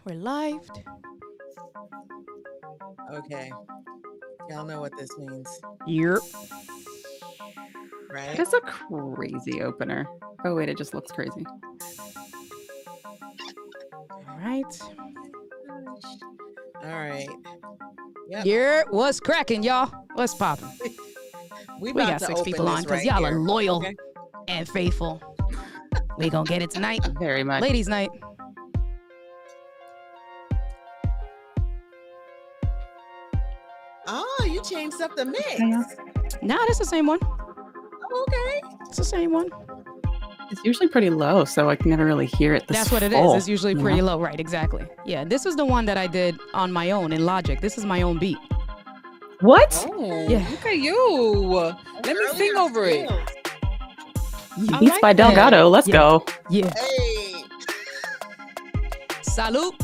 We're live. Okay. Y'all know what this means, Yep. right? That's a crazy opener. Oh, wait, it just looks crazy. All right. All right. Yep. Yeah, what's cracking, y'all? What's popping? We We about got to 6 open people this on because right y'all here. are loyal Okay. and faithful. We gonna get it tonight. Very much. Ladies' night. Oh, you changed up the mix. Yeah. Nah, that's the same one. Oh, okay. It's the same one. It's usually pretty low, so I can never really hear it. That's what it is. It's usually pretty low. Right, exactly. Yeah, this is the one that I did on my own in Logic. This is my own beat. What? Oh, Yeah. look at you. Let me sing over it. Yeah. Beats by Delgado. Let's go. Yeah. Hey. Salute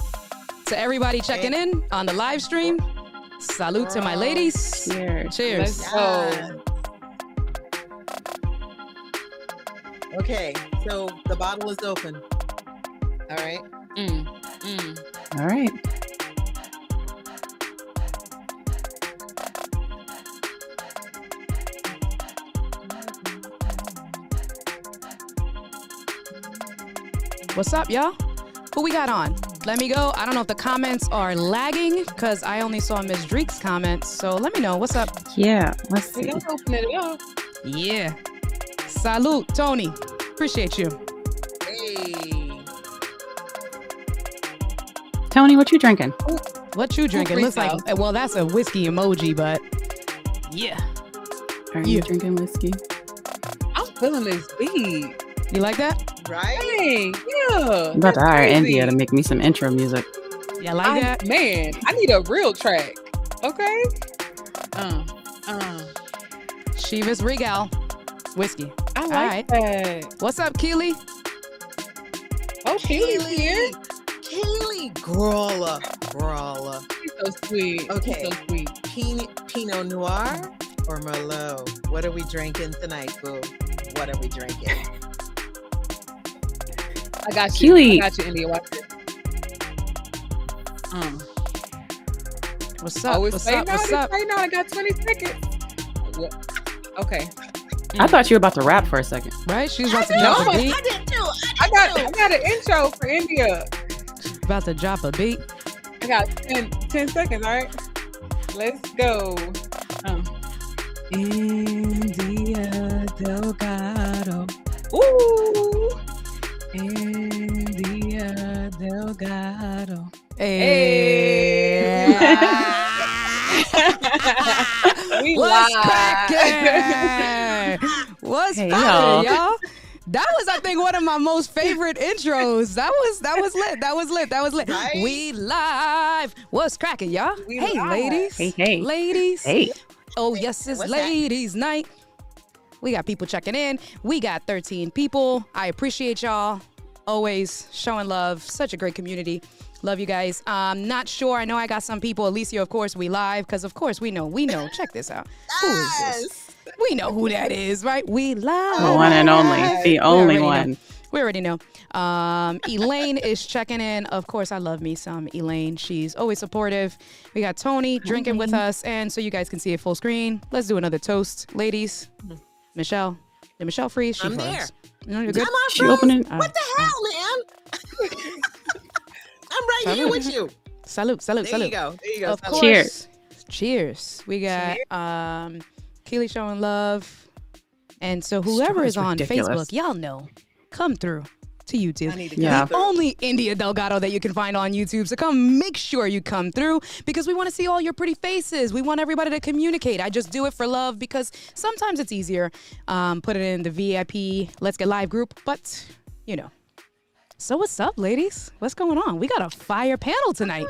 to everybody checking in on the live stream. Salute to my ladies. Cheers. Cheers. Let's go. Okay, so the bottle is open. All right. All right. What's up, y'all? Who we got on? Let me go. I don't know if the comments are lagging because I only saw Miss Dreeks' comments. So let me know. What's up? Yeah. Let's We see. gotta open it up. Yeah. Salute, Tony. Appreciate you. Hey. Tony, what you drinking? What you drinking? Looks like, freestyle. well, that's a whiskey emoji, but yeah. Are Yeah. you drinking whiskey? I'm feeling this beat. You like that? Right? Hey, yeah. I'm about to hire crazy. India to make me some intro music. Yeah, like that? Man, I need a real track. Okay. Chivas Regal. Whiskey. I like right. that. What's up, Keely? Oh, Keely's here. Kaylee. Brawler. She's so sweet. Okay. She's so sweet. Pinot Noir or Merlot? What are we drinking tonight, boo? What are we drinking? I got you. Keely. I got you, India. Watch it. What's up? Oh, it's What's right up? now. What's It's up? right now. I got 20 seconds. What? Okay. I thought you were about to rap for a second. Right? She's about to No, drop a but beat. I did too. I got an intro for India. About to drop a beat. I got 10 seconds, all right? Let's go. India Delgado. Ooh. India Delgado. Hey. We What's live. cracking? What's Hey, poppin', y'all? That was, I think, one of my most favorite intros. That was lit. Right? We live. What's cracking, y'all? We Hey, live. ladies. Hey. Ladies. Hey. Oh, yes, it's What's that? ladies' night. We got people checking in. We got 13 people. I appreciate y'all. Always showing love. Such a great community. Love you guys. Not sure. I know I got some people. Alicia, of course, we live because, of course, we know. Check this out. Who is this? We know who that is, right? We live. The one and only. The only already know. one. We already know. Elaine is checking in. Of course, I love me some Elaine. She's always supportive. We got Tony drinking with us. And so you guys can see it full screen. Let's do another toast. Ladies, Michelle. Did Michelle freeze? She I'm froze. there. No, you're good. Am I She froze? opening. What the hell, man? I'm right here with you. Salute. There you go. Of course. Cheers. Cheers. We got Keely showing love. And so whoever Straw is is on ridiculous. Facebook, y'all know, come through to YouTube. I need to Yeah. The only India Delgado that you can find on YouTube. So make sure you come through because we want to see all your pretty faces. We want everybody to communicate. I just do it for love because sometimes it's easier. Put it in the VIP Let's Get Live group, but you know. So what's up, ladies? What's going on? We got a fire panel tonight.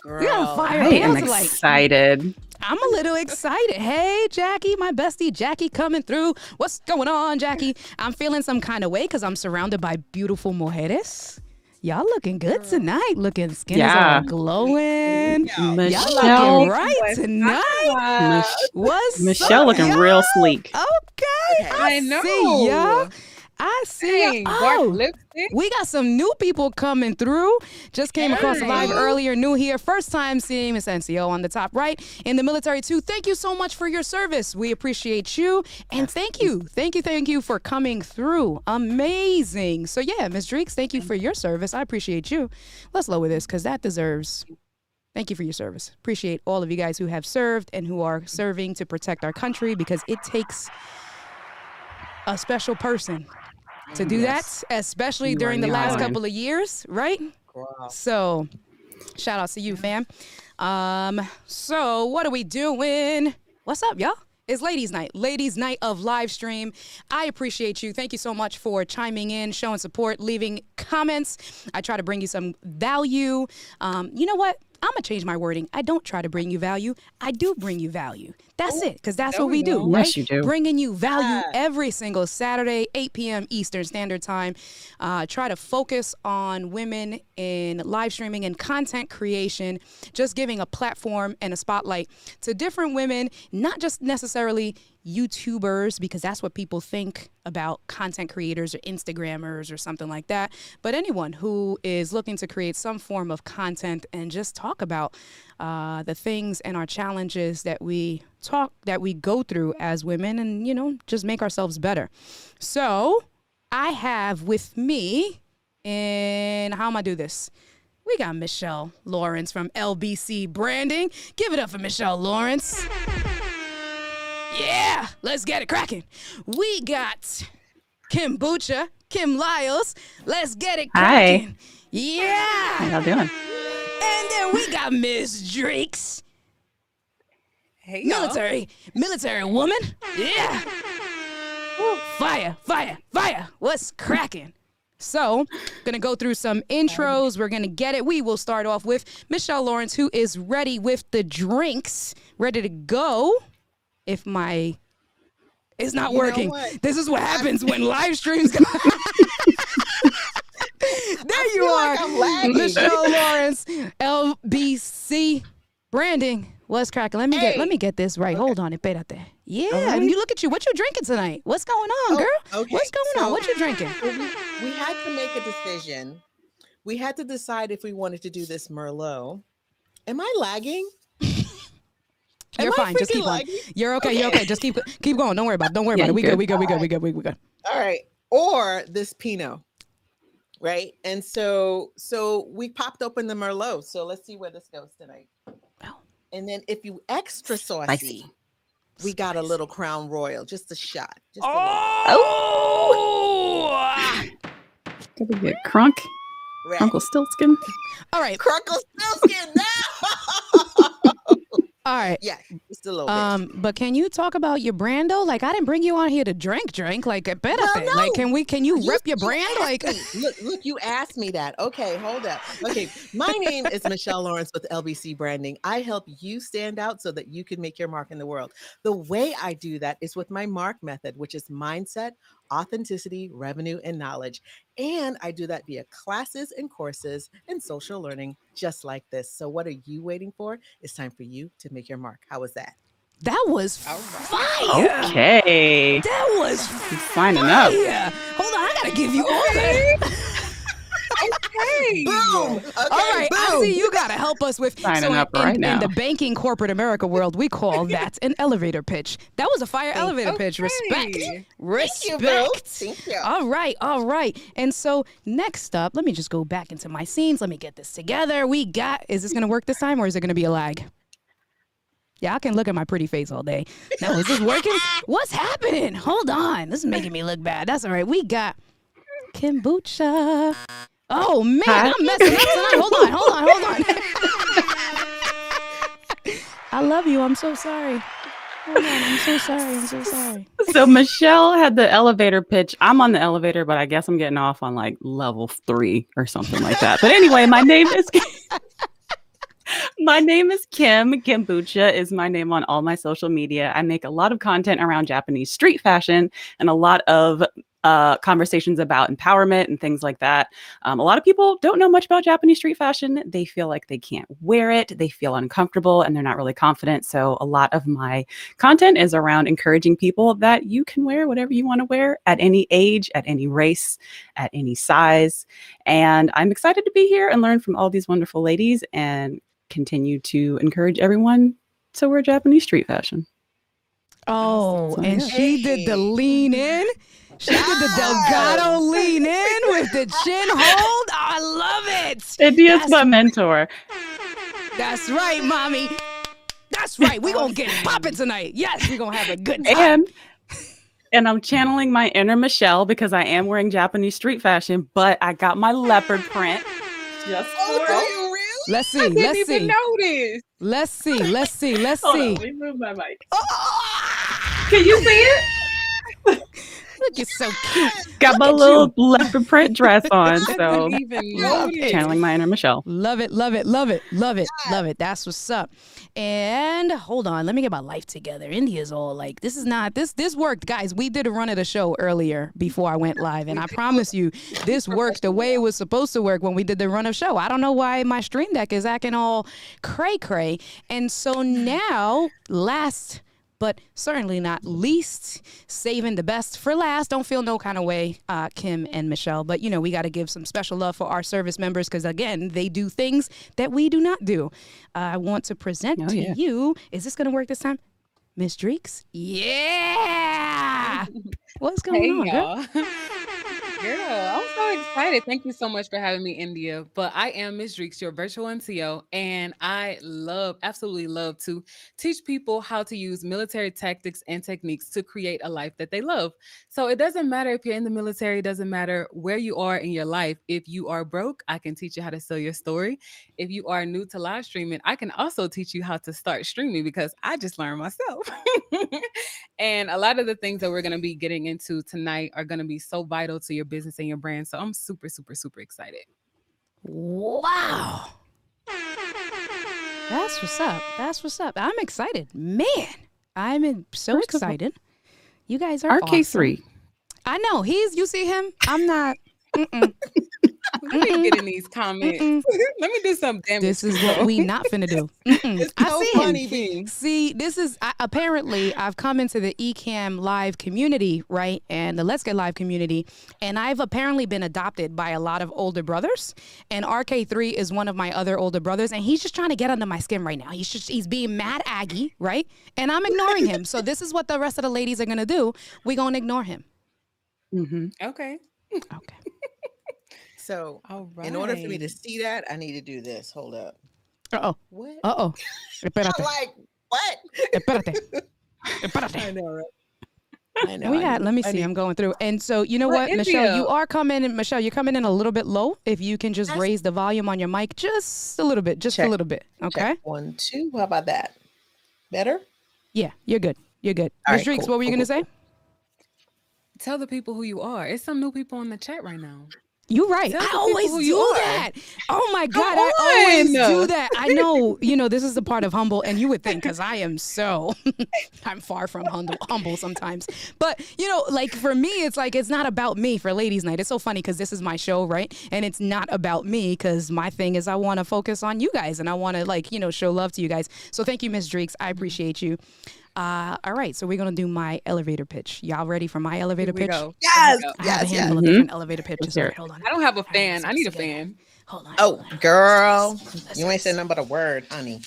Girl. We got a fire I am panel tonight. excited. I'm a little excited. Hey, Jackie, my bestie, Jackie coming through. What's going on, Jackie? I'm feeling some kind of way because I'm surrounded by beautiful mujeres. Y'all looking good tonight. Skin is Yeah. all glowing. Y'all Michelle. looking right tonight. What's Michelle up, looking y'all? real sleek. Okay. I know. See y'all. I see. Dang, dark Oh, lipstick. we got some new people coming through. Just came across the live earlier, new here. First time seeing Miss NCO on the top right. In the military too. Thank you so much for your service. We appreciate you. And thank you for coming through. Amazing. So yeah, Miss Dreeks, thank you for your service. I appreciate you. Let's lower this because that deserves. Thank you for your service. Appreciate all of you guys who have served and who are serving to protect our country because it takes a special person to do that, especially during the last couple of years, right? Wow. So shout out to you, fam. So what are we doing? What's up, y'all? It's ladies night of live stream. I appreciate you. Thank you so much for chiming in, showing support, leaving comments. I try to bring you some value. You know what? I'm going to change my wording. I don't try to bring you value. I do bring you value. That's it, because that's what we do, right? Yes, you do. Bringing you value every single Saturday, 8 p.m. Eastern Standard Time. Try to focus on women in live streaming and content creation, just giving a platform and a spotlight to different women, not just necessarily YouTubers, because that's what people think about content creators or Instagrammers or something like that, but anyone who is looking to create some form of content and just talk about the things and our challenges that we go through as women, and just make ourselves better. So I have with me, and how am I do this? We got Michelle Lawrence from LBC Branding. Give it up for Michelle Lawrence. Yeah, let's get it cracking. We got Kim Lyles. Let's get it cracking. Hi. Yeah. How y'all doing? And then we got Miss Dreeks. Hey, y'all. Military woman. Yeah. Fire. What's cracking? So, gonna go through some intros. We're gonna get it. We will start off with Michelle Lawrence, who is ready with the drinks, ready to go. If it's not working, this is what happens when live streams go. There you are, I'm Michelle Lawrence, LBC Branding. What's cracking? Let me get this right. Okay. Hold on, espérate. Yeah, right. And you look at you. What you drinking tonight? What's going on, girl? Okay. What's going on? What you drinking? We had to make a decision. We had to decide if we wanted to do this Merlot. Am I lagging? You're fine. Just keep on. You're okay. You're okay. Just keep going. Don't worry about it. We good. We good. All right. Or this Pinot, right? And so we popped open the Merlot. So let's see where this goes tonight. Wow. And then if you extra saucy, we got a little Crown Royal, just a shot. Just a Did we get Crunk? right. Uncle Stiltskin? All right. Crunkle Stiltskin now. All right. Yeah, just a little bit. But can you talk about your brand though? Like, I didn't bring you on here to drink. Like, better thing. No. Like, can you rep your brand? Like, look, you asked me that. Okay, hold up. Okay, my name is Michelle Lawrence with LBC Branding. I help you stand out so that you can make your mark in the world. The way I do that is with my MARK method, which is mindset, authenticity, revenue, and knowledge. And I do that via classes and courses and social learning, just like this. So what are you waiting for? It's time for you to make your mark. How was that? that was fire. Okay. That was Signing up. fire. Hold on, I gotta give you all that. Okay. Boom. Okay, All right, I boom. see you gotta help us with Signing up right in now. the banking corporate America world, we call that an elevator pitch. That was a fire elevator pitch. Respect. Okay. Respect. Thank you, boo. Thank you. All right. And so next up, let me just go back into my scenes. Let me get this together. Is this gonna work this time or is it gonna be a lag? Yeah, I can look at my pretty face all day. No, is this working? What's happening? Hold on. This is making me look bad. That's all right. We got kombucha. Oh, man, Hi. I'm messing up tonight. Hold on. I love you. I'm so sorry. Hold on. I'm so sorry. So Michelle had the elevator pitch. I'm on the elevator, but I guess I'm getting off on like level 3 or something like that. But anyway, my name is Kim. Kombucha is my name on all my social media. I make a lot of content around Japanese street fashion and a lot of conversations about empowerment and things like that. A lot of people don't know much about Japanese street fashion. They feel like they can't wear it. They feel uncomfortable and they're not really confident. So a lot of my content is around encouraging people that you can wear whatever you want to wear at any age, at any race, at any size. And I'm excited to be here and learn from all these wonderful ladies and continue to encourage everyone to wear Japanese street fashion. Oh, So, and yeah. she did the lean in. She did the Delgado lean in with the chin hold. Oh, I love it. India's my mentor. That's right, mommy. That's right. We're going to get popping tonight. Yes, we're going to have a good time. And I'm channeling my inner Michelle because I am wearing Japanese street fashion, but I got my leopard print just for Do you really? Let's see. I didn't Let's even see. notice. Let's see. Let's see. Let's Hold on, see. let me move my mic. Oh, Can you see it? look, you're so cute. Got Look my at little leopard print dress on, so I didn't even notice. channeling my inner Michelle. Love it, love it, love it, love it, love it. That's what's up. And hold on, let me get my life together. India's all like, this is not, this worked. Guys, we did a run of the show earlier before I went live. And I promise you, this worked the way it was supposed to work when we did the run of show. I don't know why my stream deck is acting all cray-cray. And so now, last but certainly not least, saving the best for last. Don't feel no kind of way, Kim and Michelle. But, you know, we got to give some special love for our service members because, again, they do things that we do not do. I want to present to you. Is this going to work this time? Miss Dreeks? Yeah! What's going on, girl? Girl, I'm so excited. Thank you so much for having me, India. But I am Miss Dreeks, your virtual NCO, and I absolutely love to teach people how to use military tactics and techniques to create a life that they love. So it doesn't matter if you're in the military, it doesn't matter where you are in your life. If you are broke, I can teach you how to sell your story. If you are new to live streaming, I can also teach you how to start streaming because I just learned myself. And a lot of the things that we're going to be getting into tonight are going to be so vital to your business and your brand. So I'm super, super, super excited. Wow. That's what's up. That's what's up. I'm excited. Man, I'm so excited. You guys are RK3. awesome. I know. You see him? I'm not. Let me get in these comments. Let me do some damage. This is what we not finna do. It's I so see funny, him. B. See, this is apparently I've come into the Ecamm Live community, right? And the Let's Get Live community. And I've apparently been adopted by a lot of older brothers. And RK3 is one of my other older brothers. And he's just trying to get under my skin right now. He's being mad Aggie, right? And I'm ignoring him. So this is what the rest of the ladies are going to do. We're going to ignore him. Okay. Okay. So All right. in order for me to see that, I need to do this. Hold up. Uh-oh. What? Uh-oh. I'm Espérate. like, what? Espérate. Espérate. I know, right? I know. We I got, need- let me I see, need- I'm going through. And so, you know But what, Michelle, India- you are coming in, Michelle, you're coming in a little bit low. If you can just raise the volume on your mic just a little bit, just a Check. little bit. Okay. Check. 1, 2. How about that? Better? Yeah, you're good. You're good. All Ms. right, Dreeks, cool, what were you cool, going to cool, say? Tell the people who you are. It's some new people in the chat right now. You're right. Tell the I people always who do you are. that. Oh my God, Come I always on. do that. I know, this is the part of humble, and you would think, because I am so, I'm far from humble sometimes. But, like for me, it's like, it's not about me for Ladies Night. It's so funny because this is my show, right? And it's not about me because my thing is I want to focus on you guys and I want to show love to you guys. So thank you, Ms. Dreeks. I appreciate you. All right, so we're going to do my elevator pitch. Y'all ready for my elevator Here we pitch? go. Yes. Here we go. I have a Yes, handful of different elevator pitches. hear All it. right, hold on. I don't have a All right, fan. let's I need a get together. fan. Hold on. Oh, girl. Let's You do ain't saying this. nothing but a word, honey.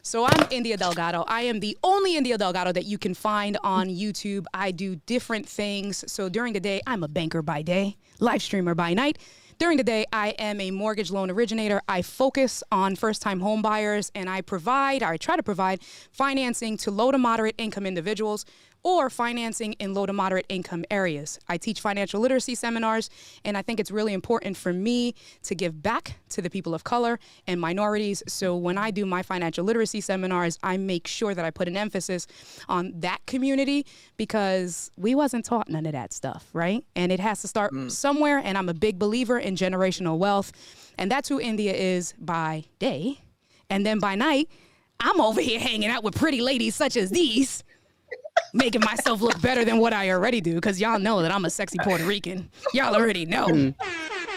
So I'm India Delgado. I am the only India Delgado that you can find on YouTube. I do different things. So during the day, I'm a banker by day, live streamer by night. During the day, I am a mortgage loan originator. I focus on first-time home buyers, and I try to provide financing to low to moderate income individuals or financing in low to moderate income areas. I teach financial literacy seminars, and I think it's really important for me to give back to the people of color and minorities. So when I do my financial literacy seminars, I make sure that I put an emphasis on that community because we wasn't taught none of that stuff, right? And it has to start somewhere, and I'm a big believer in generational wealth, and that's who India is by day. And then by night, I'm over here hanging out with pretty ladies such as these. making myself look better than what I already do, because y'all know that I'm a sexy Puerto Rican. Y'all already know.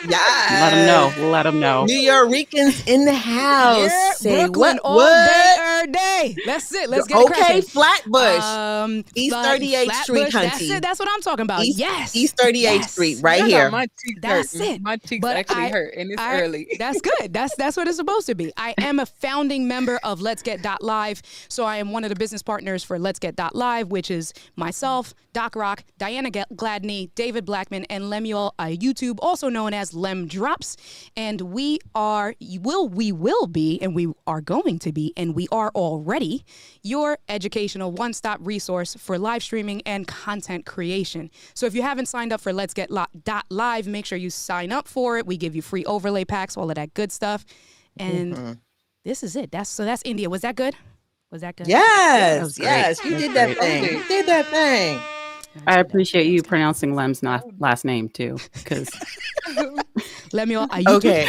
Yeah. Let them know. Let them know. New Yorkers in the house. Yeah, Say Brooklyn what? all day, every day. That's it. Let's get it Okay, cracking. Flatbush. East 38th Street, Flatbush, hunty. That's it. That's what I'm talking about. Yes. East 38th Yes. Street, right Y'all here. got my cheeks That's hurting. it. My cheeks But actually hurt, and it's early. That's good. That's what it's supposed to be. I am a founding member of Let's Get Live, so I am one of the business partners for Let's Get Live, which is myself, Doc Rock, Diana Gladney, David Blackman, and Lemuel YouTube, also known as Lem Drops. And we will be, and we are going to be, and we are already your educational one-stop resource for live streaming and content creation. So if you haven't signed up for Let's Get Live, make sure you sign up for it. We give you free overlay packs, all of that good stuff. And this is it. That's India. Was that good? Was that good? Yes, great. yes. You That's did that great. thing. You did that thing. I appreciate you pronouncing Lem's last name too, because Lemuel Ayutu, Okay.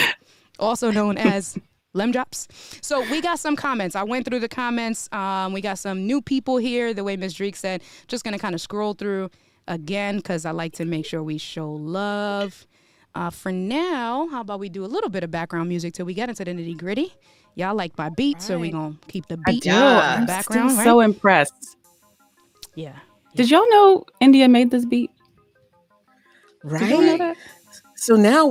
also known as Lem Drops. So we got some comments. I went through the comments. We got some new people here. The way Ms. Dreeks said, just going to kind of scroll through again because I like to make sure we show love. For now, how about we do a little bit of background music till we get into the nitty gritty? Y'all like my beat, so we're going to keep the beat in the I'm background, still right? so impressed. Yeah. Did y'all know India made this beat? Did y'all know Right. that? So now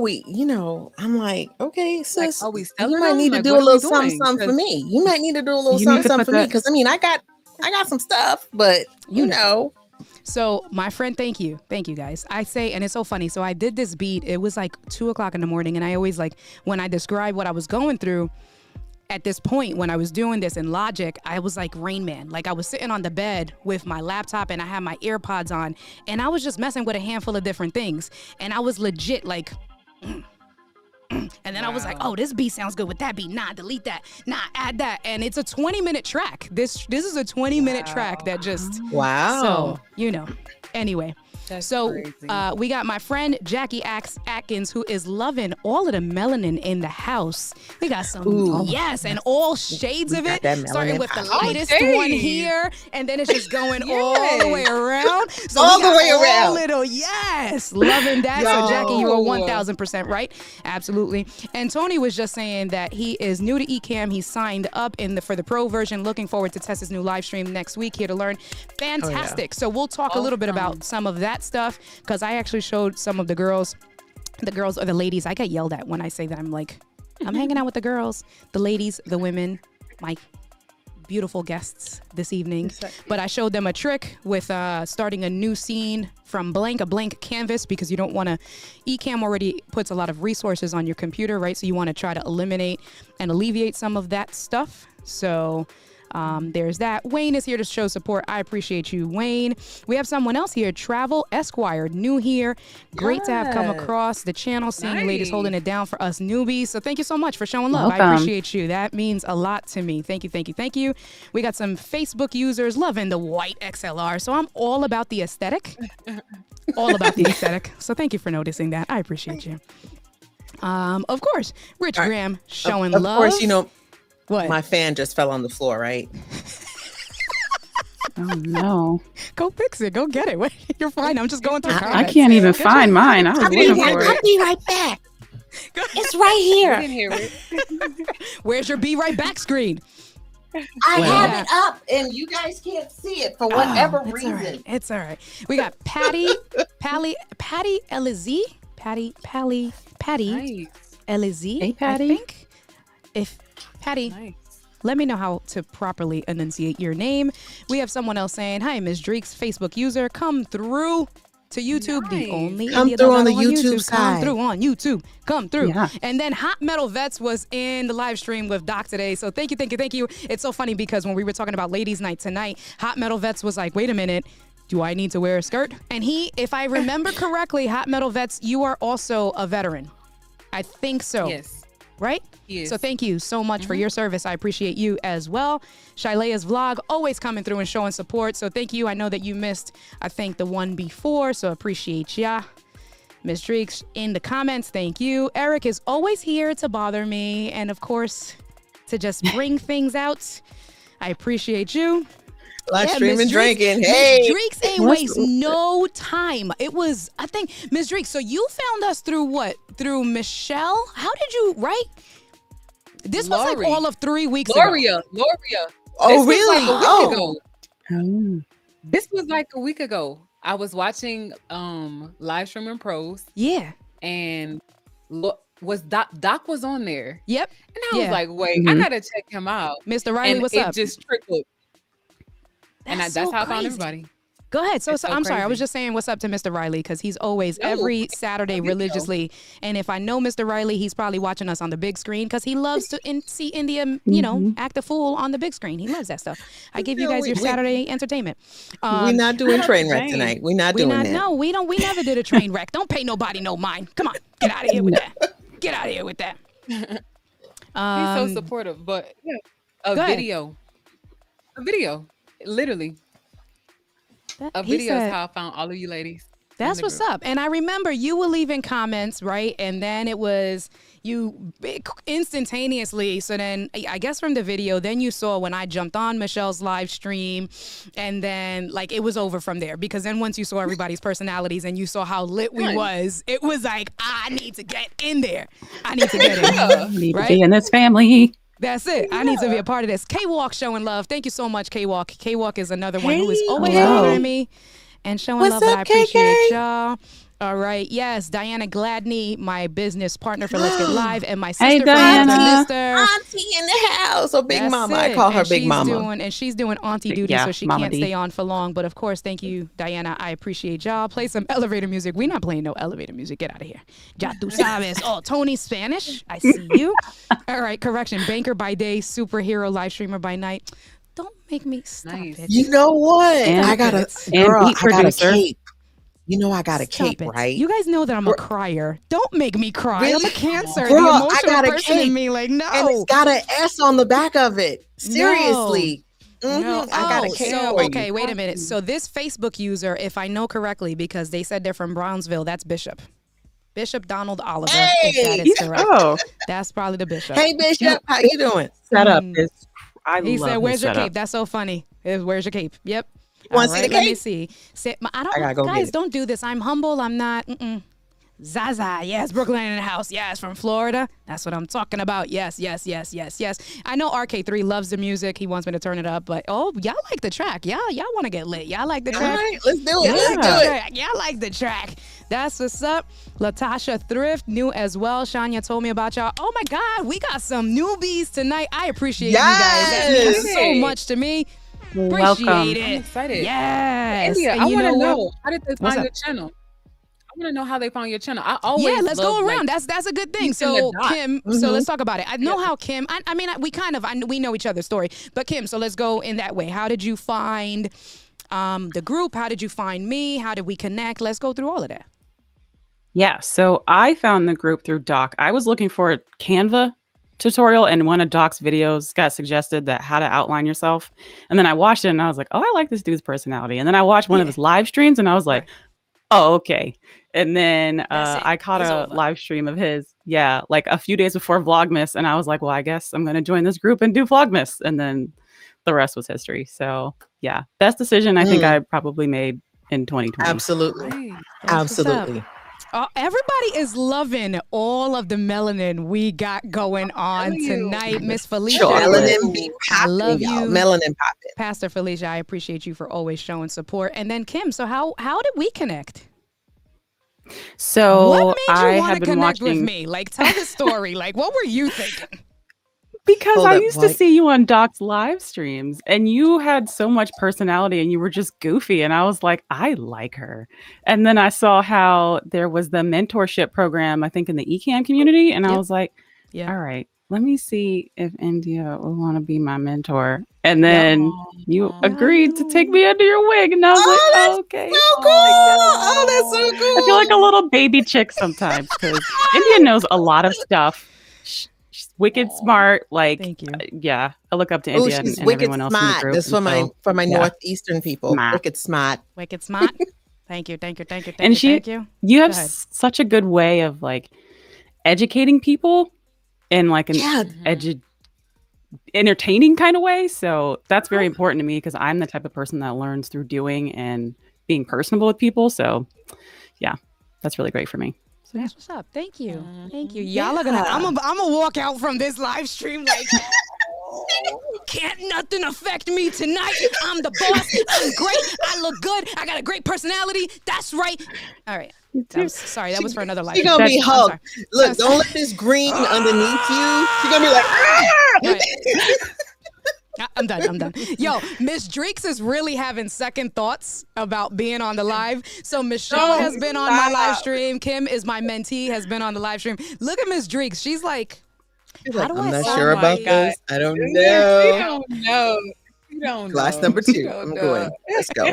I'm like, okay, sis, are we you selling might them? need to Like, do what a are we little something, doing? something for 'Cause- me. You might need to do a little You something, need to something put for me. that- Because I got some stuff, but you know. So my friend, thank you guys. I say, and it's so funny. So I did this beat. It was like 2:00 in the morning, and I always when I describe what I was going through. At this point, when I was doing this in Logic, I was like Rain Man. Like I was sitting on the bed with my laptop and I had my AirPods on, and I was just messing with a handful of different things, and I was legit like. And then I was like, oh, this beat sounds good with that beat. Nah, delete that. Nah, add that. And it's a 20-minute track. This is a 20-minute track that just Wow. So, anyway. That's So crazy. we got my friend Jackie Atkins, who is loving all of the melanin in the house. We got some, yes, and all shades of it, got that starting melanin with the power. lightest Oh, one geez. here, and then it's just going all the way around. So All we the got way all around. Little, yes, loving that. So Jackie, you are Yo. 1000% right, absolutely. And Tony was just saying that he is new to Ecamm. He's signed up for the pro version. Looking forward to test his new live stream next week. Here to learn. Fantastic. So we'll talk a little bit about some of that stuff because I actually showed some of the girls or the ladies. I get yelled at when I say that. I'm hanging out with the girls, the ladies, the women, my beautiful guests this evening. But I showed them a trick with starting a new scene from a blank canvas, because you don't want to. Ecamm already puts a lot of resources on your computer, right? So you want to try to eliminate and alleviate some of that stuff. So there's that. Wayne is here to show support. I appreciate you, Wayne. We have someone else here, Travel Esquire, new here. Great to have come across the channel, seeing you ladies holding it down for us newbies. So thank you so much for showing love. Welcome. I appreciate you. That means a lot to me. Thank you, thank you, thank you. We got some Facebook users loving the white XLR. So I'm all about the aesthetic. All about the aesthetic. So thank you for noticing that. I appreciate you. Of course, Rich Graham showing Of love. course, What? my fan just fell on the floor, right? Oh no, Go fix it. Go get it. Wait, you're fine. I'm just going through I comments. can't even find mine. I was looking for I'll it. be right back. It's right I here. didn't hear it. Where's your be right back screen? I Well- have it up, and you guys can't see it for whatever It's all reason. right. It's all right. We got Patty Elizy. Patty Nice. Elizy. Hey, Patty. I think. If Patty, Nice. let me know how to properly enunciate your name. We have someone else saying, "Hi, Ms. Dreeks, Facebook user, come through to YouTube. The Nice. only Come India through that on the got YouTube Come side. through on YouTube. Come through." Yeah. And then Hot Metal Vets was in the live stream with Doc today. So thank you, thank you, thank you. It's so funny because when we were talking about Ladies Night tonight, Hot Metal Vets was like, "Wait a minute. Do I need to wear a skirt?" And if I remember correctly, Hot Metal Vets, you are also a veteran. I think so. Yes. Right? Yes. So thank you so much for your service. I appreciate you as well. Shailea's vlog, always coming through and showing support. So thank you. I know that you missed, I think, the one before. So appreciate ya. Ms. Dreeks in the comments, thank you. Eric is always here to bother me. And of course, to just bring things out. I appreciate you. Live Yeah, streaming, Miss Dreeks. drinking. Miss Hey. Dreeks ain't What's- waste no time. It was, I think, Miss Dreeks. So you found us through what? Through Michelle? How did you, right? This was like Lori. all of 3 weeks ago. Loria. Oh, This was really? like a week Oh. ago. Oh. This was like a week ago. I was watching live streaming pros, Yeah. and was Doc was on there, Yep. and I was Yeah. like, wait, I Mhm. gotta check him out. Mr. Riley, And what's it up? just trickled, and That's that's so how I found crazy. everybody. Go ahead. So It's so I'm sorry. I was crazy. just saying what's up to Mr. Riley because he's always No, every it's Saturday a video. religiously. And if I know Mr. Riley, he's probably watching us on the big screen because he loves to see India, you know, act a fool on the big screen. He loves that stuff. I give you No, guys your we- Saturday entertainment. We're not doing train wreck Dang. tonight. We're not We doing not. that. No, we don't. We never did a train wreck. Don't pay nobody no mind. Come on, get out of here with that. Get out of here with that. He's so supportive, but yeah, a go ahead. video, literally. A he video said- is how I found all of you ladies. That's the what's group. up. And I remember you were leaving comments, right? And then it was you instantaneously. So then I guess from the video, then you saw when I jumped on Michelle's live stream, and then like it was over from there because then once you saw everybody's personalities and you saw how lit we Fun. was, it was like, I need to get in there. I need to get in. Yeah. Need Right? to be in this family. That's it. I need to be a part of this. K-Walk showing love. Thank you so much, K-Walk. K-Walk is another one who is Hey, always hello. honoring me and showing What's love. And up, I appreciate KK? y'all. All right. Yes, Diana Gladney, my business partner for Let's Get Live, and my Hey, sister from Diana. another sister. Auntie in the house. So Big That's Mama. I it. call her And Big she's Mama. She's doing auntie duty, Yeah, so she Mama can't D. stay on for long. But of course, thank you, Diana. I appreciate y'all. Play some elevator music. We're not playing no elevator music. Get out of here. Ya tú sabes. Oh, Tony Spanish. I see you. All right, correction. Banker by day, superhero live streamer by night. Don't make me stop Nice. it. You know what? And- I got a and girl. beat I got a producer. cape. You know I got a Stop cape, it. right? You guys know that I'm a Girl- crier. Don't make me cry. Really? I'm a cancer. Girl, the I emotional got a person in cape, me, like, no. And it's got an S on the back of it. Seriously. No. I got a cape so, for okay, you. wait a minute. So this Facebook user, if I know correctly, because they said they're from Brownsville, that's Bishop. Bishop Donald Oliver, if that Hey! is correct. Oh, That's probably the Bishop. Hey Bishop, how you doing? setup Mm. is. I He love said, his "Where's your setup. cape?" That's so funny. Where's your cape? Yep. wanna All see right, the let me cape? see. I don't. I gotta go get guys, it. don't do this. I'm humble. I'm not. Zaza, yes, Brooklyn in the house, yes, from Florida. That's what I'm talking about. Yes, yes, yes, yes, yes. I know RK3 loves the music. He wants me to turn it up, but y'all like the track. Y'all want to get lit. Y'all like the All track. right, let's do it. Y'all Let's like do the it. track. Y'all like the track. That's what's up. Latasha Thrift, new as well. Shania told me about y'all. Oh my God, we got some newbies tonight. I appreciate you guys. That means Yes. so much to me. Appreciate Welcome. it. I'm excited. Yes. India, And I you want to what? know how did they What's find up? your channel? I want to know how they found your channel. I always Yeah, let's go love, around. Like, That's a good thing. using So the dot. Kim, so let's talk about it. I know how Kim. I mean, we know each other's story, but Kim. So let's go in that way. How did you find the group? How did you find me? How did we connect? Let's go through all of that. Yeah, so I found the group through Doc. I was looking for a Canva tutorial, and one of Doc's videos got suggested that how to outline yourself. And then I watched it, and I was like, oh, I like this dude's personality. And then I watched one of his live streams, and I was like, oh, okay. And then That's it. I caught It's a over. live stream of his, like a few days before Vlogmas, and I was like, well, I guess I'm going to join this group and do Vlogmas. And then the rest was history. So yeah, best decision I think I probably made in 2020. Absolutely. Nice. That's what's up. Absolutely. Everybody is loving all of the melanin we got going on telling you. tonight, Miss Felicia. Chocolate. Melanin be I popping, love y'all. you. Melanin popping. Pastor Felicia, I appreciate you for always showing support. And then Kim, so how did we connect? So What made I you want had to been connect with watching me? Like, tell the story. Like, what were you thinking? because Hold I up, used to what? see you on Doc's live streams, and you had so much personality, and you were just goofy, and I was like, I like her. And then I saw how there was the mentorship program, I think in the ECAM community, and I Yep. was like, Yeah. all right, let me see if India will want to be my mentor. And then you agreed to take me under your wing, and I was Oh, like, that's okay. So cool. Oh, that's so cool. I feel like a little baby chick sometimes because India knows a lot of stuff. She's wicked smart. Like, Thank you. yeah, I look up to Oh, India she's and wicked everyone else in the smart. group. That's for and my so, yeah. northeastern people. Smart. Wicked smart. Wicked smart. Thank you. Thank you. Thank you. Thank And you. Thank you. You have Go ahead. such a good way of like educating people in like an Yeah. entertaining kind of way. So that's very important to me because I'm the type of person that learns through doing and being personable with people. So yeah, that's really great for me. So yeah. That's what's up. Thank you. Thank you. Yeah. Y'all are gonna I'm gonna walk out from this live stream like can't nothing affect me tonight. I'm the boss. I'm great. I look good. I got a great personality. That's right. All right. Sorry, that was for another live She's stream. gonna be I'm Hulk. sorry. Look, don't let this green underneath you. She's gonna be like, Right. I'm done. Yo, Miss Dreeks is really having second thoughts about being on the live. So Michelle has been on my live stream. Kim is my mentee, has been on the live stream. Look at Miss Dreeks. She's like, how do I'm I not sound sure about like- this. I don't You know. don't know. You don't Glass know. number 2. You don't I'm know. going. Let's go.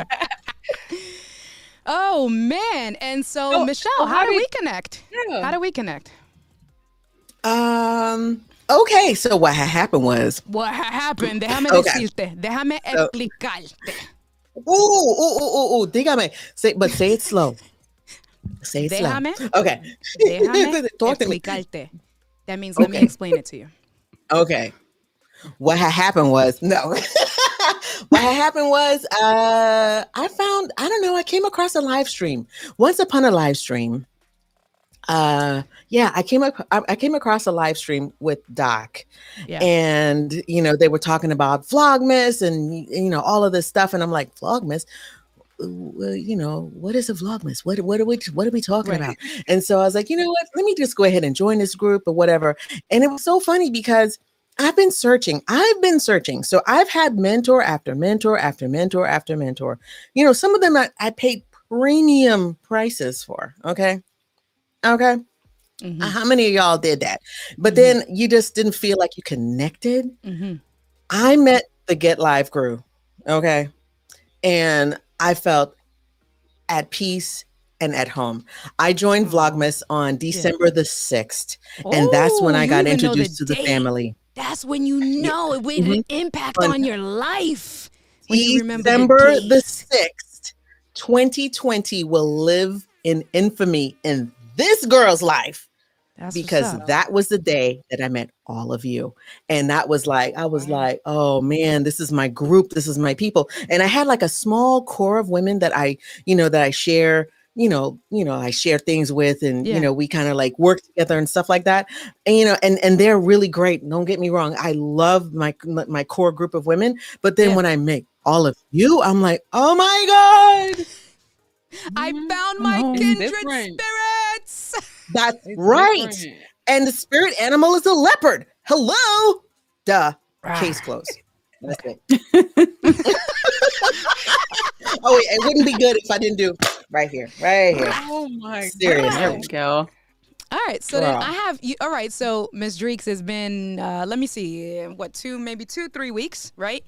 Oh man. And so Michelle, how did we connect? Yeah. How did we connect? Okay, so what had happened was, What happened? Déjame Okay. decirte. Déjame So- explicarte. dígame. Say it slow. Say it slow. Déjame. Okay. Déjame Talk to me. explicarte. That means let me Okay. explain it to you. Okay. What had happened was, no. What had happened was, I came across a live stream. Once upon a live stream, I came across a live stream with Doc. Yeah. And, they were talking about Vlogmas and, all of this stuff. And I'm like, Vlogmas? Well, what is a Vlogmas? What are we talking Right. about? And so I was like, you know what? Let me just go ahead and join this group or whatever. And it was so funny because I've been searching. So I've had mentor after mentor after mentor after mentor. Some of them I paid premium prices for. Okay. Mhm. How many of y'all did that? But then you just didn't feel like you connected. Mhm. I met the Get Live crew. Okay. And I felt at peace and at home. I joined Vlogmas on December the 6th. And that's when Oh, I you got even know the introduced to the date. family. That's when you know it made an impact On on your life. When you remember December the the dates. 6th, 2020 will live in infamy in this girl's life. That's Because what's up. that was the day that I met all of you. And that was like, I was like, oh man, this is my group. This is my people. And I had like a small core of women that I share, I share things with, and, Yeah. we kind of like work together and stuff like that. And, and they're really great. Don't get me wrong. I love my core group of women. But then Yeah. when I met all of you, I'm like, oh my God, I found my Oh. kindred Different. spirits. that's It's right. different. And the spirit animal is a leopard. Hello. Duh. Case Ah. closed. That's it. Oh, wait, it wouldn't be good if I didn't do right here. Right here. Oh my Seriously. There we go. All right, so then Girl. I have you. All right, so Miss Dreeks has been, let me see, what, 3 weeks, right?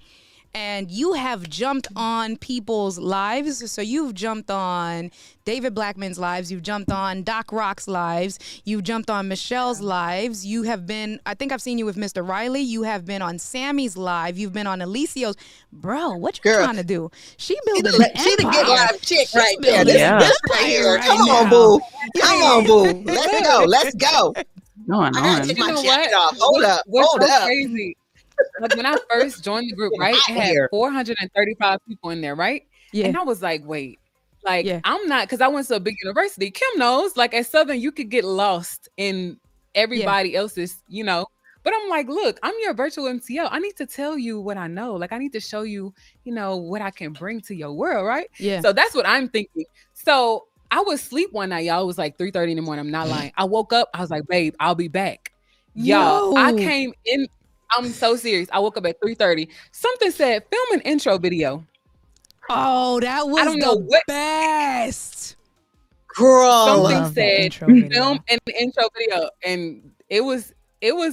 And you have jumped on people's lives. So you've jumped on David Blackman's lives. You've jumped on Doc Rock's lives. You've jumped on Michelle's lives. You have been, I think I've seen you with Mr. Riley. You have been on Sammy's live. You've been on Alicio's. Bro, what you Girl. trying to do? She She building the, an she the empire. Get Live chick right there. building This, an this right empire here. right Come on, now. boo. Come on, boo. Let's go. Let's go. Going I gotta on. take You my know jacket what? off. Hold up. What's Hold so up. crazy? Like when I first joined the group, Getting right? hot It had here. 435 people in there, right? Yeah. And I was like, wait, like Yeah. I'm not, because I went to a big university. Kim knows, like at Southern, you could get lost in everybody else's, But I'm like, look, I'm your virtual MCO. I need to tell you what I know. Like I need to show you, what I can bring to your world, right? Yeah. So that's what I'm thinking. So I was asleep one night, y'all. It was like 3:30 in the morning. I'm not lying. I woke up. I was like, babe, I'll be back. Y'all, I No. came in. I'm so serious. I woke up at 3:30. Something said, film an intro video. Oh, that was don't know the what- best. Girl. Something Love that said, intro video. film an intro video. And it was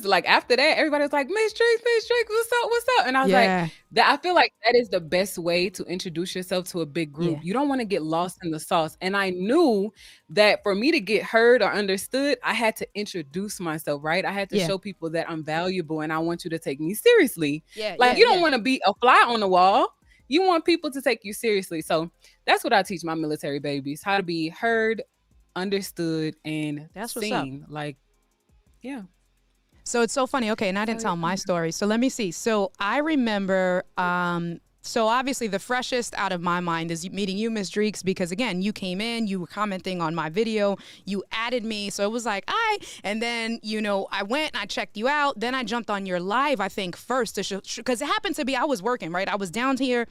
like after that, everybody was like, Miss Dreeks, what's up? And I was like, that I feel like that is the best way to introduce yourself to a big group. Yeah. You don't want to get lost in the sauce. And I knew that for me to get heard or understood, I had to introduce myself, right? I had to Yeah. show people that I'm valuable and I want you to take me seriously. Yeah, Like yeah, you don't yeah. want to be a fly on the wall. You want people to take you seriously. So that's what I teach my military babies, how to be heard, understood, and That's what's up. seen. Like, yeah. So it's so funny. Okay, and I didn't tell my story. So let me see. So I remember, so obviously the freshest out of my mind is meeting you, Miss Dreeks, because again, you came in, you were commenting on my video, you added me. So it was like, and then, you know, I went and I checked you out. Then I jumped on your live, I think, first to show, because it happened to be, I was working, right? I was down here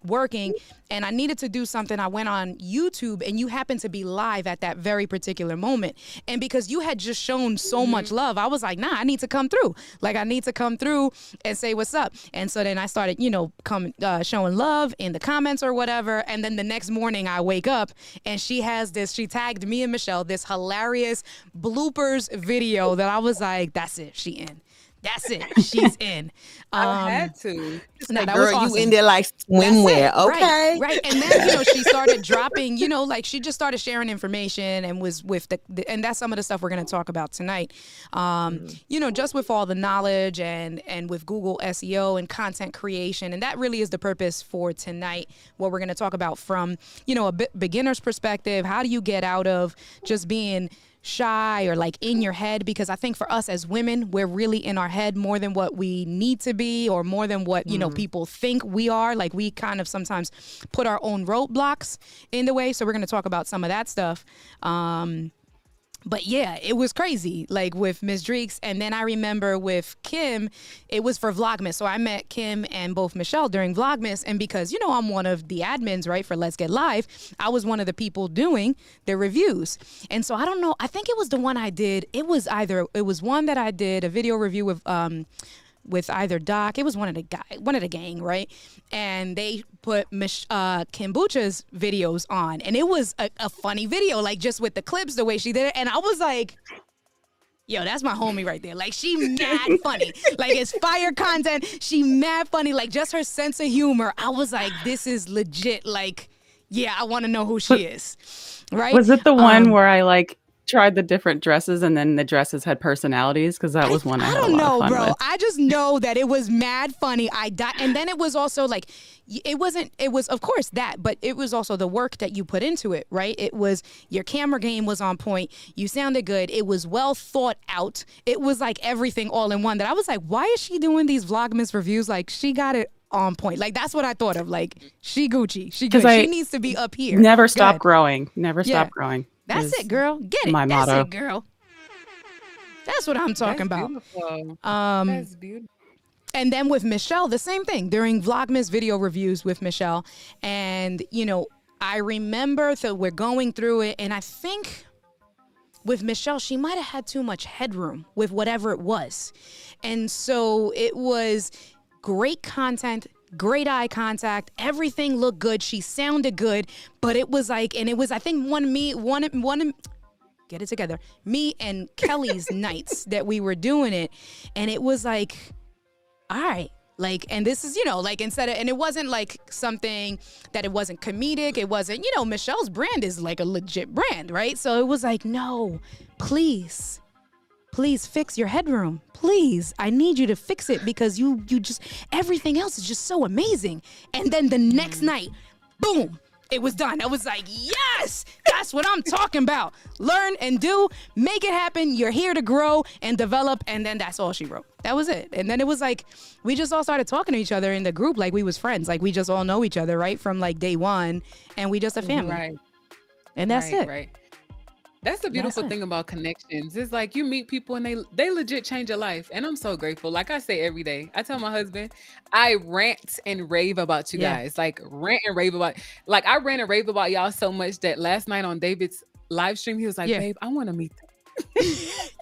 working and I needed to do something. I went on YouTube and you happened to be live at that very particular moment. And because you had just shown so much love, I was like, nah, I need to come through. Like, I need to come through and say what's up. And so then I started, you know, showing love in the comments or whatever. And then the next morning I wake up and she tagged me and Michelle, this hilarious bloopers video that I was like, that's it, she in. That's it. She's in. I had to. No, that Girl, was awesome. you in there like swimwear. Okay. Right. And then, you know, she started dropping, you know, like she just started sharing information and was with and that's some of the stuff we're going to talk about tonight. You know, just with all the knowledge and with Google SEO and content creation. And that really is the purpose for tonight, what we're going to talk about from, you know, a beginner's perspective. How do you get out of just being shy or like in your head? Because I think for us as women, we're really in our head more than what we need to be or more than what, you know, people think we are. Like, we kind of sometimes put our own roadblocks in the way. So we're going to talk about some of that stuff. But yeah, it was crazy, like with Miss Dreeks. And then I remember with Kim, it was for Vlogmas. So I met Kim and both Michelle during Vlogmas. And because, you know, I'm one of the admins, right, for Let's Get Live, I was one of the people doing the reviews. And so I don't know, I think it was the one I did. It was one that I did a video review with either Doc. It was one of the gang, right? And they put Kombucha's videos on, and it was a funny video, like just with the clips, the way she did it. And I was like, yo, that's my homie right there. Like, she mad funny. Like, it's fire content. She mad funny. Like, just her sense of humor. I was like, this is legit. Like, yeah, I want to know who she is. Right? Was it the one where I like tried the different dresses and then the dresses had personalities? Because that was one I had don't a lot know, of fun bro. with. I just know that it was mad funny. I died. And then it was also like, it was of course that, but it was also the work that you put into it, right? It was, your camera game was on point. You sounded good. It was well thought out. It was like everything all in one that I was like, why is she doing these Vlogmas reviews? Like, she got it on point. Like, that's what I thought of. Like, she Gucci. She good. She needs to be up here. Never stop growing. Never stop growing. That's it, girl. Get it. My That's motto. it, girl. That's what I'm talking about. Beautiful. That's beautiful. And then with Michelle, the same thing during Vlogmas video reviews with Michelle. And, you know, I remember that we're going through it. And I think with Michelle, she might have had too much headroom with whatever it was. And so it was great content, great eye contact, everything looked good, she sounded good, but it was like, and it was, I think get it together, me and Kelly's nights that we were doing it, and it was like, all right, like, and this is, you know, like, instead of, and it wasn't like something that it wasn't comedic, it wasn't, you know, Michelle's brand is like a legit brand, right? So it was like, no, please fix your headroom. Please, I need you to fix it, because you just, everything else is just so amazing. And then the next night, boom, it was done. I was like, yes, that's what I'm talking about. Learn and do, make it happen. You're here to grow and develop. And then that's all she wrote. That was it. And then it was like, we just all started talking to each other in the group like we was friends. Like, we just all know each other, right? From like day one, and we just a family. Right. And that's it. Right. That's the beautiful thing about connections. It's like you meet people and they legit change your life. And I'm so grateful. Like I say every day, I tell my husband, I rant and rave about you guys. Like, rant and rave about, like, I rant and rave about y'all so much that last night on David's live stream, he was like, babe, I want to meet them.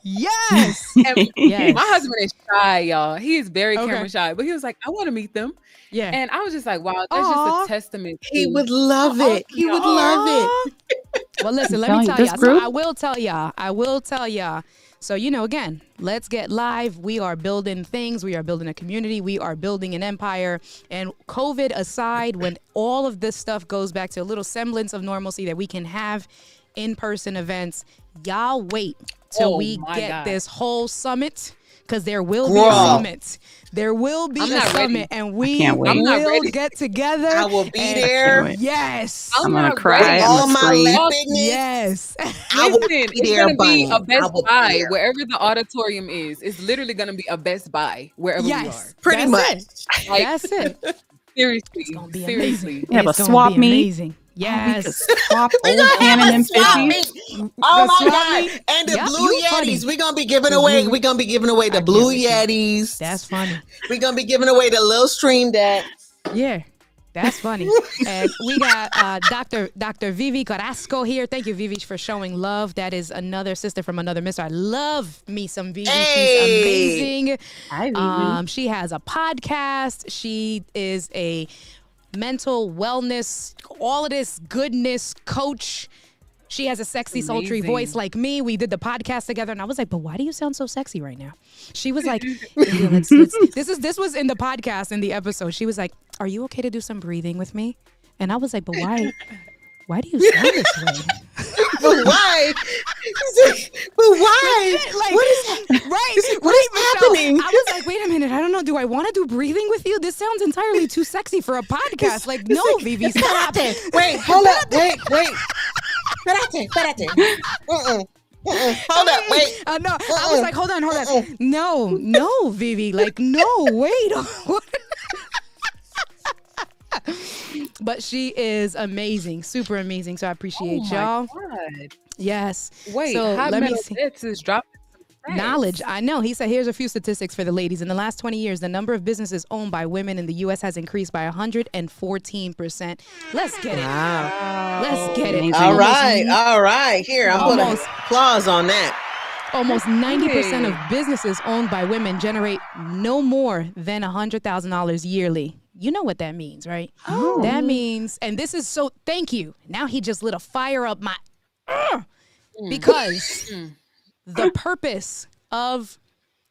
Yes. Yes. My husband is shy, y'all. He is very camera shy, but he was like, I want to meet them. Yeah. And I was just like, wow, that's just a testament. He would love it. He would love it. Well, listen, let me tell y'all. So I will tell y'all. So, you know, again, Let's Get Live. We are building things. We are building a community. We are building an empire. And COVID aside, when all of this stuff goes back to a little semblance of normalcy that we can have in-person events, y'all wait till we get this whole summit, because there will be a summit. There will be I'm a not summit, ready. and we can't wait. I'm not will ready. get together. I will be and- there wait. Yes. I'm gonna not cry. with ready. I'm all gonna my scream. lepidness. Yes. I will Listen, be it's there, gonna be Bunny. a I Best will be Buy there. wherever the auditorium is. It's literally gonna be a Best Buy wherever we are. Yes. Pretty That's much. it. Like, That's it. seriously, It's gonna be seriously. amazing. We have It's a gonna swap be meet. amazing. We Yes. could swap We old gonna have Canon a and swap 50s. meet. Oh The my swap God. meet? And the Yep, Blue you Yetis. funny. We're gonna be giving The away. blue- We're gonna be giving away I the get Blue with you. Yetis. That's funny. We're gonna be giving away the little stream deck. Yeah. That's funny. And we got Dr. Vivi Carrasco here. Thank you, Vivi, for showing love. That is another sister from another mister. I love me some Vivi. Hey. She's amazing. Hi, Vivi. She has a podcast. She is a mental wellness, all of this goodness coach. She has a sexy, sultry Amazing. voice like me. We did the podcast together, and I was like, "But why do you sound so sexy right now?" She was like, "India, let's this was in the podcast in the episode. She was like, "Are you okay to do some breathing with me?" And I was like, "But why? Why do you sound this way?" But why? But why? Like, What is that? right? What right, is Michelle. happening? I was like, wait a minute. I don't know. Do I want to do breathing with you? This sounds entirely too sexy for a podcast. Like, no, Vivi, stop. Wait, hold up. Wait. Espérate. Hold up. Wait. No, I was like, hold on. No, Vivi. Like, no, wait. But she is amazing, super amazing. So I appreciate y'all. God. Yes. Wait, so Hot let me Metal see. Bits is dropping some facts. Knowledge. I know. He said, here's a few statistics for the ladies. In the last 20 years, the number of businesses owned by women in the U.S. has increased by 114%. Let's get it. Wow. Let's get it. Amazing. All Almost right. Here, I'm putting Almost. applause on that. Almost 90% Hey. of businesses owned by women generate no more than $100,000 yearly. You know what that means, right? Oh. That means, and this is so, thank you. Now he just lit a fire up my, because the purpose of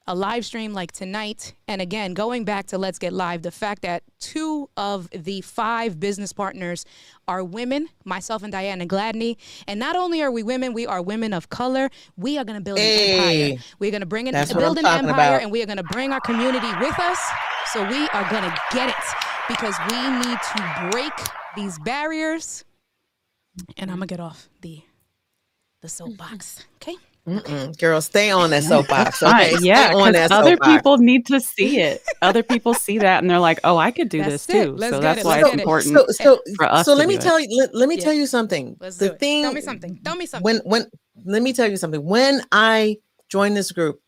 a live stream like tonight, and again, going back to Let's Get Live, the fact that 2 of the 5 business partners are women, myself and Diana Gladney. And not only are we women, we are women of color. We are going to build an Hey. empire. We're going to bring That's what build I'm an talking empire, about. and we are going to bring our community with us. So we are going to get it because we need to break these barriers. And I'm going to get off the soapbox. Okay? Girl, stay on that soapbox. Okay, Right, yeah, stay on because that other soapbox. people need to see it. Other people see that and they're like, "Oh, I could do That's this it. too." Let's So get that's it. why Let's it's get it. important So for us. so to let me do it. tell you. Let me Yeah. tell you something. Let's The do it. thing. Tell me something. Tell me something. When let me tell you something. When I joined this group,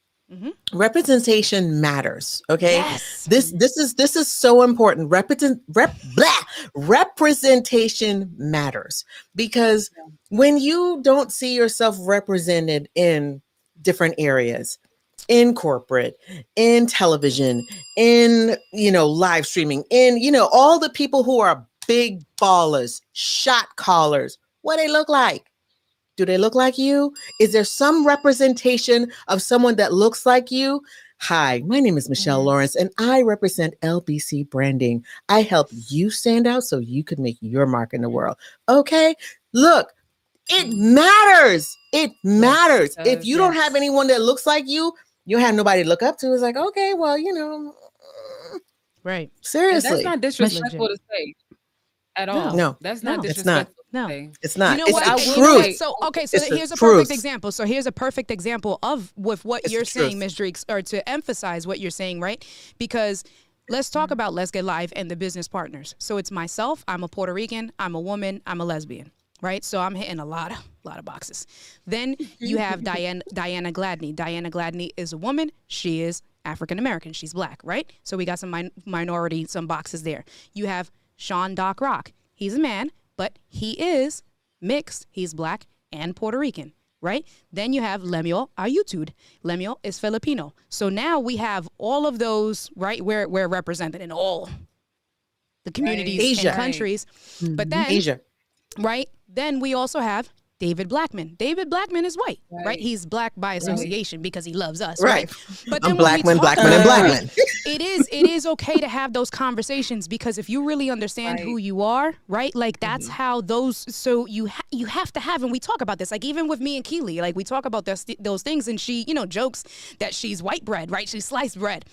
representation matters. Okay. Yes. This is so important. Representation matters because when you don't see yourself represented in different areas, in corporate, in television, in live streaming, in all the people who are big ballers, shot callers, what they look like. Do they look like you? Is there some representation of someone that looks like you? Hi, my name is Michelle Lawrence, and I represent LBC Branding. I help you stand out so you could make your mark in the world. Okay? Look, it matters. It matters. it If does, you don't yes. have anyone that looks like you have nobody to look up to. It's like, okay, well, Right. And seriously. that's not disrespectful to say at all. No. That's not No. It's not. disrespectful No. to say. It's not. You know It's what? the I And will you know what? truth. say- So okay, so It's the here's a truth. perfect example. So here's a perfect example of with what It's you're the saying, truth. Ms. Dreeks, or to emphasize what you're saying, right? Because let's talk about Let's Get Live and the business partners. So it's myself. I'm a Puerto Rican. I'm a woman. I'm a lesbian. Right. So I'm hitting a lot of boxes. Then you have Diana Gladney. Diana Gladney is a woman. She is African American. She's black. Right. So we got some minority, some boxes there. You have Sean Doc Rock. He's a man, but he is mixed. He's black and Puerto Rican. Right? Then you have Lemuel Ayutud. Lemuel is Filipino. So now we have all of those, right? We're represented in all the communities Asia. and countries. But then Asia. right? Then we also have David Blackman. David Blackman is white, right? He's black by association because he loves us, right? But I'm then when we Blackman, talk Blackman, and about Blackman. it is okay to have those conversations because if you really understand who you are, right? Like that's how those. So you have to have, and we talk about this, like even with me and Keely, like we talk about those things, and she jokes that she's white bread, right? She's sliced bread.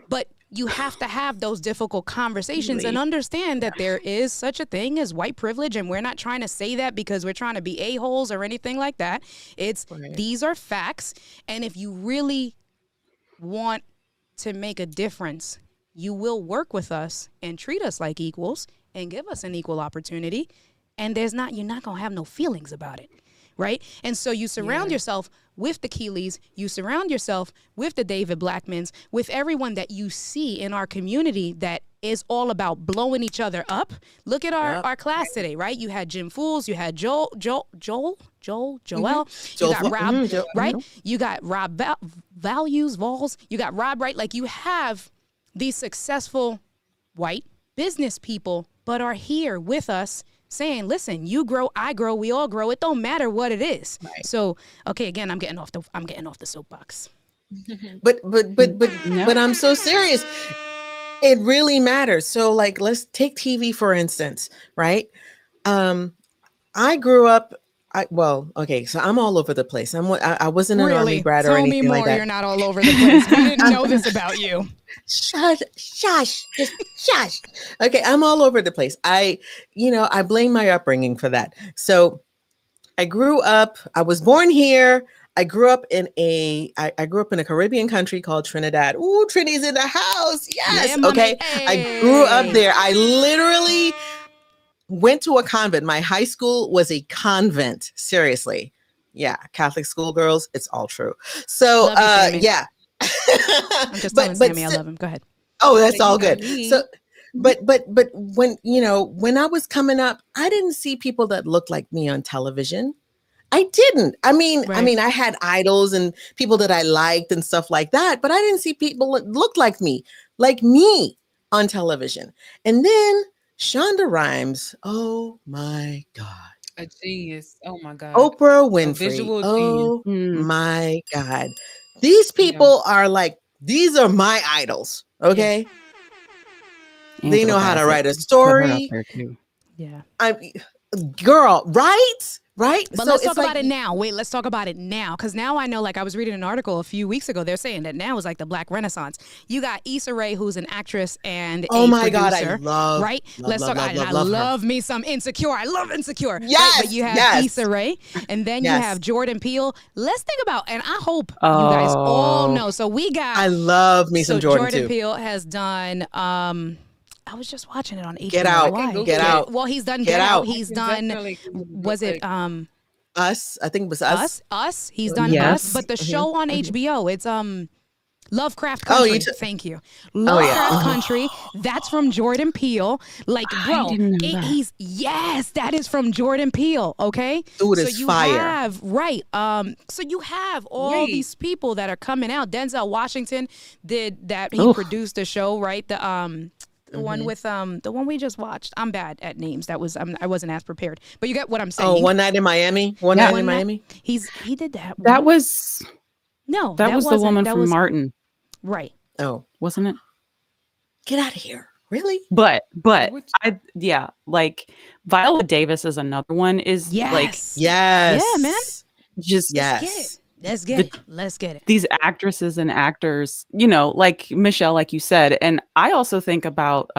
But you have to have those difficult conversations and understand that there is such a thing as white privilege. And we're not trying to say that because we're trying to be a-holes or anything like that. It's these are facts. And if you really want to make a difference, you will work with us and treat us like equals and give us an equal opportunity. And you're not going to have no feelings about it. Right. And so you surround yourself with the Keeleys, you surround yourself with the David Blackmans, with everyone that you see in our community that is all about blowing each other up. Look at our class today, right? You had Jim Fools, you had Joel, you got Rob, right? You got Rob Vols, you got Rob, right? Like you have these successful white business people, but are here with us saying, listen, you grow, I grow, we all grow. It don't matter what it is. Right. So, okay, again, I'm getting off the soapbox. But I'm so serious. It really matters. So like, let's take TV, for instance, right? I grew up, so I'm all over the place. I wasn't an Army brat or anything like that. Tell me more, you're not all over the place. We didn't know this about you. Shush. Okay, I'm all over the place. I blame my upbringing for that. So I was born here. I grew up in a Caribbean country called Trinidad. Ooh, Trini's in the house. Yes. Yeah, okay. Hey. I grew up there. I literally went to a convent. My high school was a convent. Seriously. Yeah. Catholic schoolgirls. It's all true. So, yeah. I'm just telling Sammy I love him. Go ahead. Oh, that's all good. So, but when I was coming up, I didn't see people that looked like me on television. I didn't. I mean, I had idols and people that I liked and stuff like that, but I didn't see people that looked like me on television. And then Shonda Rhimes. Oh my God. A genius. Oh my God. Oprah Winfrey. My God. These people are like, these are my idols. Okay. Yeah. They know how to write a story. Yeah. Girl, right? Right. But so let's talk about it now. Wait, let's talk about it now. Because now I know, like I was reading an article a few weeks ago. They're saying that now is like the Black Renaissance. You got Issa Rae, who's an actress and oh my producer, God, I love, right? Let's talk about it. I love me some Insecure. I love Insecure. Yes. Right? But you have Issa Rae, and then you have Jordan Peele. Let's think about, and I hope you guys all know. So we got. I love me some Jordan too. Jordan Peele has done. I was just watching it on HBO. Get out. Get out. Well, he's done Get Out. He's done. Was it Us? I think it was Us. Us. He's done Us. But the show on HBO, it's Lovecraft Country. Thank you. Lovecraft Country. That's from Jordan Peele. Like, bro, that is from Jordan Peele. Okay. Dude, it's fire. So you have all these people that are coming out. Denzel Washington did that. He produced the show, right? The one with the one we just watched. I'm bad at names. That was I wasn't as prepared. But you get what I'm saying. Oh, One Night in Miami. One Night in Miami. He did that. That was that was the woman from Martin. Right. Oh, wasn't it? Get out of here. Really? But like Viola Davis is another one. Yeah, man. Just Let's get it. These actresses and actors, like Michelle, like you said. And I also think about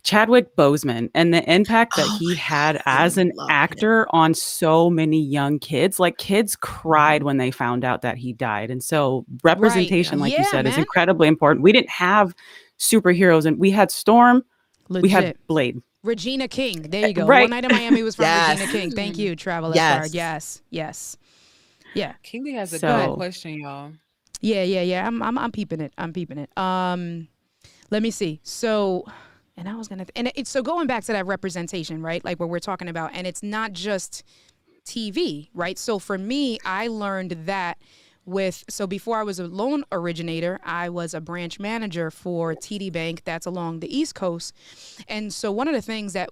Chadwick Boseman and the impact that he had as an actor on so many young kids. Like, kids cried when they found out that he died. And so representation, like you said, is incredibly important. We didn't have superheroes, and we had Storm. Legit. We had Blade. Regina King. There you go. One Night in Miami was from Regina King. Thank you, Travel Guard. Yes. Yeah. Keely has a good question, y'all. Yeah. I'm peeping it. Let me see. So, and I was gonna, so going back to that representation, right? Like what we're talking about, and it's not just TV, right? So for me, I learned that before I was a loan originator, I was a branch manager for TD Bank that's along the East Coast. And so one of the things that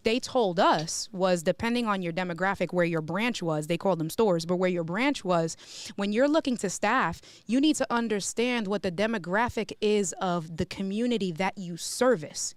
they told us was, depending on your demographic, where your branch was, they called them stores, but where your branch was, when you're looking to staff, you need to understand what the demographic is of the community that you service.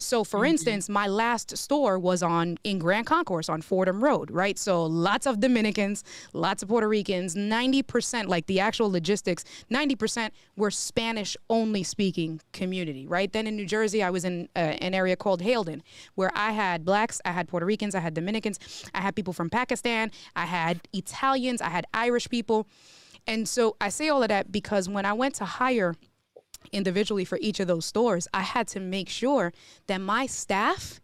So for instance, my last store was in Grand Concourse on Fordham Road, right? So lots of Dominicans, lots of Puerto Ricans, 90%, like the actual logistics, 90% were Spanish only speaking community, right? Then in New Jersey, I was in an area called Haledon, where I had blacks, I had Puerto Ricans, I had Dominicans, I had people from Pakistan, I had Italians, I had Irish people. And so I say all of that because when I went to hire individually for each of those stores, I had to make sure that my staff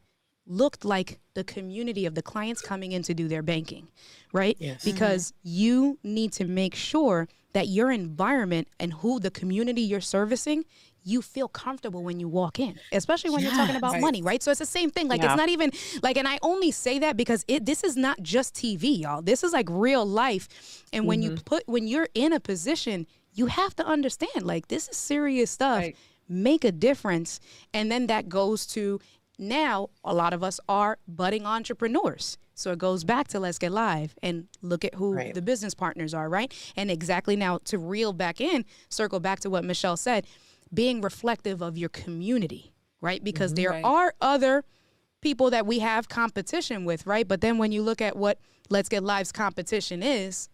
looked like the community of the clients coming in to do their banking, right? Yes. Because you need to make sure that your environment and who the community you're servicing, you feel comfortable when you walk in, especially when you're talking about money, right? So it's the same thing. Like, it's not even like, and I only say that because this is not just TV, y'all. This is like real life. And when you're in a position, you have to understand, like, this is serious stuff. Right. Make a difference. And then that goes to, now a lot of us are budding entrepreneurs. So it goes back to Let's Get Live and look at who the business partners are, right? And exactly, now to reel back in, circle back to what Michelle said, being reflective of your community, right? Because there are other people that we have competition with, right? But then when you look at what Let's Get Live's competition is,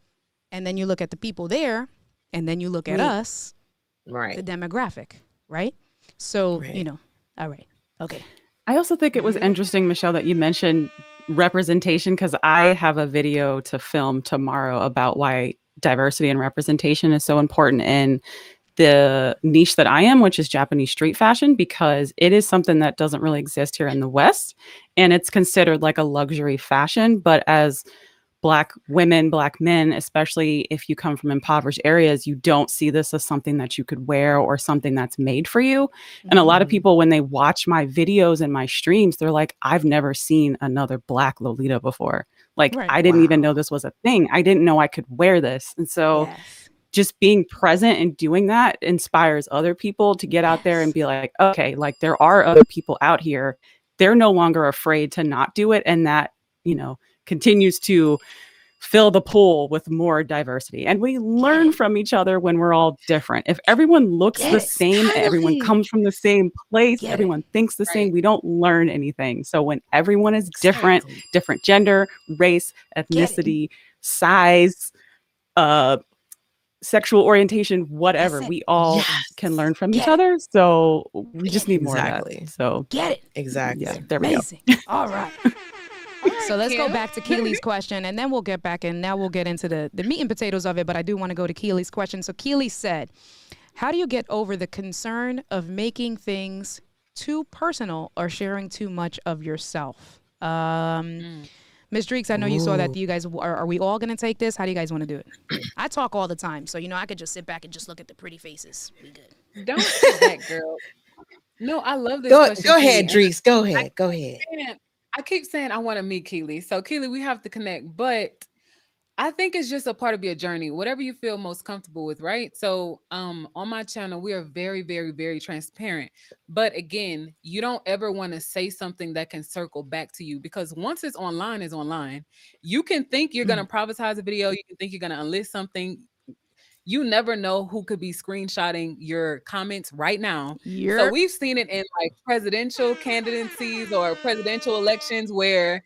and then you look at the people there, and then you look at us, the demographic, right? So, you know, all right. Okay. I also think it was interesting, Michelle, that you mentioned representation, because I have a video to film tomorrow about why diversity and representation is so important in the niche that I am, which is Japanese street fashion, because it is something that doesn't really exist here in the West. And it's considered like a luxury fashion. But as Black women, Black men, especially if you come from impoverished areas, you don't see this as something that you could wear or something that's made for you. And a lot of people, when they watch my videos and my streams, they're like, I've never seen another Black Lolita before. Like, I didn't even know this was a thing. I didn't know I could wear this. And so just being present and doing that inspires other people to get out there and be like, okay, like, there are other people out here. They're no longer afraid to not do it. And that, you know, continues to fill the pool with more diversity. And we learn from each other when we're all different. If everyone looks the same, everyone comes from the same place, everyone thinks the same, we don't learn anything. So when everyone is different, different gender, race, ethnicity, size, sexual orientation, whatever, we all can learn from each other. So we just need more of that. So Exactly. Yeah, there we go. All right. So let's go back to Keely's question, and then we'll get back in. Now we'll get into the meat and potatoes of it, but I do want to go to Keely's question. So Keely said, how do you get over the concern of making things too personal or sharing too much of yourself? Ms. Dreeks, I know you saw that. Do you guys, are we all going to take this? How do you guys want to do it? I talk all the time, so, you know, I could just sit back and just look at the pretty faces. We good. Don't sit back, girl. No, I love this question. Go ahead, Dreeks. Go ahead. Go ahead. I keep saying I want to meet Keely. So Keely, we have to connect, but I think it's just a part of your journey, whatever you feel most comfortable with, right? So on my channel, we are very, very, very transparent. But again, you don't ever want to say something that can circle back to you, because once it's online, it's online. You can think you're going to privatize a video. You can think you're going to unlist something. You never know who could be screenshotting your comments right now. So we've seen it in like presidential candidacies or presidential elections where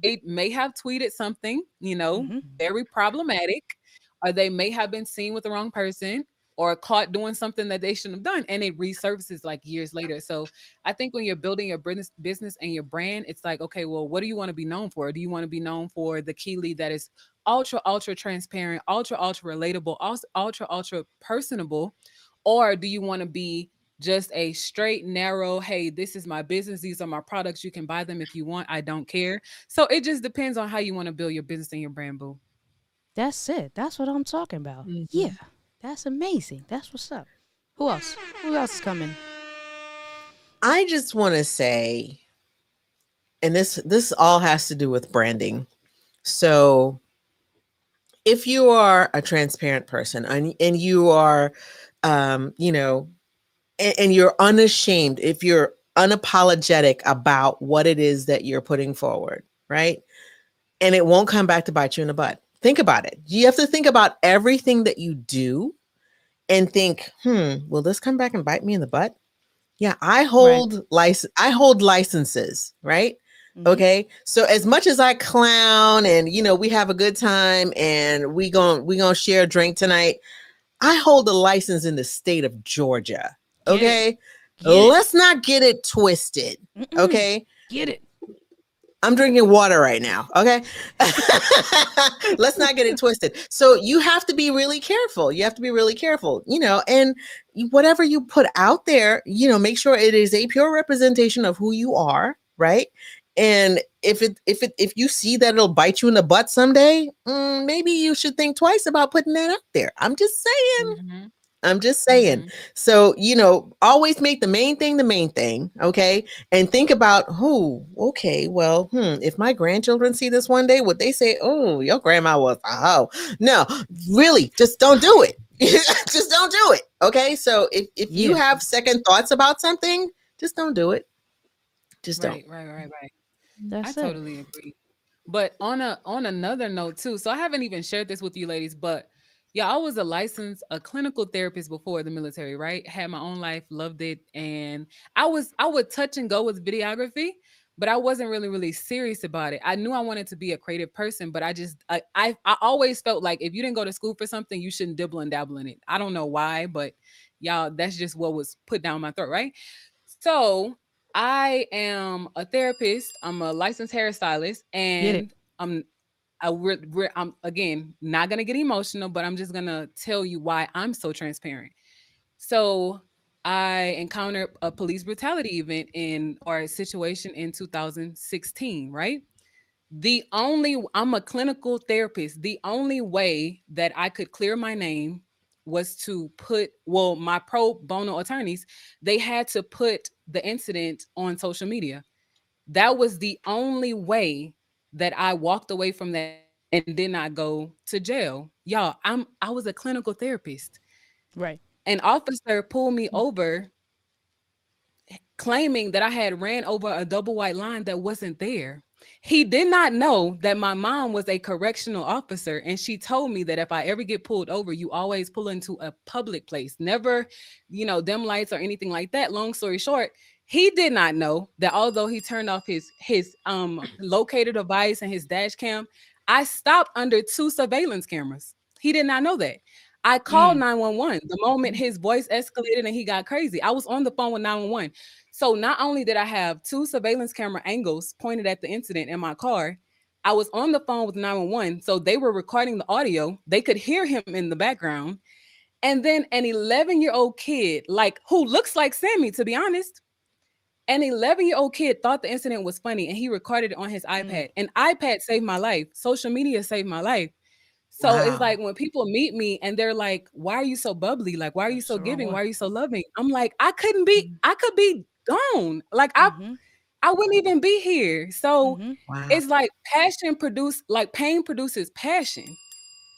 they may have tweeted something, you know, very problematic, or they may have been seen with the wrong person or caught doing something that they shouldn't have done, and it resurfaces like years later. So I think when you're building your business and your brand, it's like, okay, well, what do you want to be known for? Do you want to be known for the Keely that is ultra transparent, ultra relatable, ultra personable? Or do you want to be just a straight, narrow, hey, this is my business, these are my products, you can buy them if you want, I don't care? So it just depends on how you want to build your business and your brand, boo. That's it. That's what I'm talking about. Yeah, that's amazing. That's what's up. Who else? Who else is coming? I just want to say, and this all has to do with branding. So if you are a transparent person and you are, you know, and you're unashamed, if you're unapologetic about what it is that you're putting forward, right? And it won't come back to bite you in the butt. Think about it. You have to think about everything that you do and think, will this come back and bite me in the butt? Yeah, Right. I hold licenses, right? Hmm. Okay. So as much as I clown and we have a good time and we going to share a drink tonight, I hold a license in the state of Georgia. Get it. Okay? Get it. Let's not get it twisted. Mm-mm. Okay? Get it. I'm drinking water right now. Okay. Let's not get it twisted. So you have to be really careful. You have to be really careful, and whatever you put out there, make sure it is a pure representation of who you are, right? And if you see that it'll bite you in the butt someday, maybe you should think twice about putting that out there. I'm just saying. Mm-hmm. I'm just saying. Mm-hmm. So, always make the main thing, okay? And think about who, okay, well, if my grandchildren see this one day, would they say, oh, your grandma was a hoe? No, really, just don't do it. Just don't do it. Okay. So if you Yeah. have second thoughts about something, just don't do it. Just don't. Right. I That's it. totally agree. But on another note too, so I haven't even shared this with you ladies, but yeah, I was a clinical therapist before the military, right? Had my own life, loved it, and I would touch and go with videography, but I wasn't really serious about it. I knew I wanted to be a creative person, but I always felt like if you didn't go to school for something, you shouldn't dibble and dabble in it. I don't know why, but y'all, that's just what was put down my throat, right? So I am a therapist. I'm a licensed hairstylist, Get it. and I'm again not gonna get emotional, but I'm just gonna tell you why I'm so transparent. So I encountered a police brutality event in or a situation in 2016, right? I'm a clinical therapist. The only way that I could clear my name was to my pro bono attorneys, they had to put the incident on social media. That was the only way that I walked away from that and did not go to jail. Y'all, I was a clinical therapist. Right. An officer pulled me over claiming that I had ran over a double white line that wasn't there. He did not know that my mom was a correctional officer, and she told me that if I ever get pulled over, you always pull into a public place, never, dim lights or anything like that. Long story short, he did not know that although he turned off his locator device and his dash cam, I stopped under two surveillance cameras. He did not know that. I called Mm. 911 the moment his voice escalated and he got crazy. I was on the phone with 911. So not only did I have two surveillance camera angles pointed at the incident in my car, I was on the phone with 911. So they were recording the audio. They could hear him in the background. And then an 11-year-old kid, like who looks like Sammy, to be honest, an 11-year-old kid thought the incident was funny and he recorded it on his Mm. iPad. An iPad saved my life. Social media saved my life. So it's Wow. like when people meet me and they're like, "Why are you so bubbly? Like, why are you That's so the wrong giving? one. Why are you so loving?" I'm like, I could be gone. Like Mm-hmm. I wouldn't even be here. So Mm-hmm. Wow. it's like pain produces passion.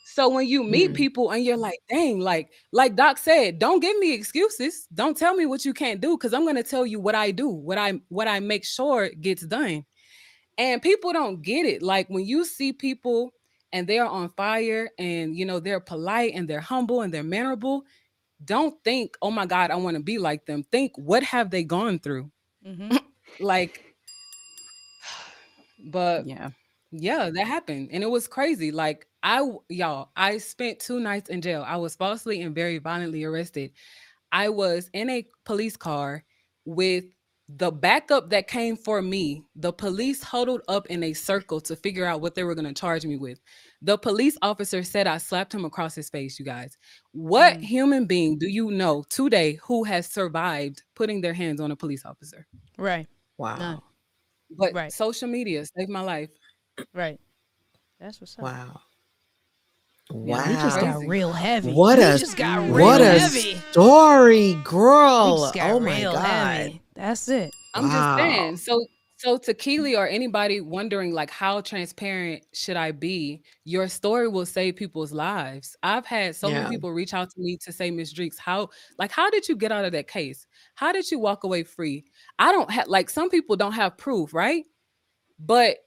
So when you meet Mm. people and you're like, dang, like Doc said, don't give me excuses. Don't tell me what you can't do because I'm gonna tell you what I do, what I make sure gets done. And people don't get it. Like when you see people and they're on fire and they're polite and they're humble and they're mannerable, don't think, oh my God, I want to be like them. Think, what have they gone through? Mm-hmm. Like, but Yeah. yeah, that happened. And it was crazy. Like, y'all, I spent 2 nights in jail. I was falsely and very violently arrested. I was in a police car with the backup that came for me. The police huddled up in a circle to figure out what they were going to charge me with. The police officer said I slapped him across his face, you guys. What Mm. human being do you know today who has survived putting their hands on a police officer? Right. None. Wow. But Right. social media saved my life. Right. That's what's up. Wow. Yeah, We just Wow. got crazy. real heavy. What We a just got what real a Mhm. heavy. story, We just girl. got Oh my real God. heavy. That's it. I'm just Wow. saying. So to Keely or anybody wondering like how transparent should I be, your story will save people's lives. I've had so many Yeah. people reach out to me to say, Miss Dreeks, how did you get out of that case? How did you walk away free? I don't have like some people don't have proof, right? But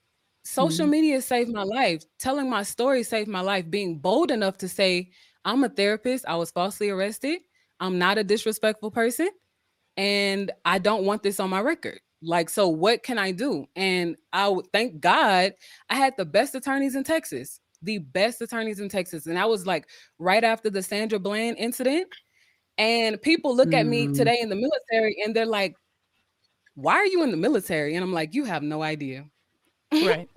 social Mhm. media saved my life. Telling my story saved my life. Being bold enough to say, I'm a therapist. I was falsely arrested. I'm not a disrespectful person and I don't want this on my record. Like, so what can I do? And I would thank God I had the best attorneys in Texas, the best attorneys in Texas. And I was like right after the Sandra Bland incident. And people look at me Mm. today in the military and they're like, why are you in the military? And I'm like, you have no idea. Right.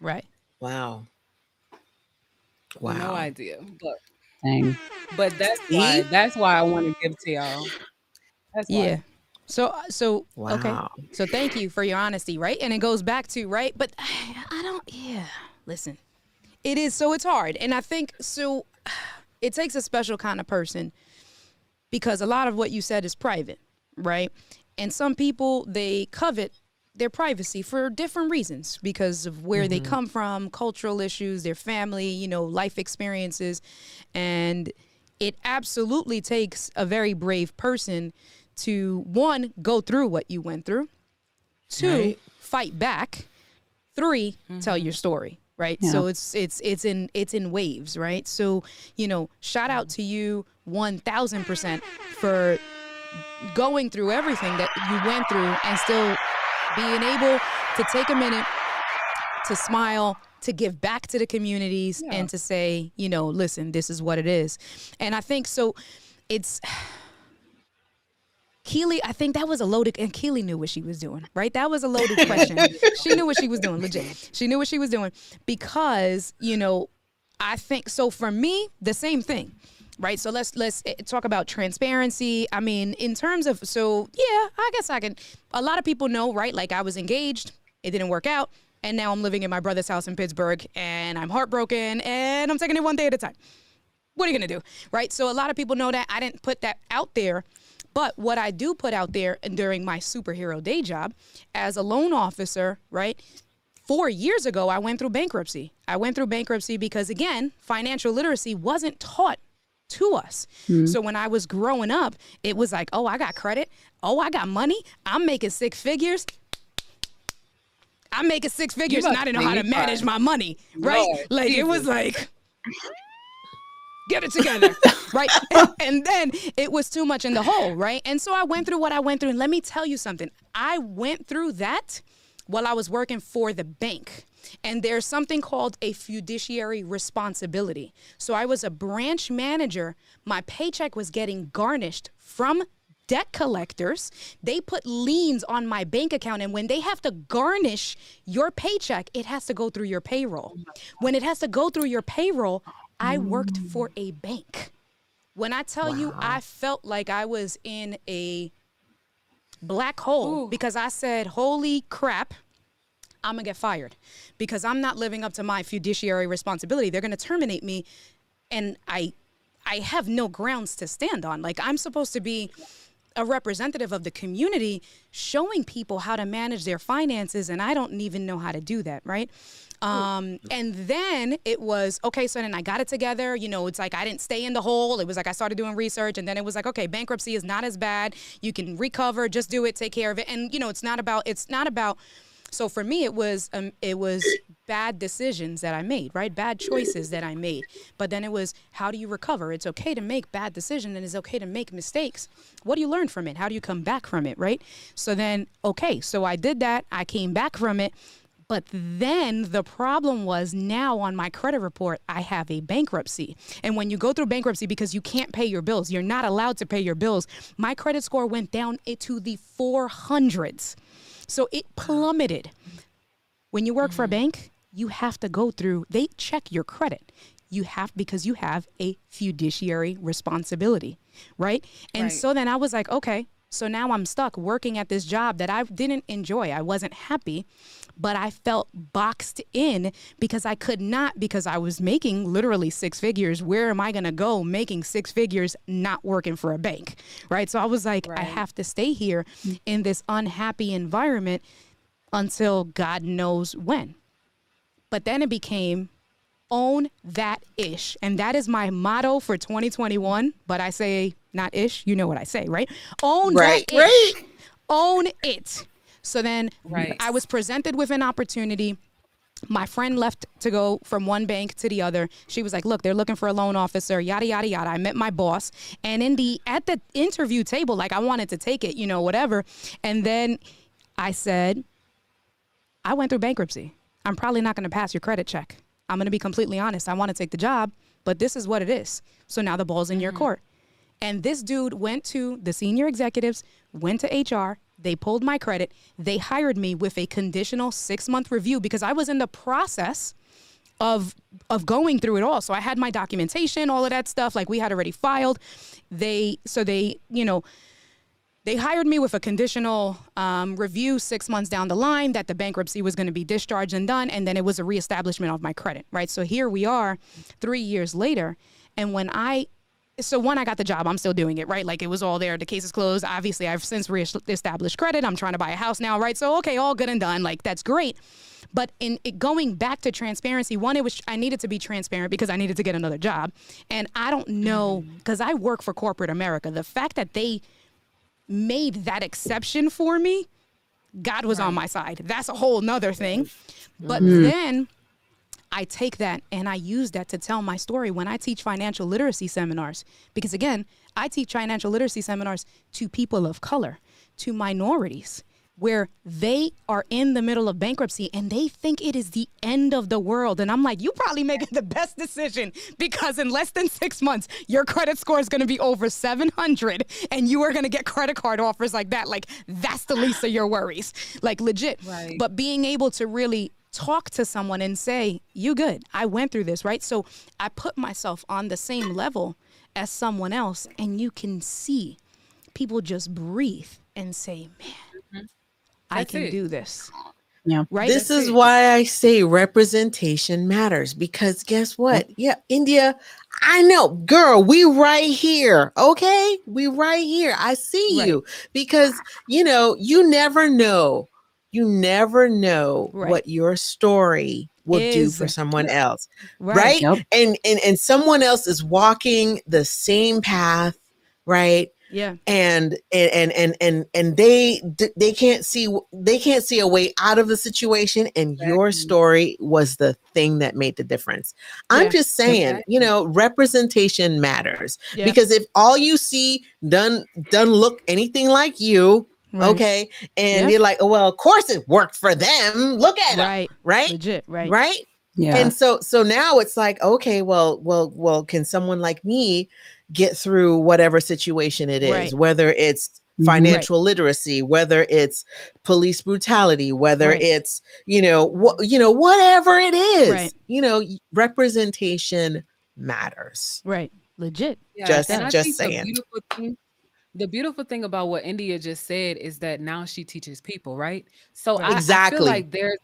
Right. Wow. No Wow. idea. Dang. But See? that's why I want to give to y'all. That's Yeah. why. So okay. Wow. So thank you for your honesty, right? And it goes back to, right? But I don't, yeah. Listen, it is, so it's hard. And I think, so it takes a special kind of person, because a lot of what you said is private, right? And some people, they covet their privacy for different reasons, because of where they come from, cultural issues, their family, you know, life experiences. And it absolutely takes a very brave person to, one, go through what you went through, two, Right. fight back, three, tell your story, right? Yeah. So it's in waves, right? So, you know, shout out to you 1000% for going through everything that you went through and still being able to take a minute to smile, to give back to the communities, Yeah. and to say, you know, listen, this is what it is. And I think so it's Keely, I think that was a loaded, and Keely knew what she was doing, right? That was a loaded question. She knew what she was doing, legit. She knew what she was doing, because, you know, I think, so for me, the same thing, right? So let's talk about transparency. I mean, in terms of, so yeah, I guess I can, a lot of people know, right? Like, I was engaged, it didn't work out, and now I'm living in my brother's house in Pittsburgh, and I'm heartbroken, and I'm taking it one day at a time. What are you gonna do, right? So a lot of people know that I didn't put that out there. But what I do put out there, and during my superhero day job as a loan officer, right? 4 years ago, I went through bankruptcy. I went through bankruptcy because, again, financial literacy wasn't taught to us. So when I was growing up, it was like, oh, I got credit. Oh, I got money. I'm making six figures. I'm making six figures and I didn't know how to manage my money, right? Lord, Like, it was like, get it together, right? And then it was too much in the hole, right? And so I went through what I went through. And let me tell you something. I went through that while I was working for the bank. And there's something called a fiduciary responsibility. So I was a branch manager. My paycheck was getting garnished from debt collectors. They put liens on my bank account, and when they have to garnish your paycheck, it has to go through your payroll. When it has to go through your payroll, I worked for a bank. When I tell you, I felt like I was in a black hole because I said, holy crap, I'm gonna get fired because I'm not living up to my fiduciary responsibility. They're gonna terminate me, and I have no grounds to stand on. Like, I'm supposed to be a representative of the community, showing people how to manage their finances, and I don't even know how to do that, right? And then it was, okay, so then I got it together. You know, it's like I didn't stay in the hole. It was like I started doing research, and then it was like, okay, bankruptcy is not as bad. You can recover, just do it, take care of it. And, you know, it's not about, so for me, it was bad decisions that I made, right? Bad choices that I made. But then it was, how do you recover? It's okay to make bad decisions, and it's okay to make mistakes. What do you learn from it? How do you come back from it, right? So then, okay, so I did that. I came back from it. But then the problem was, now on my credit report, I have a bankruptcy. And when you go through bankruptcy, because you can't pay your bills, you're not allowed to pay your bills, my credit score went down into the 400s. So it plummeted. When you work for a bank, you have to go through, they check your credit. You have, because you have a fiduciary responsibility, right? And so then I was like, okay, so now I'm stuck working at this job that I didn't enjoy. I wasn't happy, but I felt boxed in because I could not, because I was making literally six figures. Where am I going to go making six figures not working for a bank, right? So I was like, I have to stay here in this unhappy environment until God knows when. But then it became, own that ish. And that is my motto for 2021. But I say not ish. You know what I say, right? Own that ish. Own it. So then I was presented with an opportunity My friend left to go from one bank to the other. She was like, look, they're looking for a loan officer, yada, yada, yada. I met my boss. And at the interview table, like I wanted to take it, whatever. And then I said, I went through bankruptcy. I'm probably not going to pass your credit check. I'm going to be completely honest. I want to take the job, but this is what it is. So now the ball's in your court. And this dude went to the senior executives, went to HR. They pulled my credit. They hired me with a conditional 6-month review because I was in the process of going through it all. So I had my documentation, all of that stuff. Like we had already filed. They hired me with a conditional review 6 months down the line that the bankruptcy was going to be discharged and done. And then it was a reestablishment of my credit, right? So here we are 3 years later. And when I got the job, I'm still doing it, right? Like it was all there. The case is closed. Obviously, I've since reestablished credit. I'm trying to buy a house now, right? So, okay, all good and done. Like that's great. But in it going back to transparency, I needed to be transparent because I needed to get another job. And I don't know, because I work for corporate America, the fact that they made that exception for me, God was on my side. That's a whole nother thing. But then I take that and I use that to tell my story when I teach financial literacy seminars. Because again, I teach financial literacy seminars to people of color, to minorities, where they are in the middle of bankruptcy and they think it is the end of the world. And I'm like, you probably making the best decision because in less than 6 months, your credit score is going to be over 700 and you are going to get credit card offers like that. Like that's the least of your worries, like legit. Right. But being able to really talk to someone and say, you good, I went through this, right? So I put myself on the same level as someone else and you can see people just breathe and say, man, I can do this. Yeah. Right. This is why I say representation matters, because guess what? Yeah, India, I know, girl, we right here. Okay. We right here. I see you because, you never know. You never know what your story will do for someone else. Right. Yep. And someone else is walking the same path. Right. Yeah. And they can't see a way out of the situation. And your story was the thing that made the difference. I'm just saying, representation matters because if all you see done look anything like you, okay. And you're like, oh, well, of course it worked for them. Look at it. Right. Legit. Right. Right. Yeah. And so now it's like, okay, well, can someone like me get through whatever situation it is, whether it's financial literacy, whether it's police brutality, whether it's, whatever it is, representation matters. Right. Legit. Yeah. Just saying. The beautiful thing about what India just said is that now she teaches people, right? So I feel like there's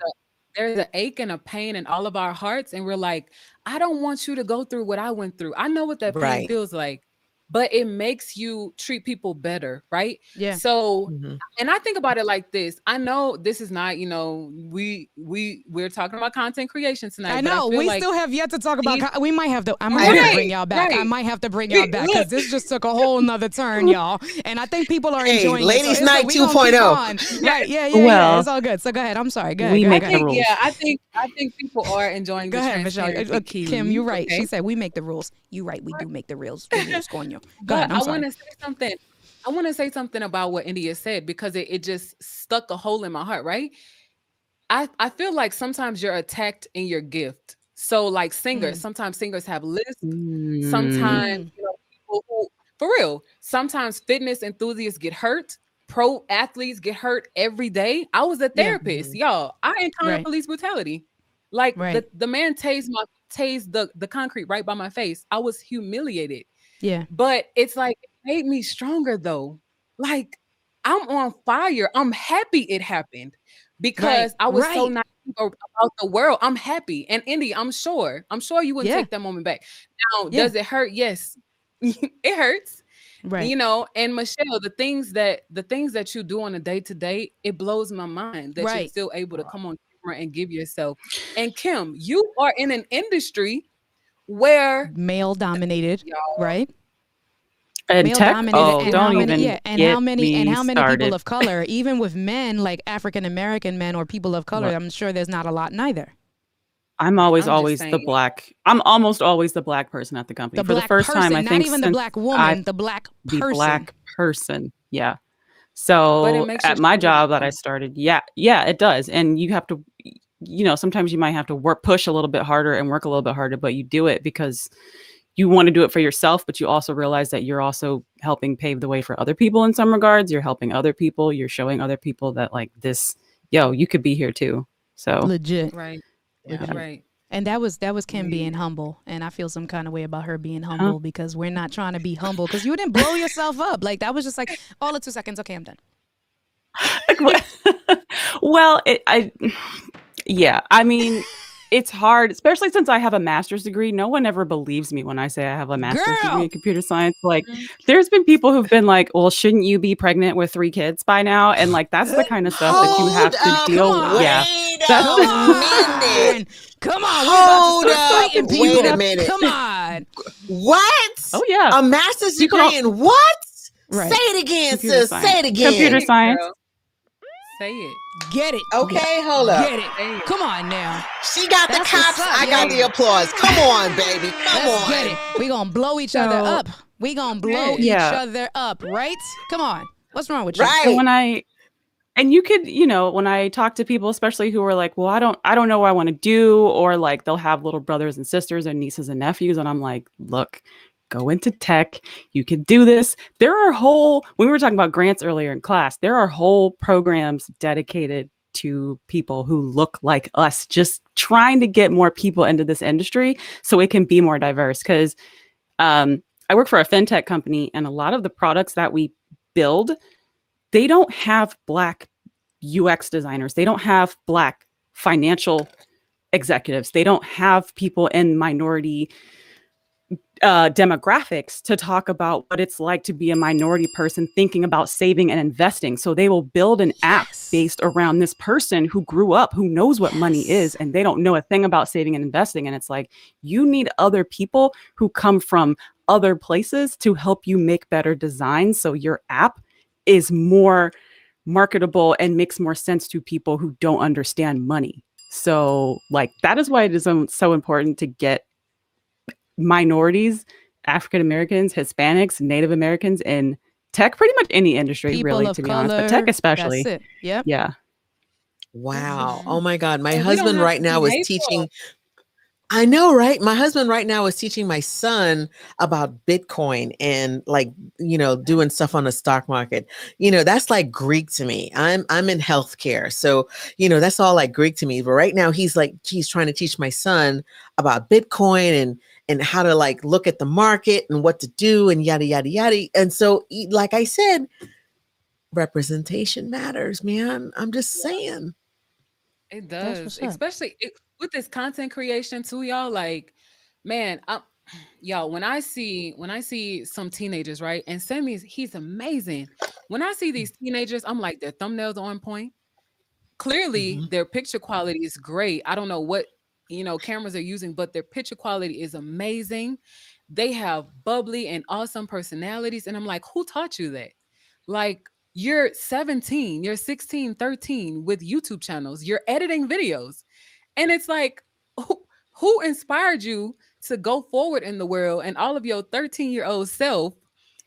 an ache and a pain in all of our hearts. And we're like, I don't want you to go through what I went through. I know what that pain feels like, but it makes you treat people better, right? Yeah. So, and I think about it like this. I know this is not, we're talking about content creation tonight. I know we still have yet to talk about. We might have to. I might have to bring y'all back. I might have to bring y'all back because this just took a whole nother turn, y'all. And I think people are enjoying. Ladies' it. Night 2.0. Right? Yeah. It's all good. So go ahead. I'm sorry. Go ahead. We go make ahead. the rules. Yeah, I think people are enjoying. Go ahead, Michelle. Kim, you're right. Okay? She said we make the rules. You're right. We do make the rules. Coño. Go ahead. I'm sorry. I want to say something. I want to say something about what India said because it just stuck a hole in my heart, right? I feel like sometimes you're attacked in your gift. So like singers, sometimes singers have lists. Sometimes, people who, for real, sometimes fitness enthusiasts get hurt. Pro athletes get hurt every day. I was a therapist, y'all. I encountered police brutality. Like the man tased the concrete right by my face. I was humiliated. Yeah. But it's like, it made me stronger though. Like I'm on fire. I'm happy it happened because I was so naive about the world. I'm happy. And Indy, I'm sure you wouldn't take that moment back. Now, does it hurt? Yes, it hurts. Right. And Michelle, the things that you do on a day-to-day, it blows my mind that you're still able to come on camera and give yourself. And Kim, you are in an industry where male dominated, right? And male tech, dominated, don't even how many started. people of color, even with men like African American men or people of color, I'm sure there's not a lot neither. I'm always, I'm just always the saying. black. I'm almost always the black person at the company. The For the black first time, I person, not think even the since black I woman, the black the person. black person. Yeah. But it So makes you at my stronger job that I though. started, yeah, it does. And you have to, sometimes you might have to push a little bit harder and work a little bit harder, but you do it because you want to do it for yourself, but you also realize that you're also helping pave the way for other people in some regards. You're helping other people. You're showing other people that like this, you could be here too. So Legit. Right. Yeah. yeah. Right. And that was Kim Yeah. being humble, and I feel some kind of way about her being Huh? humble because we're not trying to be humble because you didn't blow yourself up. Like that was just like all of 2 seconds. Okay, I'm done. Well, yeah, I mean, it's hard, especially since I have a master's degree. No one ever believes me when I say I have a master's degree in Girl, computer science. Like, Mhm. there's been people who've been like, well, shouldn't you be pregnant with 3 kids by now? And like, that's the kind of stuff that you Hold have to up. come deal with. on. Yeah, Wait that's Come a minute. on. Come on. We about to Hold start up. fighting Wait a people. minute. Come on. What? oh yeah, A master's people degree don't in what? Right. Say it again, computer sis. science, Say it Say computer again. it, science. girl. Say it. Get it. Yeah, Okay, hold up. Get it. Say it. Come on now. She got the That's what's cops. up. I got Yeah. the applause. Come on, baby. Come Let's get it. on. We gonna blow each other so up. We gonna blow Yeah. each yeah. other up, right? Come on. What's wrong with you? So Right. and you could, when I talk to people, especially who are like, well, I don't know what I want to do, or like they'll have little brothers and sisters and nieces and nephews. And I'm like, look, go into tech. You can do this. When we were talking about grants earlier in class, there are whole programs dedicated to people who look like us, just trying to get more people into this industry so it can be more diverse. Because I work for a fintech company, and a lot of the products that we build, they don't have black UX designers. They don't have black financial executives. They don't have people in minority demographics to talk about what it's like to be a minority person thinking about saving and investing. So they will build an app Yes. based around this person who grew up, who knows what money is, Yes. and they don't know a thing about saving and investing. And it's like, you need other people who come from other places to help you make better designs so your app is more marketable and makes more sense to people who don't understand money. So, like, that is why it is so important to get minorities, African Americans, Hispanics, Native Americans in tech, pretty much any industry, People really, of to be honest, but tech color. That's especially. it. Yep. Yeah. Wow. Mhm. Oh my God. My And we don't husband have right to be now is hateful. teaching. I know, right? My husband right now is teaching my son about Bitcoin and like, doing stuff on the stock market. That's like Greek to me. I'm in healthcare. So, that's all like Greek to me. But right now he's trying to teach my son about Bitcoin and how to like look at the market and what to do and yada yada yada. And so like I said, representation matters, man. I'm just saying. It That's does, what's up. especially with this content creation too, y'all. Like, man, y'all. When I see some teenagers, right? And Sammy's he's amazing. When I see these teenagers, I'm like, their thumbnails on point. Clearly, Mhm. their picture quality is great. I don't know what cameras are using, but their picture quality is amazing. They have bubbly and awesome personalities, and I'm like, who taught you that? Like, you're 17, you're 16, 13 with YouTube channels, you're editing videos. And it's like, who inspired you to go forward in the world and all of your 13-year-old self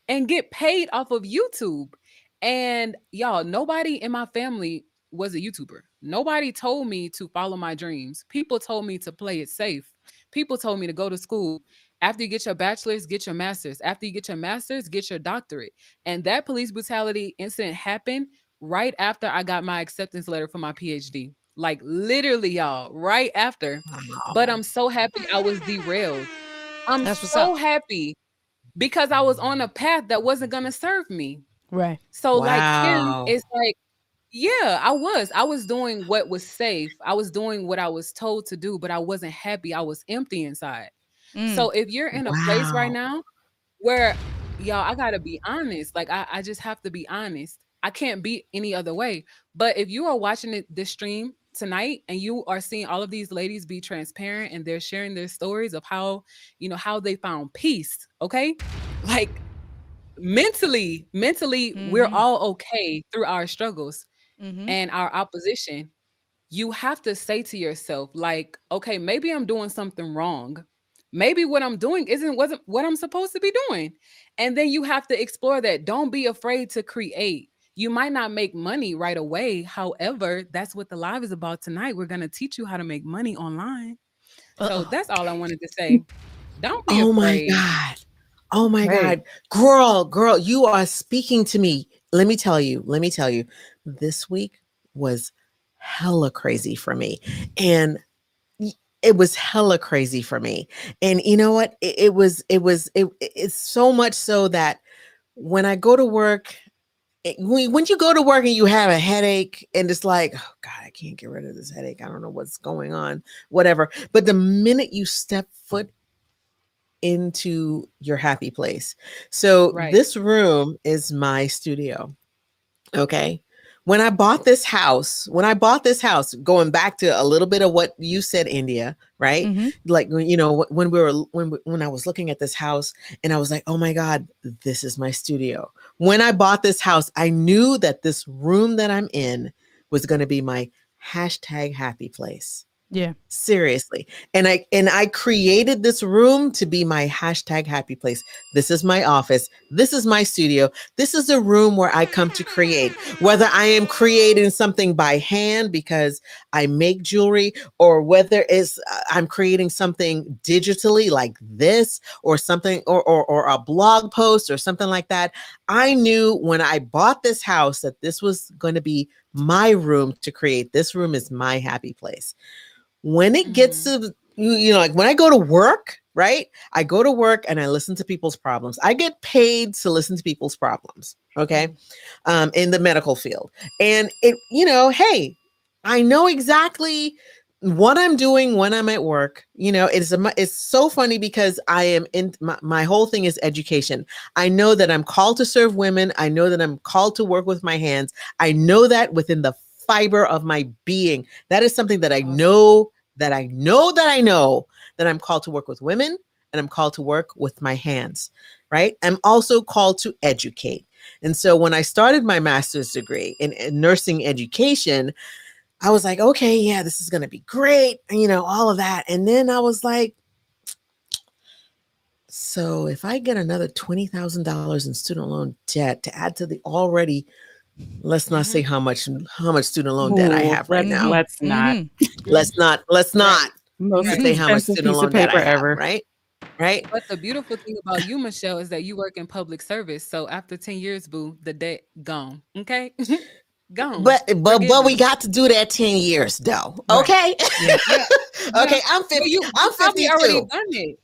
and get paid off of YouTube? And y'all, nobody in my family was a YouTuber. Nobody told me to follow my dreams. People told me to play it safe. People told me to go to school. After you get your bachelor's, get your master's. After you get your master's, get your doctorate. And that police brutality incident happened right after I got my acceptance letter for my PhD. Like literally, y'all, right after. But Wow. I'm so happy I was derailed. I'm That's what's up. so happy because I was on a path that wasn't going to serve me. Right. So, like Kim, Wow. it's like, yeah, I was. I was doing what was safe. I was doing what I was told to do, but I wasn't happy. I was empty inside. Mm. So, if you're in a place right Wow. now where, y'all, I gotta be honest. Like, I just have to be honest. I can't be any other way. But if you are watching this stream tonight and you are seeing all of these ladies be transparent and they're sharing their stories of how they found peace, okay? Like mentally, we're Mm-hmm. all okay through our struggles Mm-hmm. and our opposition. you have to say to yourself, like, okay, maybe I'm doing something wrong. Maybe what I'm doing wasn't what I'm supposed to be doing. And then you have to explore that. Don't be afraid to create. You might not make money right away. However, that's what the live is about tonight. We're going to teach you how to make money online. So Uh-oh. that's all I wanted to say. Don't be Oh my afraid. God. Oh my Right. God. Girl, you are speaking to me. Let me tell you, this week was hella crazy for me. And it was hella crazy for me. And you know what? It's so much so that when I go to work, when you go to work and you have a headache and it's like, oh God, I can't get rid of this headache. I don't know what's going on, whatever. But the minute you step foot into your happy place. So Right. this room is my studio. Okay. When I bought this house, going back to a little bit of what you said, India, right? Mm-hmm. Like you know, when I was looking at this house and I was like, oh my God, this is my studio. When I bought this house, I knew that this room that I'm in was going to be my hashtag happy place. Yeah. Seriously. And I created this room to be my hashtag happy place. This is my office. This is my studio. This is a room where I come to create. Whether I am creating something by hand because I make jewelry, or whether it's I'm creating something digitally like this, or something, or a blog post or something like that. I knew when I bought this house that this was going to be my room to create. This room is my happy place. When it gets to, like when I go to work, right? I go to work and I listen to people's problems. I get paid to listen to people's problems. Okay. In the medical field. And hey, I know exactly what I'm doing when I'm at work. It's so funny because I am in my whole thing is education. I know that I'm called to serve women. I know that I'm called to work with my hands. I know that within the fiber of my being. That is something that I know that I'm called to work with women, and I'm called to work with my hands, right? I'm also called to educate. And so when I started my master's degree in nursing education, I was like, okay, yeah, this is going to be great, all of that. And then I was like, so if I get another $20,000 in student loan debt to add to the already, let's not say how much student loan debt I have right now. Let's not. Let's not Most say how much expensive student piece loan of debt paper I have, ever. right? But the beautiful thing about you, Michelle, is that you work in public service. So after 10 years, boo, the debt gone. Okay? Gone. But we Forgiven. got to do that 10 years though. Right. Okay. Yeah. Okay, I'm 50. Well, you I'm probably already 52. done it.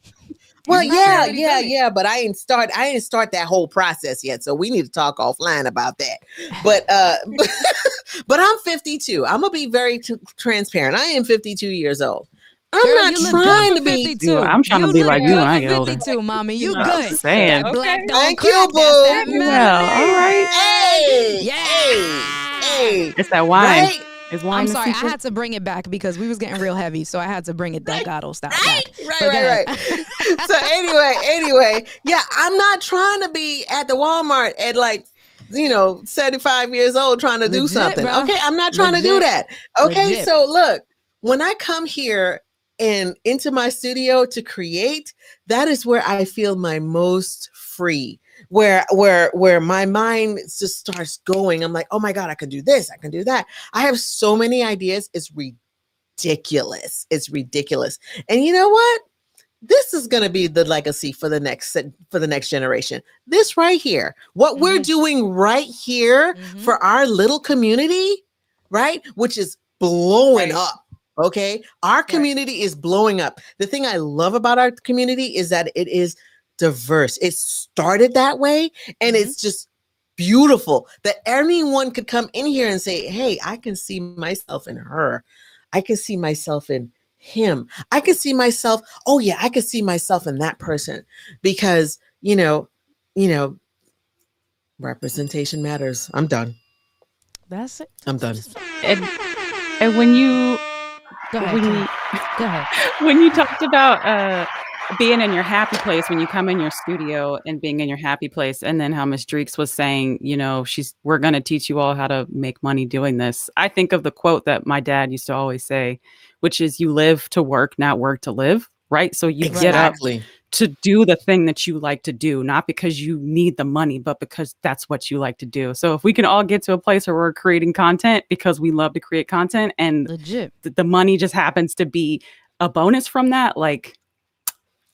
Well, You probably yeah, already done it. yeah, but I didn't start that whole process yet. So we need to talk offline about that. But but I'm 52. I'm gonna be very transparent. I am 52 years old. I'm Girl, not you look trying good to for be. 52. I'm trying to You be look like you good when I for get older. 52, mommy. You I'm good. saying. That black Okay. don't Thank crack. you, That's that boo. Well, all right. Hey, Yeah. It's that wine. right, Is wine I'm the sorry, I secret? had to bring it back because we was getting real heavy, so I had to bring it Delgado style right, back. But go ahead. So anyway, yeah, I'm not trying to be at the Walmart at like 75 years old trying to do Legit, something. bro. Okay, I'm not trying to do Legit. that. Okay, Legit. so look, when I come here and into my studio to create, that is where I feel my most free. Where my mind just starts going. I'm like, oh my God, I can do this, I can do that. I have so many ideas. It's ridiculous. It's ridiculous. And you know what? This is going to be the legacy for the next generation. This right here, what we're doing right here for our little community, right? Which is blowing up. Okay. Our community is blowing up. The thing I love about our community is that it is diverse. It started that way, and it's just beautiful that anyone could come in here and say, hey, I can see myself in her. I can see myself in him. I can see myself. Oh yeah, I can see myself in that person, because representation matters. I'm done. That's it. I'm done. And when you Go ahead. Go ahead. when you talked about being in your happy place when you come in your studio and being in your happy place. And then how Miss Dreeks was saying, we're going to teach you all how to make money doing this. I think of the quote that my dad used to always say, which is you live to work, not work to live. Right. So you get up to do the thing that you like to do, not because you need the money, but because that's what you like to do. So if we can all get to a place where we're creating content because we love to create content and legit, the money just happens to be a bonus from that, like,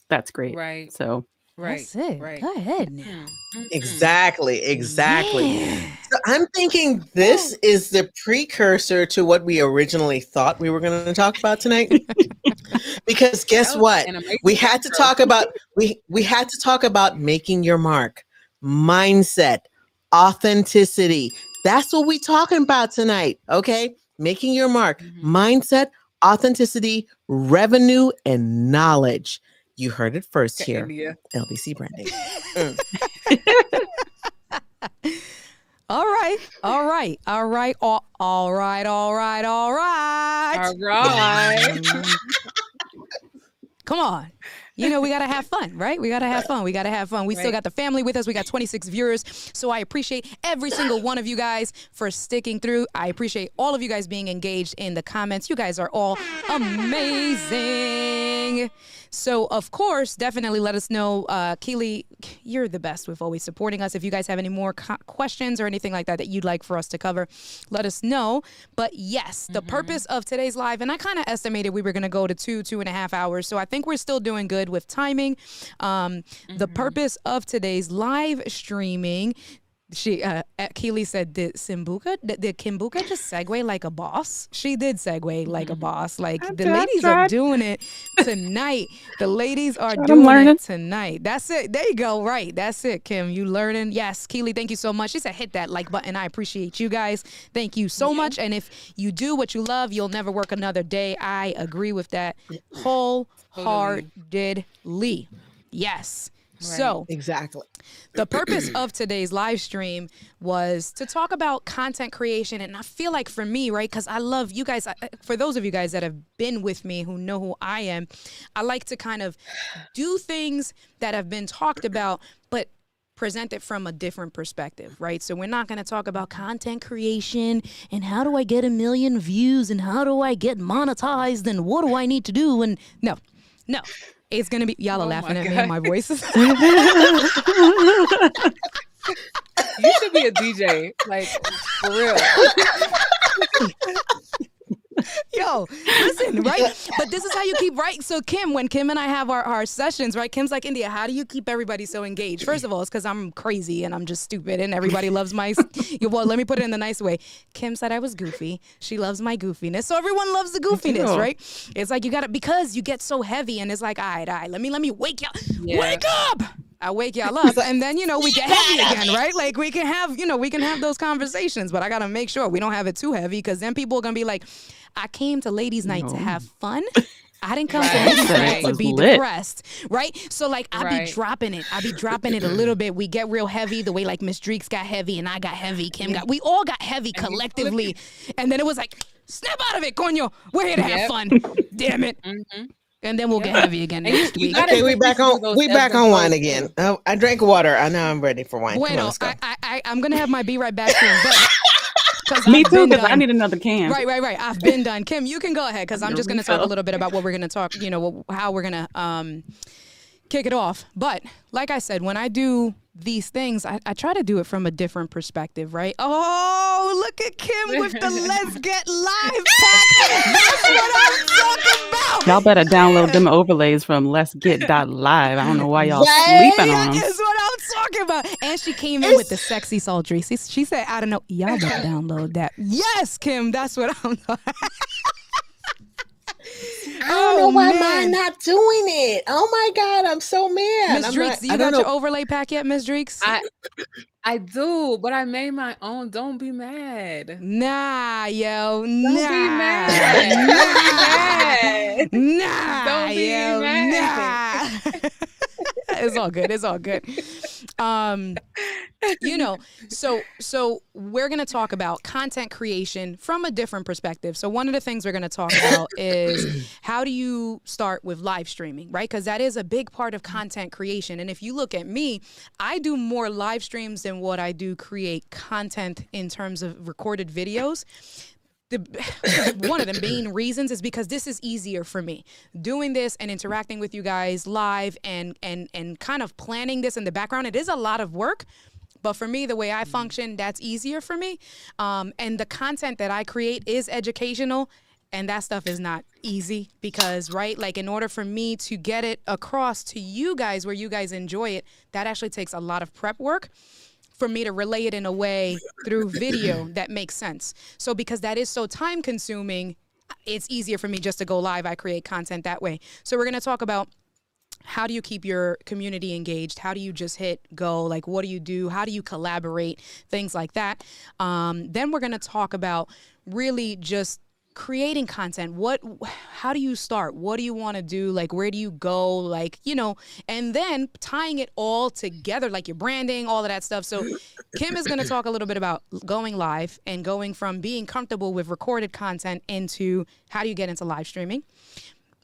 that's great. Right. So that's it. Right. Go ahead now. Exactly. Yeah. So I'm thinking this is the precursor to what we originally thought we were going to talk about tonight. Because guess what? We had to talk about we had to talk about making your mark, mindset, authenticity. That's what we're talking about tonight. Okay, making your mark, mindset, authenticity, revenue, and knowledge. You heard it first here. India. LBC Branding. All right. Come on. We got to have fun, right? We got to have fun. We still got the family with us. We got 26 viewers. So I appreciate every single one of you guys for sticking through. I appreciate all of you guys being engaged in the comments. You guys are all amazing. So, of course, definitely let us know. Keely, you're the best with always supporting us. If you guys have any more questions or anything like that you'd like for us to cover, let us know. But yes, the purpose of today's live, and I kind of estimated we were going to go to 2.5 hours. So I think we're still doing good with timing. The purpose of today's live streaming, Keely said, did Kimbuka just segue like a boss? She did segue like a boss. Like the ladies are doing it tonight. The ladies are doing it tonight. That's it. There you go. Right. That's it, Kim. You learning? Yes. Keely, thank you so much. She said, hit that like button. I appreciate you guys. Thank you so much. And if you do what you love, you'll never work another day. I agree with that wholeheartedly. Yes. Right. So exactly. The purpose of today's live stream was to talk about content creation. And I feel like for me, right, because I love you guys, for those of you guys that have been with me who know who I am, I like to kind of do things that have been talked about, but present it from a different perspective, right? So we're not going to talk about content creation and how do I get 1 million views and how do I get monetized and what do I need to do? And no. It's going to be, y'all are laughing at me and my voices. You should be a DJ, like, for real. Yo, listen, right? But this is how you keep, right? So when Kim and I have our sessions, right? Kim's like, India, how do you keep everybody so engaged? First of all, it's because I'm crazy and I'm just stupid and everybody loves my, well, let me put it in the nice way. Kim said I was goofy. She loves my goofiness. So everyone loves the goofiness, right? It's like you got to, because you get so heavy and it's like, all right, let me wake y'all, wake up. I wake y'all up and then, we get heavy again, right? Like we can have those conversations, but I got to make sure we don't have it too heavy because then people are going to be like, I came to ladies' night to have fun. I didn't come to ladies' night to be depressed, right? So like I be dropping it. A little bit. We get real heavy the way like Miss Dreeks got heavy and I got heavy. We all got heavy collectively. And then it was like, snap out of it, coño. We're here to have fun. Damn it. And then we'll get heavy again next week. Okay, we back on wine again. I drank water. I know I'm ready for wine. Bueno, I'm gonna have my be right back soon. But me too, because I need another can. Right. I've been done. Kim, you can go ahead because I'm just going to talk a little bit about what we're going to talk, how we're going to kick it off. But like I said, when I do these things, I try to do it from a different perspective, right? Oh, look at Kim with the Let's Get Live pack. That's what I'm talking about. Y'all better download them overlays from Let's Get Live. I don't know why y'all sleeping on them. That's what I'm talking about. And she came in with the sexy sultry. She said, I don't know. Y'all better download that. Yes, Kim, that's what I'm talking I don't know why mine not doing it. Oh my God, I'm so mad. Miss Dreeks, you got your overlay pack yet, Miss Dreeks? I do, but I made my own. Don't be mad. Nah, yo. Don't be mad. Nah, Don't be yo. mad. Nah. It's all good. You know, so we're going to talk about content creation from a different perspective. So one of the things we're going to talk about is how do you start with live streaming, right? Because that is a big part of content creation. And if you look at me, I do more live streams than what I do create content in terms of recorded videos. One of the main reasons is because this is easier for me. Doing this and interacting with you guys live and kind of planning this in the background, it is a lot of work. But for me, the way I function, that's easier for me. And the content that I create is educational. And that stuff is not easy because, right, like in order for me to get it across to you guys where you guys enjoy it, that actually takes a lot of prep work for me to relay it in a way through video that makes sense. So because that is so time consuming, it's easier for me just to go live. I create content that way. So we're going to talk about how do you keep your community engaged? How do you just hit go? Like, what do you do? How do you collaborate? Things like that. Then we're going to talk about really just creating content. How do you start? What do you want to do? Like, where do you go? Like, you know, and then tying it all together, like your branding, all of that stuff. So Kim is going to talk a little bit about going live and going from being comfortable with recorded content into how do you get into live streaming.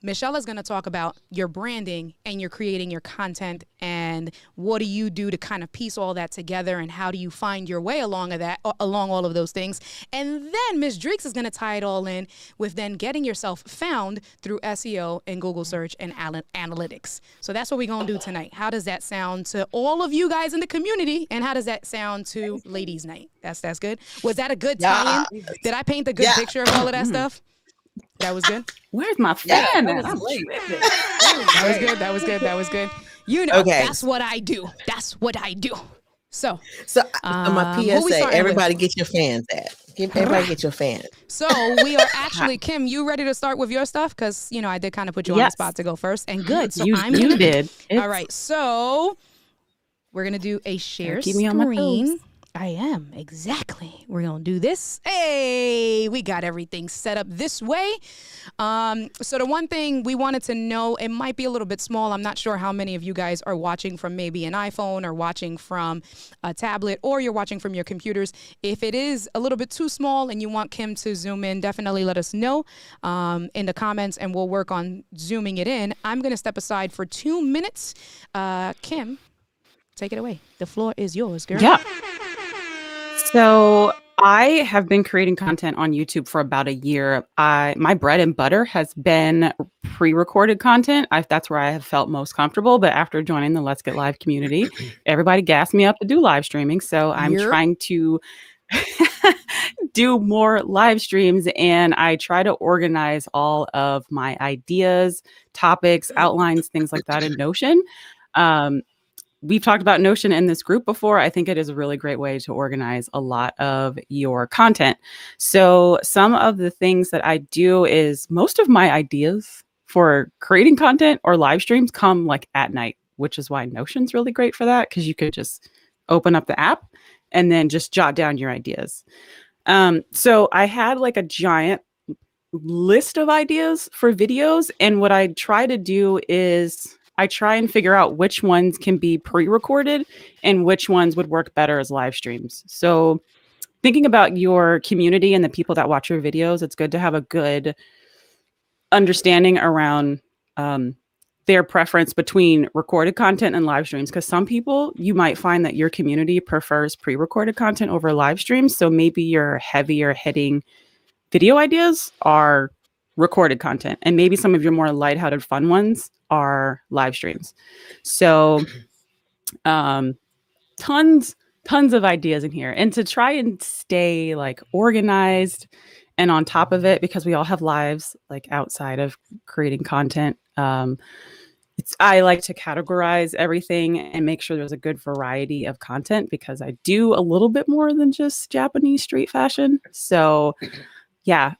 Michelle is going to talk about your branding and you're creating your content and what do you do to kind of piece all that together and how do you find your way along all of those things. And then Ms. Dreeks is going to tie it all in with then getting yourself found through SEO and Google search and analytics. So that's what we're going to do tonight. How does that sound to all of you guys in the community? And how does that sound to Ladies Night? That's good. Was that a good tie-in? Did I paint a good picture of all of that stuff? That was good. Where's my fan? That was good. You know, that's what I do. So my PSA, everybody get your fans at. Everybody get your fans. So we are actually, Kim, you ready to start with your stuff? Because, you know, I did kind of put you on the spot to go first. And good. So you did. All right. So we're going to do a share keep me on my toes. I am, exactly. We're going to do this. Hey, we got everything set up this way. So the one thing we wanted to know, it might be a little bit small. I'm not sure how many of you guys are watching from maybe an iPhone or watching from a tablet or you're watching from your computers. If it is a little bit too small and you want Kim to zoom in, definitely let us know in the comments and we'll work on zooming it in. I'm going to step aside for 2 minutes. Kim, take it away. The floor is yours, girl. Yeah. So I have been creating content on YouTube for about a year. My bread and butter has been pre-recorded content. That's where I have felt most comfortable. But after joining the Let's Get Live community, everybody gassed me up to do live streaming. So I'm trying to do more live streams and I try to organize all of my ideas, topics, outlines, things like that in Notion. We've talked about Notion in this group before. I think it is a really great way to organize a lot of your content. So some of the things that I do is most of my ideas for creating content or live streams come like at night, which is why Notion's really great for that because you could just open up the app and then just jot down your ideas. So I had like a giant list of ideas for videos. And what I try to do is I try and figure out which ones can be pre-recorded and which ones would work better as live streams. So thinking about your community and the people that watch your videos, it's good to have a good understanding around their preference between recorded content and live streams. Because some people, you might find that your community prefers pre-recorded content over live streams. So maybe your heavier hitting video ideas are recorded content. And maybe some of your more lighthearted fun ones are live streams. So tons of ideas in here. And to try and stay like organized and on top of it, because we all have lives like outside of creating content. I like to categorize everything and make sure there's a good variety of content because I do a little bit more than just Japanese street fashion. So yeah,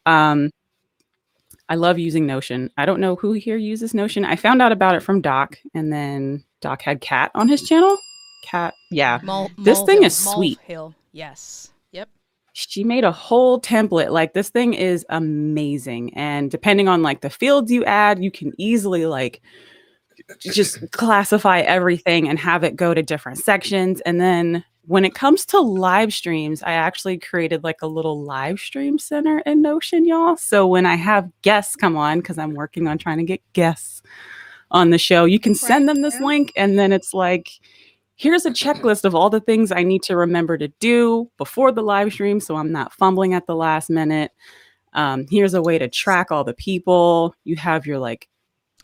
I love using Notion. I don't know who here uses Notion. I found out about it from Doc, and then Doc had Kat on his channel. Kat, yeah. This thing is sweet. Hill. Yes. Yep. She made a whole template. Like this thing is amazing. And depending on like the fields you add, you can easily like just classify everything and have it go to different sections. And then when it comes to live streams, I actually created like a little live stream center in Notion, y'all. So when I have guests come on, because I'm working on trying to get guests on the show, you can send them this link, and then it's like, here's a checklist of all the things I need to remember to do before the live stream so I'm not fumbling at the last minute. Here's a way to track all the people. You have your like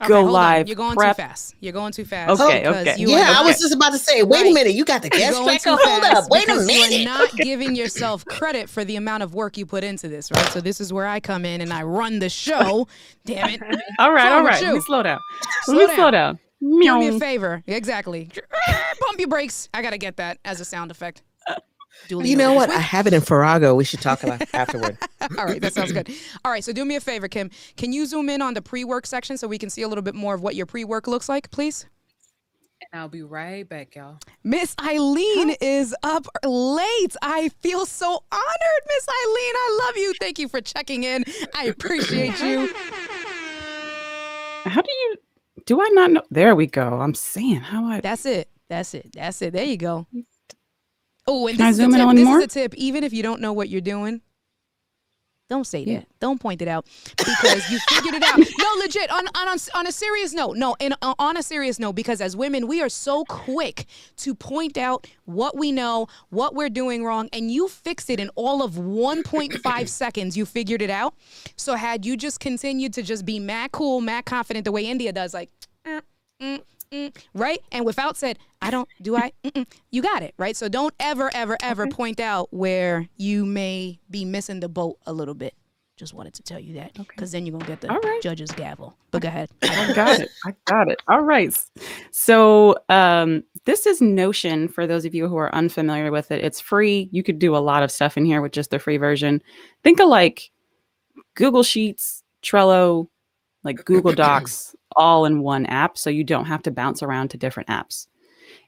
go live. You're going prep. too fast. You're going too fast. Okay, okay. Yeah, I was just about to say, wait a minute, you got the guest tracker? Hold up, wait a minute. You're not giving yourself credit for the amount of work you put into this, right? So this is where I come in and I run the show. Damn it. All right. Let me slow down. Slow down. Do me a favor. Exactly. Pump your brakes. I got to get that as a sound effect. You know what? I have it in Farrago. We should talk about it afterward. All right, that sounds good. All right, so do me a favor, Kim. Can you zoom in on the pre-work section so we can see a little bit more of what your pre-work looks like, please? And I'll be right back, y'all. Miss Eileen is up late. I feel so honored, Miss Eileen. I love you. Thank you for checking in. I appreciate you. How do I not know? There we go. I'm saying That's it. There you go. Oh, and Can I zoom in on more? This is a tip. Even if you don't know what you're doing, don't say that. Don't point it out because you figured it out. No, legit. On a serious note, on a serious note, because as women, we are so quick to point out what we know, what we're doing wrong, and you fixed it in all of 1.5 seconds. You figured it out. So had you just continued to just be mad cool, mad confident the way India does, like, right? And without said, you got it, right? So don't ever point out where you may be missing the boat a little bit. Just wanted to tell you that because then you're going to get the judge's gavel. But go ahead. I got it. All right. So this is Notion for those of you who are unfamiliar with it. It's free. You could do a lot of stuff in here with just the free version. Think of like Google Sheets, Trello, like Google Docs, all in one app. So you don't have to bounce around to different apps.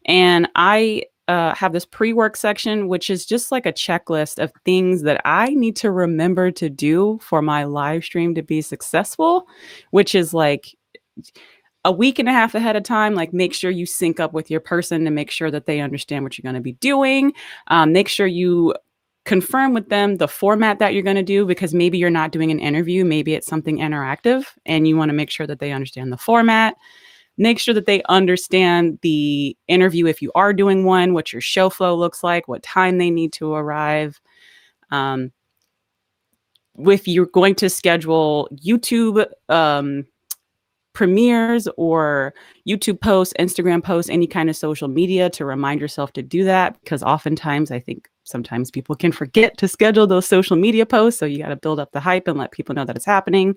And I have this pre-work section, which is just like a checklist of things that I need to remember to do for my live stream to be successful, which is like a week and a half ahead of time. Like make sure you sync up with your person to make sure that they understand what you're going to be doing. Make sure you confirm with them the format that you're going to do, because maybe you're not doing an interview. Maybe it's something interactive and you want to make sure that they understand the format. Make sure that they understand the interview if you are doing one, what your show flow looks like, what time they need to arrive. If you're going to schedule YouTube premieres or YouTube posts, Instagram posts, any kind of social media, to remind yourself to do that, because oftentimes I think sometimes people can forget to schedule those social media posts. So you got to build up the hype and let people know that it's happening.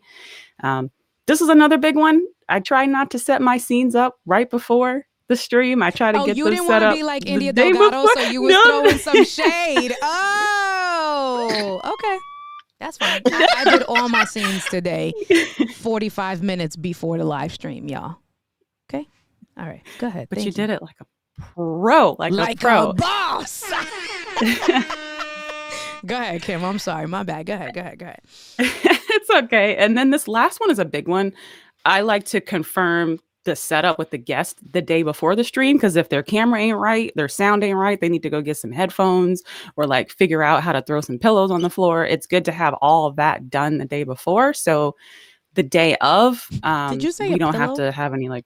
This is another big one. I try not to set my scenes up right before the stream. I try to get them set up. You didn't want to be like India Delgado, so you was throwing some shade. Oh, okay. That's fine. I did all my scenes today 45 minutes before the live stream, y'all. Okay? All right. Go ahead. But you did it like a pro. Like a pro. A boss. Go ahead, Kim. I'm sorry. My bad. Go ahead. It's okay. And then this last one is a big one. I like to confirm the setup with the guest the day before the stream, because if their camera ain't right, their sound ain't right, they need to go get some headphones or like figure out how to throw some pillows on the floor. It's good to have all of that done the day before. So the day of, did you say we don't have to have any like,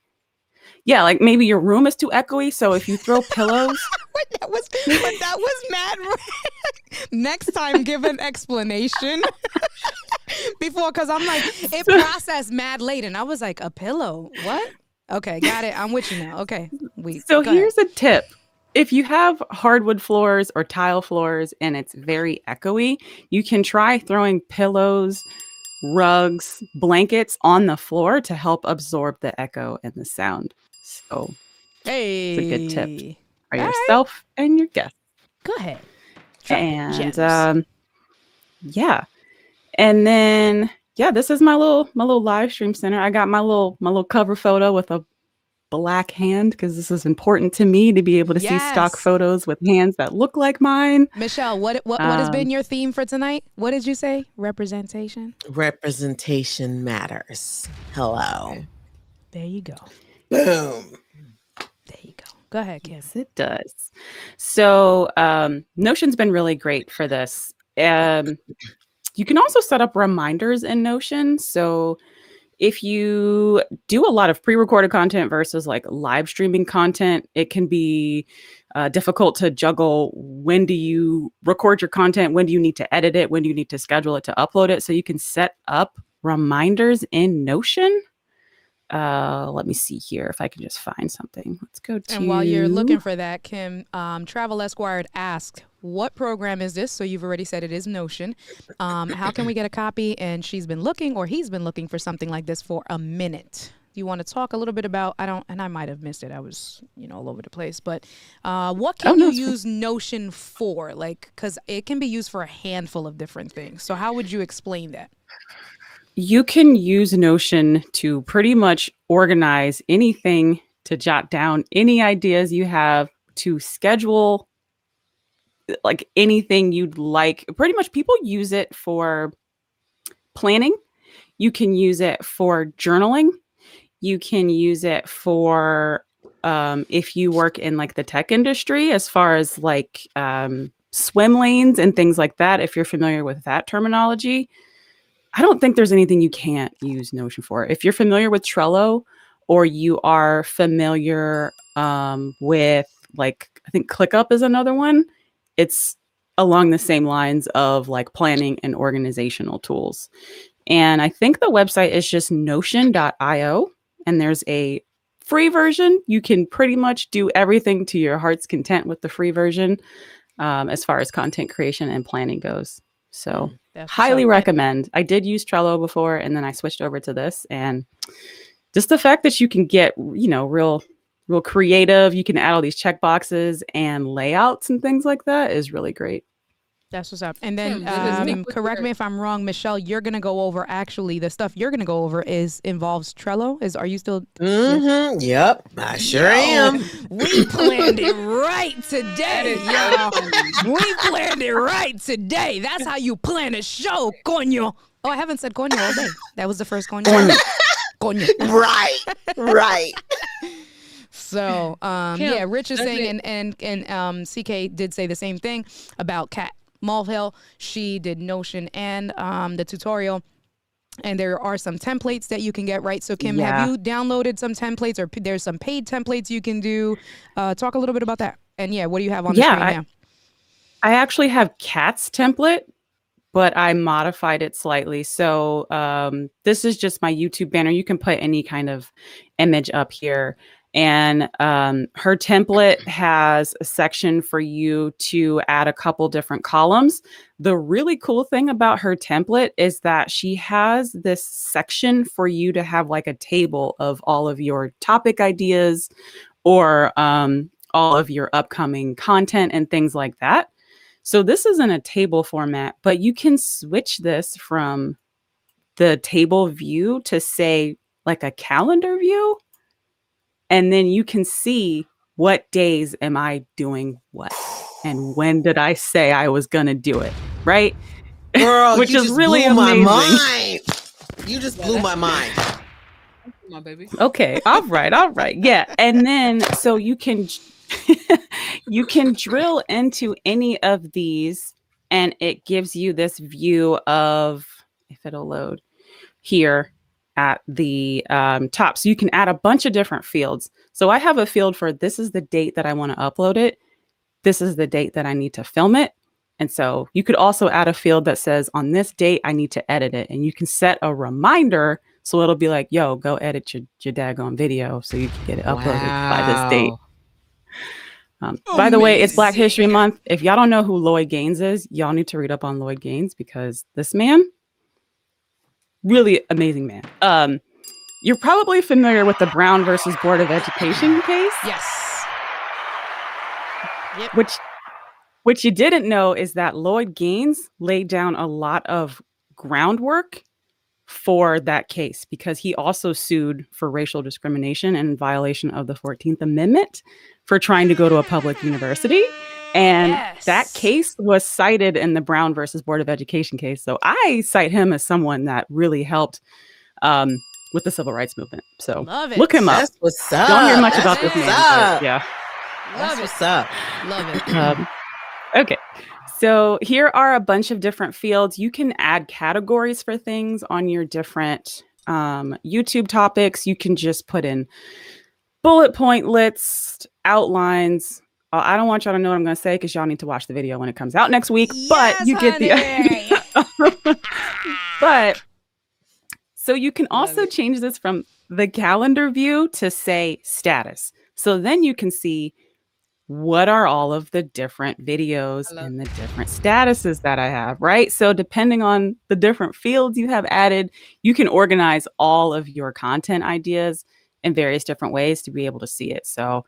yeah, like maybe your room is too echoey. So if you throw pillows. that was mad. Next time, give an explanation. Before, because I'm like, it processed mad late. And I was like, a pillow? What? Okay, got it. I'm with you now. Okay. So here's a tip. If you have hardwood floors or tile floors and it's very echoey, you can try throwing pillows, rugs, blankets on the floor to help absorb the echo and the sound. So it's a good tip for yourself and your guests. Go ahead. And yeah. And then this is my little live stream center. I got my little cover photo with a black hand, because this is important to me to be able to see stock photos with hands that look like mine. Michelle, what has been your theme for tonight? What did you say? Representation? Representation matters. Hello. There you go. Boom. There you go. Go ahead, Kim. Yes, it does. So Notion's been really great for this. You can also set up reminders in Notion. So if you do a lot of pre-recorded content versus like live streaming content, it can be difficult to juggle. When do you record your content? When do you need to edit it? When do you need to schedule it to upload it? So you can set up reminders in Notion. Let me see here if I can just find something. Let's go to. And while you're looking for that, Kim, Travel Esquire asked, what program is this? So you've already said it is Notion. How can we get a copy? And she's been looking, or he's been looking for something like this for a minute. Do you want to talk a little bit about, I might have missed it. I was, all over the place, but what can you use Notion for? Like, because it can be used for a handful of different things. So how would you explain that? You can use Notion to pretty much organize anything, to jot down any ideas you have, to schedule like anything you'd like. Pretty much people use it for planning. You can use it for journaling. You can use it for if you work in like the tech industry, as far as like swim lanes and things like that, if you're familiar with that terminology. I don't think there's anything you can't use Notion for. If you're familiar with Trello, or you are familiar with, like, I think ClickUp is another one. It's along the same lines of like planning and organizational tools. And I think the website is just notion.io, and there's a free version. You can pretty much do everything to your heart's content with the free version as far as content creation and planning goes. So highly recommend. I did use Trello before, and then I switched over to this, and just the fact that you can get, real creative. You can add all these check boxes and layouts and things like that is really great. That's what's up. And then correct me if I'm wrong, Michelle, you're going to go over, actually, the stuff you're going to go over involves Trello. Are you still? Mm-hmm. Yep, I sure am. We planned it right today, y'all. We planned it right today. That's how you plan a show, coño. Oh, I haven't said coño all day. That was the first coño. Coño. Right. So, Kim, Rich is saying, and CK did say the same thing about Kat Mulhill. She did Notion and the tutorial, and there are some templates that you can get, right? So, Kim, have you downloaded some templates, or there's some paid templates you can do? Talk a little bit about that. And what do you have on the screen now? I actually have Kat's template, but I modified it slightly. So this is just my YouTube banner. You can put any kind of image up here. And her template has a section for you to add a couple different columns. The really cool thing about her template is that she has this section for you to have like a table of all of your topic ideas, or all of your upcoming content and things like that. So this is in a table format, but you can switch this from the table view to, say, like a calendar view. And then you can see what days am I doing what, and when did I say I was going to do it, right? Girl, which is really blew amazing. My mind. You just blew my mind. My baby. Okay. All right. Yeah. And then so you can you can drill into any of these, and it gives you this view of, if it'll load here at the top. So you can add a bunch of different fields. So I have a field for, this is the date that I want to upload it. This is the date that I need to film it. And so you could also add a field that says, on this date, I need to edit it. And you can set a reminder. So it'll be like, yo, go edit your daggone video so you can get it uploaded by this date. By the way, it's Black History Month. If y'all don't know who Lloyd Gaines is, y'all need to read up on Lloyd Gaines, because this man, really amazing man. You're probably familiar with the Brown versus Board of Education case. Yes. Yep. Which you didn't know is that Lloyd Gaines laid down a lot of groundwork for that case, because he also sued for racial discrimination and violation of the 14th Amendment for trying to go to a public university. And that case was cited in the Brown versus Board of Education case. So I cite him as someone that really helped with the civil rights movement. So Love it. look him up. That's what's up. Don't hear much That's about this what's man, up. but yeah. That's Love it. what's up. Love it. Okay. So here are a bunch of different fields. You can add categories for things on your different YouTube topics. You can just put in bullet point list, outlines. I don't want y'all to know what I'm going to say because y'all need to watch the video when it comes out next week. But Yes, you get the idea. But so you can Love also it. change this from the calendar view to say status. So then you can see what are all of the different videos I love and the different statuses that I have, right? So depending on the different fields you have added, you can organize all of your content ideas in various different ways to be able to see it. So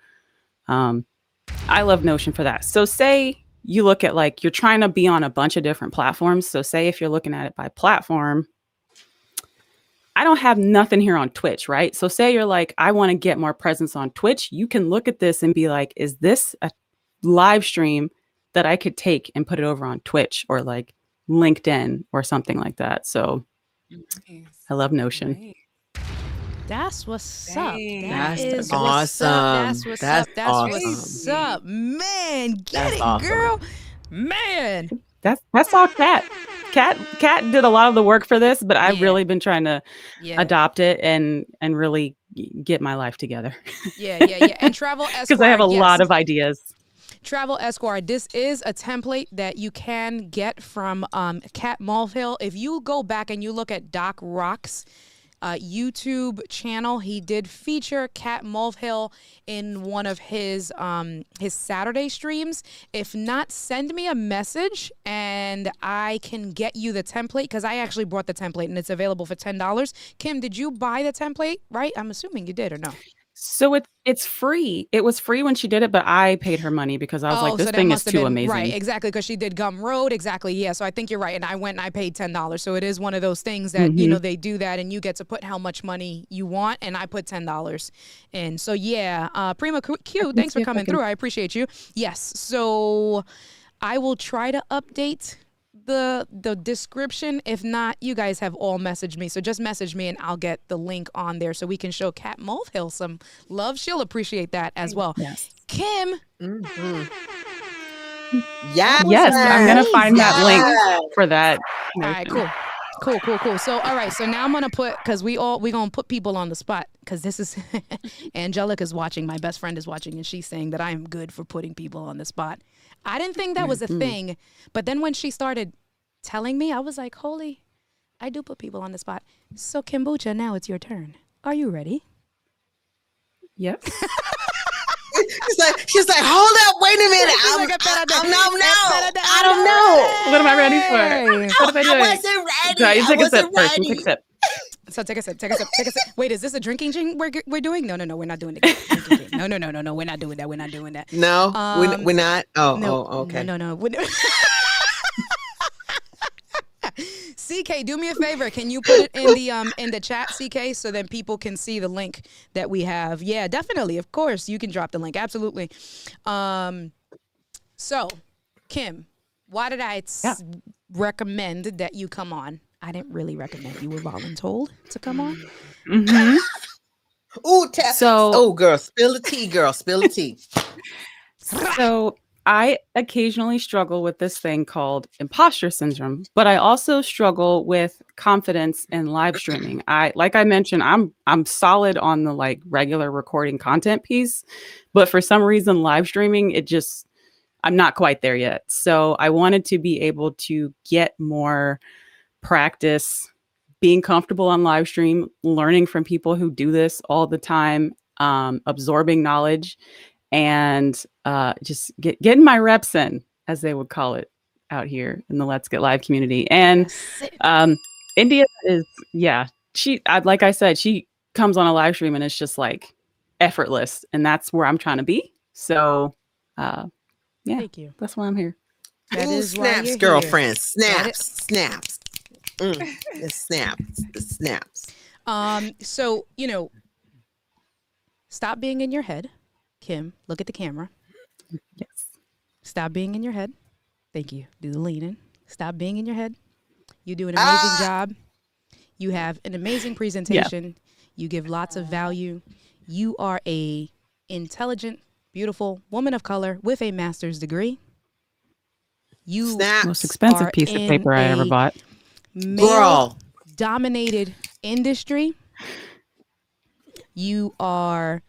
I love Notion for that. So say you look at like, you're trying to be on a bunch of different platforms. So say if you're looking at it by platform, I don't have nothing here on Twitch, right? So say you're like, I want to get more presence on Twitch. You can look at this and be like, is this a live stream that I could take and put it over on Twitch or like LinkedIn or something like that? So Nice. I love Notion. Right. That's what's up. Dang. That That's is what's up. That's awesome. what's That's up. That's what's awesome. up. Man, get That's it, awesome. girl. Man. That's all Kat. Kat did a lot of the work for this, but I've Yeah. really been trying to Yeah. adopt it and really get my life together Yeah. And Travel Esquire. because I have a yes. lot of ideas. Travel Esquire. This is a template that you can get from Kat Mulvihill. If you go back and you look at Doc Rock's YouTube channel, he did feature Kat Mulvihill in one of his Saturday streams. If not, send me a message and I can get you the template because I actually bought the template and it's available for $10. Kim, did you buy the template? Right? I'm assuming you did or no? So it's free. It was free when she did it, but I paid her money because I was like, this that thing is must have too been amazing. right, exactly, because she did Gum Road, exactly, yeah. So I think you're right, and I went and I paid $10. So it is one of those things that you know they do that, and you get to put how much money you want, and I put $10 in. So yeah, Prima Q, thanks for coming through. I appreciate you. Yes, so I will try to update the description. If not, you guys have all messaged me, so just message me and I'll get the link on there so we can show Kat Mulvihill some love. She'll appreciate that as well. Yes. Kim, Yes. Yes, I'm gonna find that Yes. link for that. all right, cool. So all right, so now I'm gonna put, because we gonna put people on the spot, because this is Angelica's watching, my best friend is watching, and she's saying that I am good for putting people on the spot. I didn't think that was a thing, but then when she started telling me, I was like, holy, I do put people on the spot. So Kombucha, now it's your turn. Are you ready? Yep. She's like, hold up, wait a minute. She's like, I don't know. What am I ready for? What am I I doing? wasn't ready. Right, you I take a sip wasn't first. You ready. take a sip. So take a sip. Wait, is this a drinking game we're doing? No, we're not doing the drinking game. No, we're not doing that. We're not doing that. No, we're not. No, Okay. No. CK, do me a favor. Can you put it in the chat, CK, so then people can see the link that we have? Yeah, definitely. Of course, you can drop the link. Absolutely. So, Kim, why did I recommend that you come on? I didn't really recommend. You were voluntold to come on. Mm-hmm. Ooh, So, girl, spill the tea, girl, spill the tea. So I occasionally struggle with this thing called imposter syndrome, but I also struggle with confidence in live streaming. Like I mentioned, I'm solid on the like regular recording content piece, but for some reason live streaming, I'm not quite there yet. So I wanted to be able to get more practice being comfortable on live stream, learning from people who do this all the time, absorbing knowledge, and just getting my reps in, as they would call it out here in the Let's Get Live community. And India is, like I said, she comes on a live stream and it's just like effortless, and that's where I'm trying to be. So Thank you. that's why I'm here. That Ooh, is why snaps, you're girlfriend. here. Snaps. The snaps. So, stop being in your head. Kim, look at the camera. Yes. Stop being in your head. Thank you. Do the leaning. Stop being in your head. You do an amazing job. You have an amazing presentation. You give lots of value. You are a intelligent, beautiful woman of color with a master's degree. You Snaps. Most expensive are piece of in paper I ever a bought. Girl. male-dominated industry. You are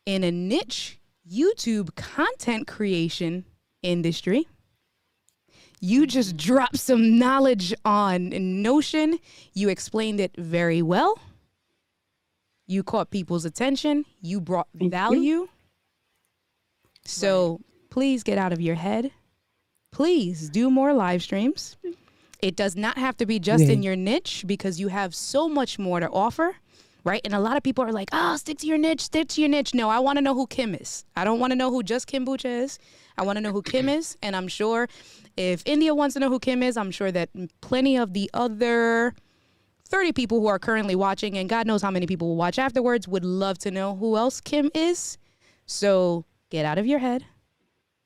in a niche YouTube content creation industry. You just dropped some knowledge on Notion. You explained it very well. You caught people's attention. You brought Thank you. value. So please get out of your head. Please do more live streams. It does not have to be just in your niche because you have so much more to offer, right? And a lot of people are like, oh, stick to your niche, stick to your niche. No, I want to know who Kim is. I don't want to know who just kombucha is. I want to know who Kim is. And I'm sure if India wants to know who Kim is, I'm sure that plenty of the other 30 people who are currently watching, and God knows how many people will watch afterwards, would love to know who else Kim is. So get out of your head.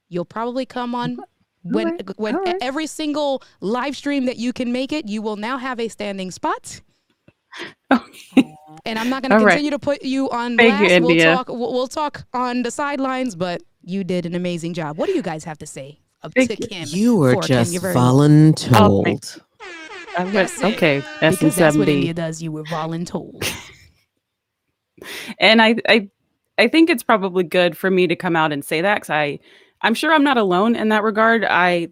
You'll probably come on when right. every single live stream that you can make it, you will now have a standing spot. And I'm not going to continue to put you on Thank blast. you, India. We'll talk on the sidelines, but you did an amazing job. What do you guys have to say to Kim? You were for Kim? just You're very welcome. voluntold. That's it. Okay, Because that's what S&70. India does. You were voluntold. And I think it's probably good for me to come out and say that because I'm sure I'm not alone in that regard.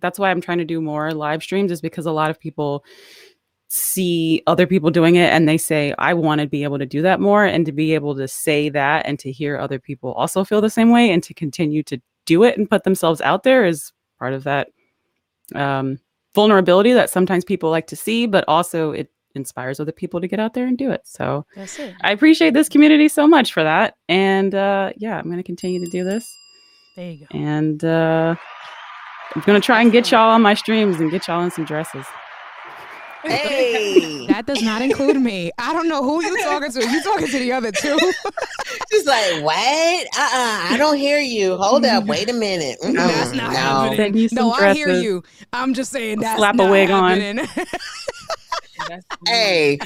That's why I'm trying to do more live streams, is because a lot of people see other people doing it and they say, I want to be able to do that more, and to be able to say that and to hear other people also feel the same way and to continue to do it and put themselves out there is part of that vulnerability that sometimes people like to see, but also it inspires other people to get out there and do it. So That's it. I appreciate this community so much for that. And I'm going to continue to do this. There you go. And I'm going to try and get y'all on my streams and get y'all in some dresses. Hey. That does not include me. I don't know who you talking to. You talking to the other two? She's like, what? I don't hear you. Hold up. Wait a minute. That's not happening. Send you some No, I hear dresses. you. I'm just saying that's Slap a not wig on. happening. Hey.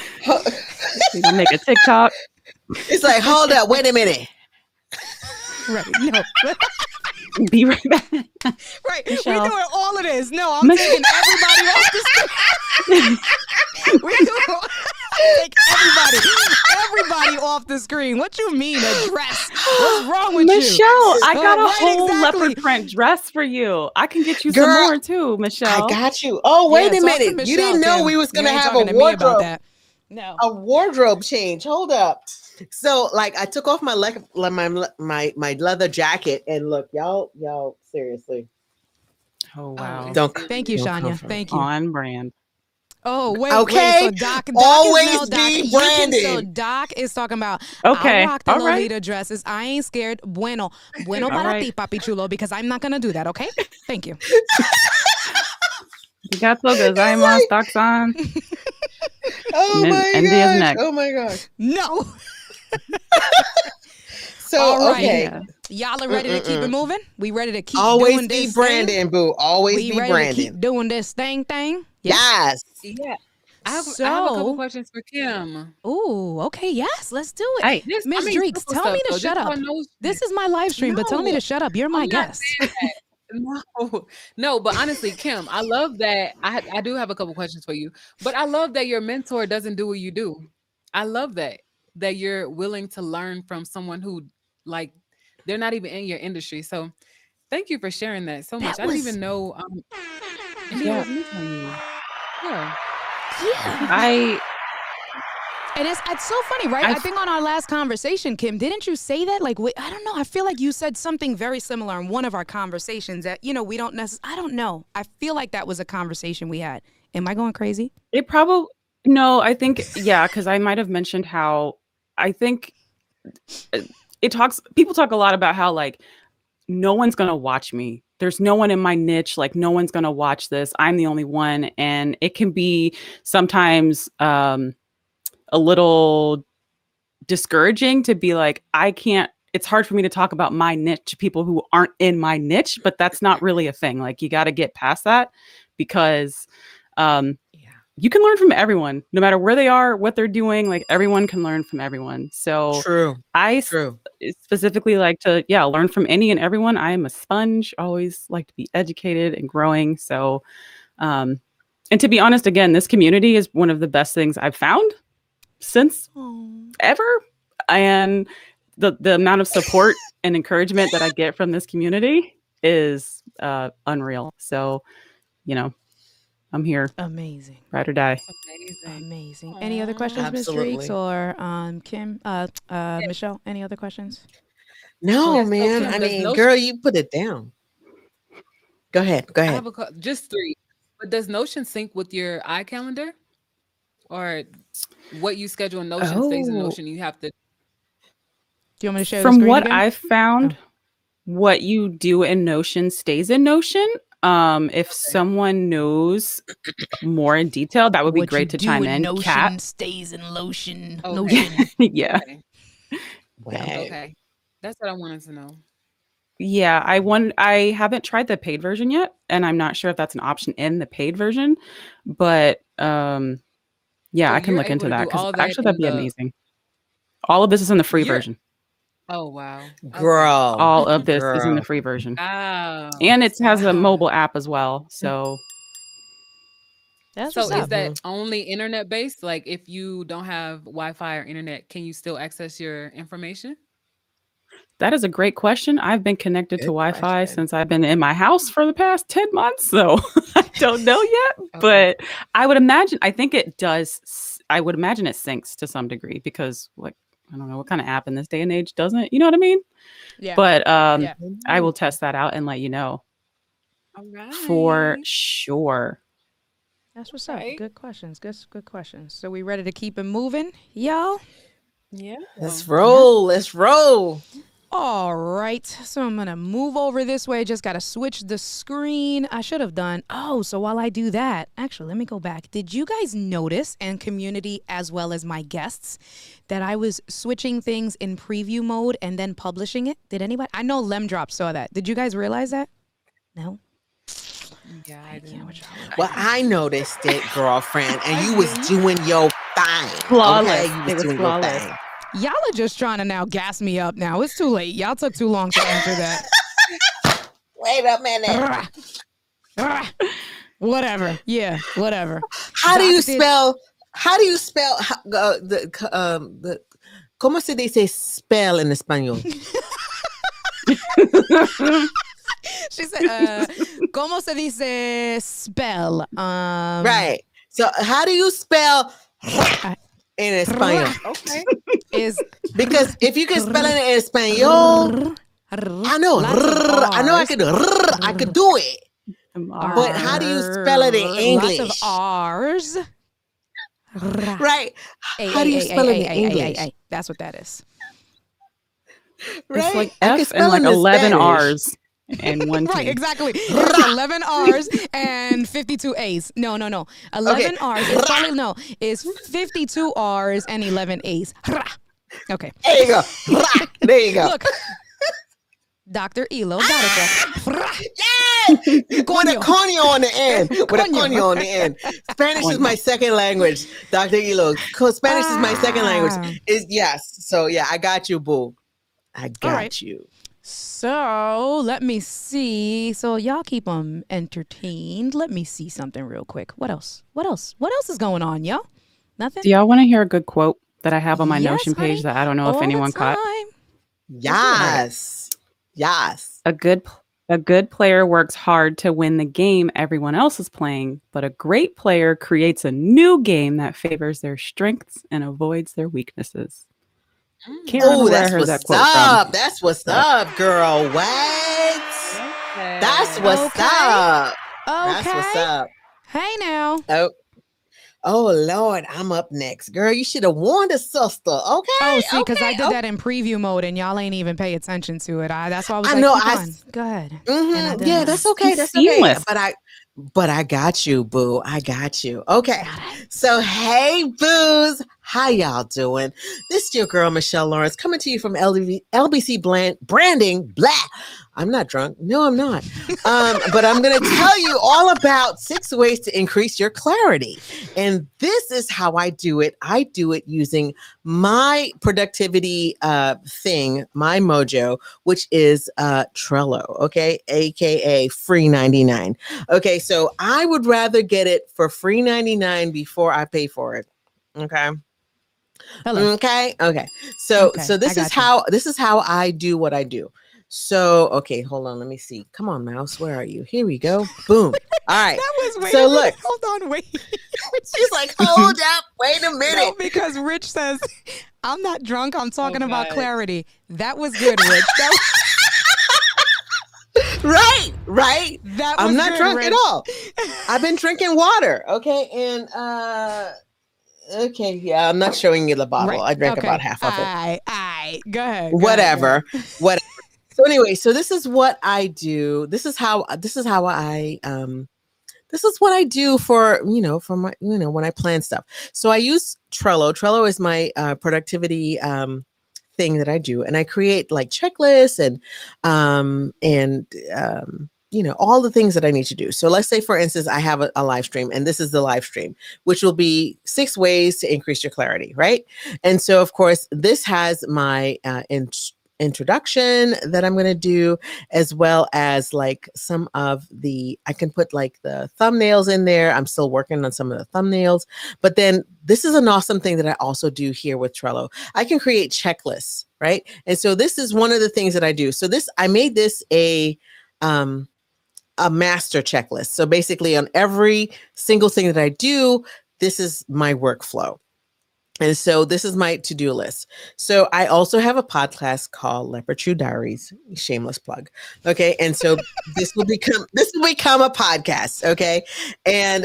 We can make a TikTok. It's like, hold up. Wait a minute. Right. No. Be right back. Right. Michelle. We're doing all of this. No, I'm taking everybody off the screen. We're doing take everybody off the screen. What you mean a dress? What's wrong with Michelle, you? I got a Right, whole exactly. leopard print dress for you. I can get you Girl, some more too, Michelle. I got you. Oh, wait Yeah, a talk to minute. You Michelle, didn't know Kim. we was going to You ain't have talking a to me about wardrobe. that. No. A wardrobe change. Hold up. So, like, I took off my leather jacket, and look, y'all, seriously. Oh wow. Don't. Thank you, don't Shania. come from- Thank you. On brand. Oh, wait, Okay. wait. So Doc Always is no Doc. be You can- branded. So Doc is talking about, Okay. I'll rock the All right. Lolita dresses. I ain't scared. Bueno All para right. ti, papi chulo, because I'm not going to do that, okay? Thank you. Gato gozaimasu, Doc-san. Oh And then my India's gosh. next. Oh my gosh. No. So, All right. okay. Yeah. Y'all are ready to keep it moving? We ready to keep Always doing be this branding, thing? boo. Always We be ready to branding. keep doing this thing? Yes. Yeah. I have a couple questions for Kim. Ooh, okay, yes, let's do it. Hey, Miss Dreeks, simple tell stuff, me to though. shut Just so up. I know This shit. is my live stream, but tell me No, to shut up. You're my I'm not guest. saying that. No, but honestly, Kim, I love that. I do have a couple questions for you, but I love that your mentor doesn't do what you do. I love that you're willing to learn from someone who, like, they're not even in your industry. So thank you for sharing that so much. That I didn't was- even know India Yeah. was mentoring you. Yeah. Yeah. And it's so funny, right? I think on our last conversation, Kim, didn't you say that? Like, I don't know. I feel like you said something very similar in one of our conversations that, we don't necessarily, I don't know. I feel like that was a conversation we had. Am I going crazy? It probably, no, I think, yeah, because I might have mentioned how I think people talk a lot about how, like, no one's going to watch me. There's no one in my niche. Like, no one's going to watch this. I'm the only one. And it can be sometimes a little discouraging to be like, it's hard for me to talk about my niche to people who aren't in my niche, but that's not really a thing. Like, you got to get past that because you can learn from everyone, no matter where they are, what they're doing. Like everyone can learn from everyone. So True. I True. specifically like to, learn from any and everyone. I am a sponge, always like to be educated and growing. So, and to be honest, again, this community is one of the best things I've found since ever. And the amount of support and encouragement that I get from this community is unreal. So, I'm here. Amazing. Ride or die. Amazing. Any other questions, Ms. Absolutely. Dreeks or Kim, Michelle? Any other questions? No, Yes, so man. Kim, I does mean, Notion- girl, you put it down. Go ahead. Go I ahead. have just 3. But does Notion sync with your iCalendar? Or what you schedule in Notion stays in Notion? You have to. Do you want me to share the From screen what again? I've found, what you do in Notion stays in Notion. If someone knows more in detail, that would be What you great to do chime in. Notion Kat, stays in lotion. Okay. Notion. yeah, Okay. Wow. Okay. That's what I wanted to know. yeah. I haven't tried the paid version yet, and I'm not sure if that's an option in the paid version. But yeah, So I can you're look able into to that do because all that actually that'd in be the. amazing. All of this is in the free You're. version. Oh wow. Okay. Girl. All of this is in the Girl. free version, Wow. and it has a Wow. mobile app as well. So That's So what's is up. that only internet based? Like if you don't have Wi-Fi or internet, can you still access your information? that is a great question. I've been connected to Good Wi-Fi question. since I've been in my house for the past 10 months, so I don't know yet. Okay. But I would imagine, I think it does. I would imagine it syncs to some degree because, like, I don't know what kind of app in this day and age doesn't. You know what I mean? Yeah. But Yeah. I will test that out and let you know All right. for sure. That's what's up. Right. Good questions. Good questions. So we ready to keep it moving, y'all? Yeah. Let's roll. Let's roll. All right. So I'm going to move over this way. Just got to switch the screen. I should have done. Oh, so while I do that, actually, let me go back. Did you guys notice, and community as well as my guests, that I was switching things in preview mode and then publishing it? Did anybody? I know Lemdrop saw that. Did you guys realize that? No? Yeah, I do. Well, I noticed it, girlfriend, and you was doing your thing. Flawless. Okay? You It was doing flawless. your thing. Y'all are just trying to now gas me up now. It's too late. Y'all took too long to answer that. Wait a minute. Whatever. Yeah, whatever. How do you Doctor- spell? How do you spell the? ¿Cómo se dice spell in español? She said, ¿cómo se dice spell? Right. So how do you spell in español? Okay. Is Because if you can spell it in español, I know. I know I could. I could do it. But how do you spell it in English? Lots of R's. Right. How do you spell it in English? That's what that is. Right. It's like I can F and spell like it in 11 Spanish. R's and one T. Right, exactly. It's 11 R's and 52 A's. No. 11 Okay. R's. It's probably, no, it's 52 R's and 11 A's. Okay. There you go. There you go. Look. Dr. Elo got it. Yes! With a coño on the end. With a coño on the end. Spanish is my second language, Dr. Elo. Spanish is my second language. Yes. So yeah, I got you, boo. I got right. you. So let me see. So y'all keep them entertained. Let me see something real quick. What else? What else is going on, y'all? Nothing? Do y'all want to hear a good quote that I have on my Yes, Notion page honey. that I don't know All if the anyone caught? time. Yes. Yes. A good player works hard to win the game everyone else is playing, but a great player creates a new game that favors their strengths and avoids their weaknesses. Can't remember Oh, where I that's heard that what's quote up. from. That's what's up, girl. What? That's what's Okay. up. Okay. That's what's up. Hey now. Oh Lord, I'm up next. Girl, you should have warned a sister. Okay. Oh, see, because okay, I did that in preview mode and y'all ain't even pay attention to it. That's why I was I like, know, keep I on. s- Go ahead. Mhm. And I did Yeah, that. that's okay. That's Seamless. okay. But I got you, boo. I got you. Okay. So hey, boos, How y'all doing? This is your girl, Michelle Lawrence, coming to you from LBC Branding. Blah. I'm not drunk. No, I'm not. But I'm going to tell you all about 6 ways to increase your clarity. And this is how I do it. I do it using my productivity thing, my mojo, which is Trello, okay? AKA free 99. Okay, so I would rather get it for free 99 before I pay for it. Okay. Hello. Okay. So Okay, this I is got you. how I do what I do. So okay, hold on, let me see. Come on, mouse, where are you? Here we go. Boom. All right. That was, wait So a minute. look, Hold on, wait. she's like, hold up, wait a No, minute. because Rich says, I'm not drunk. I'm talking about God. clarity. That was good, Rich. Right. That was I'm not good, drunk Rich. at all. I've been drinking water. Okay, and okay, yeah, I'm not showing you the bottle. Right. I drank Okay. about half of it. Go ahead. Whatever. So anyway, so this is what I do. This is how I this is what I do for, for my, when I plan stuff. So I use Trello. Trello is my productivity thing that I do. And I create like checklists and all the things that I need to do. So let's say, for instance, I have a live stream, and this is the live stream, which will be 6 ways to increase your clarity, right? And so, of course, this has my introduction that I'm going to do, as well as like some of I can put like the thumbnails in there. I'm still working on some of the thumbnails, but then this is an awesome thing that I also do here with Trello. I can create checklists, right? And so this is one of the things that I do. So I made this a master checklist. So basically on every single thing that I do, this is my workflow. And so this is my to-do list. So I also have a podcast called Leopard True Diaries, shameless plug. Okay. And so this will become a podcast. Okay. And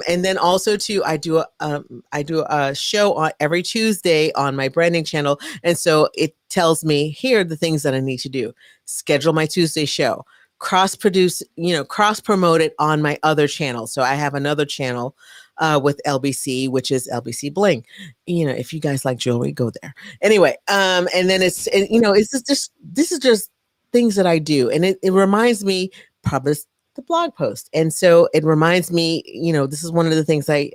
then also too, I do a show on every Tuesday on my branding channel. And so it tells me, here are the things that I need to do. Schedule my Tuesday show, cross promote it on my other channel. So I have another channel with LBC, which is LBC Bling. If you guys like jewelry, go there. Anyway, and then this is just things that I do, and it reminds me, publish the blog post. And so it reminds me, this is one of the things I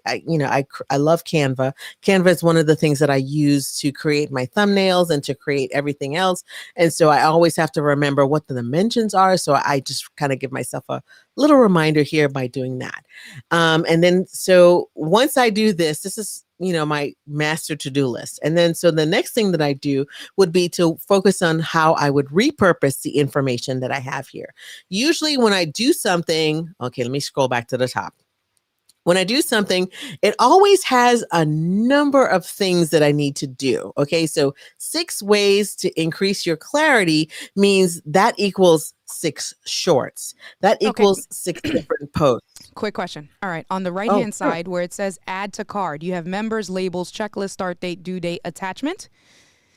love Canva. Canva is one of the things that I use to create my thumbnails and to create everything else. And so I always have to remember what the dimensions are. So I just kind of give myself a little reminder here by doing that. And then, so once I do this is, my master to-do list. And then, so the next thing that I do would be to focus on how I would repurpose the information that I have here. Usually when I do something, okay, let me scroll back to the top. When I do something, it always has a number of things that I need to do. Okay, so 6 ways to increase your clarity means that equals 6 shorts. That equals 6 different posts. Quick question. All right. On the right-hand side where it says add to card, you have members, labels, checklist, start date, due date, attachment.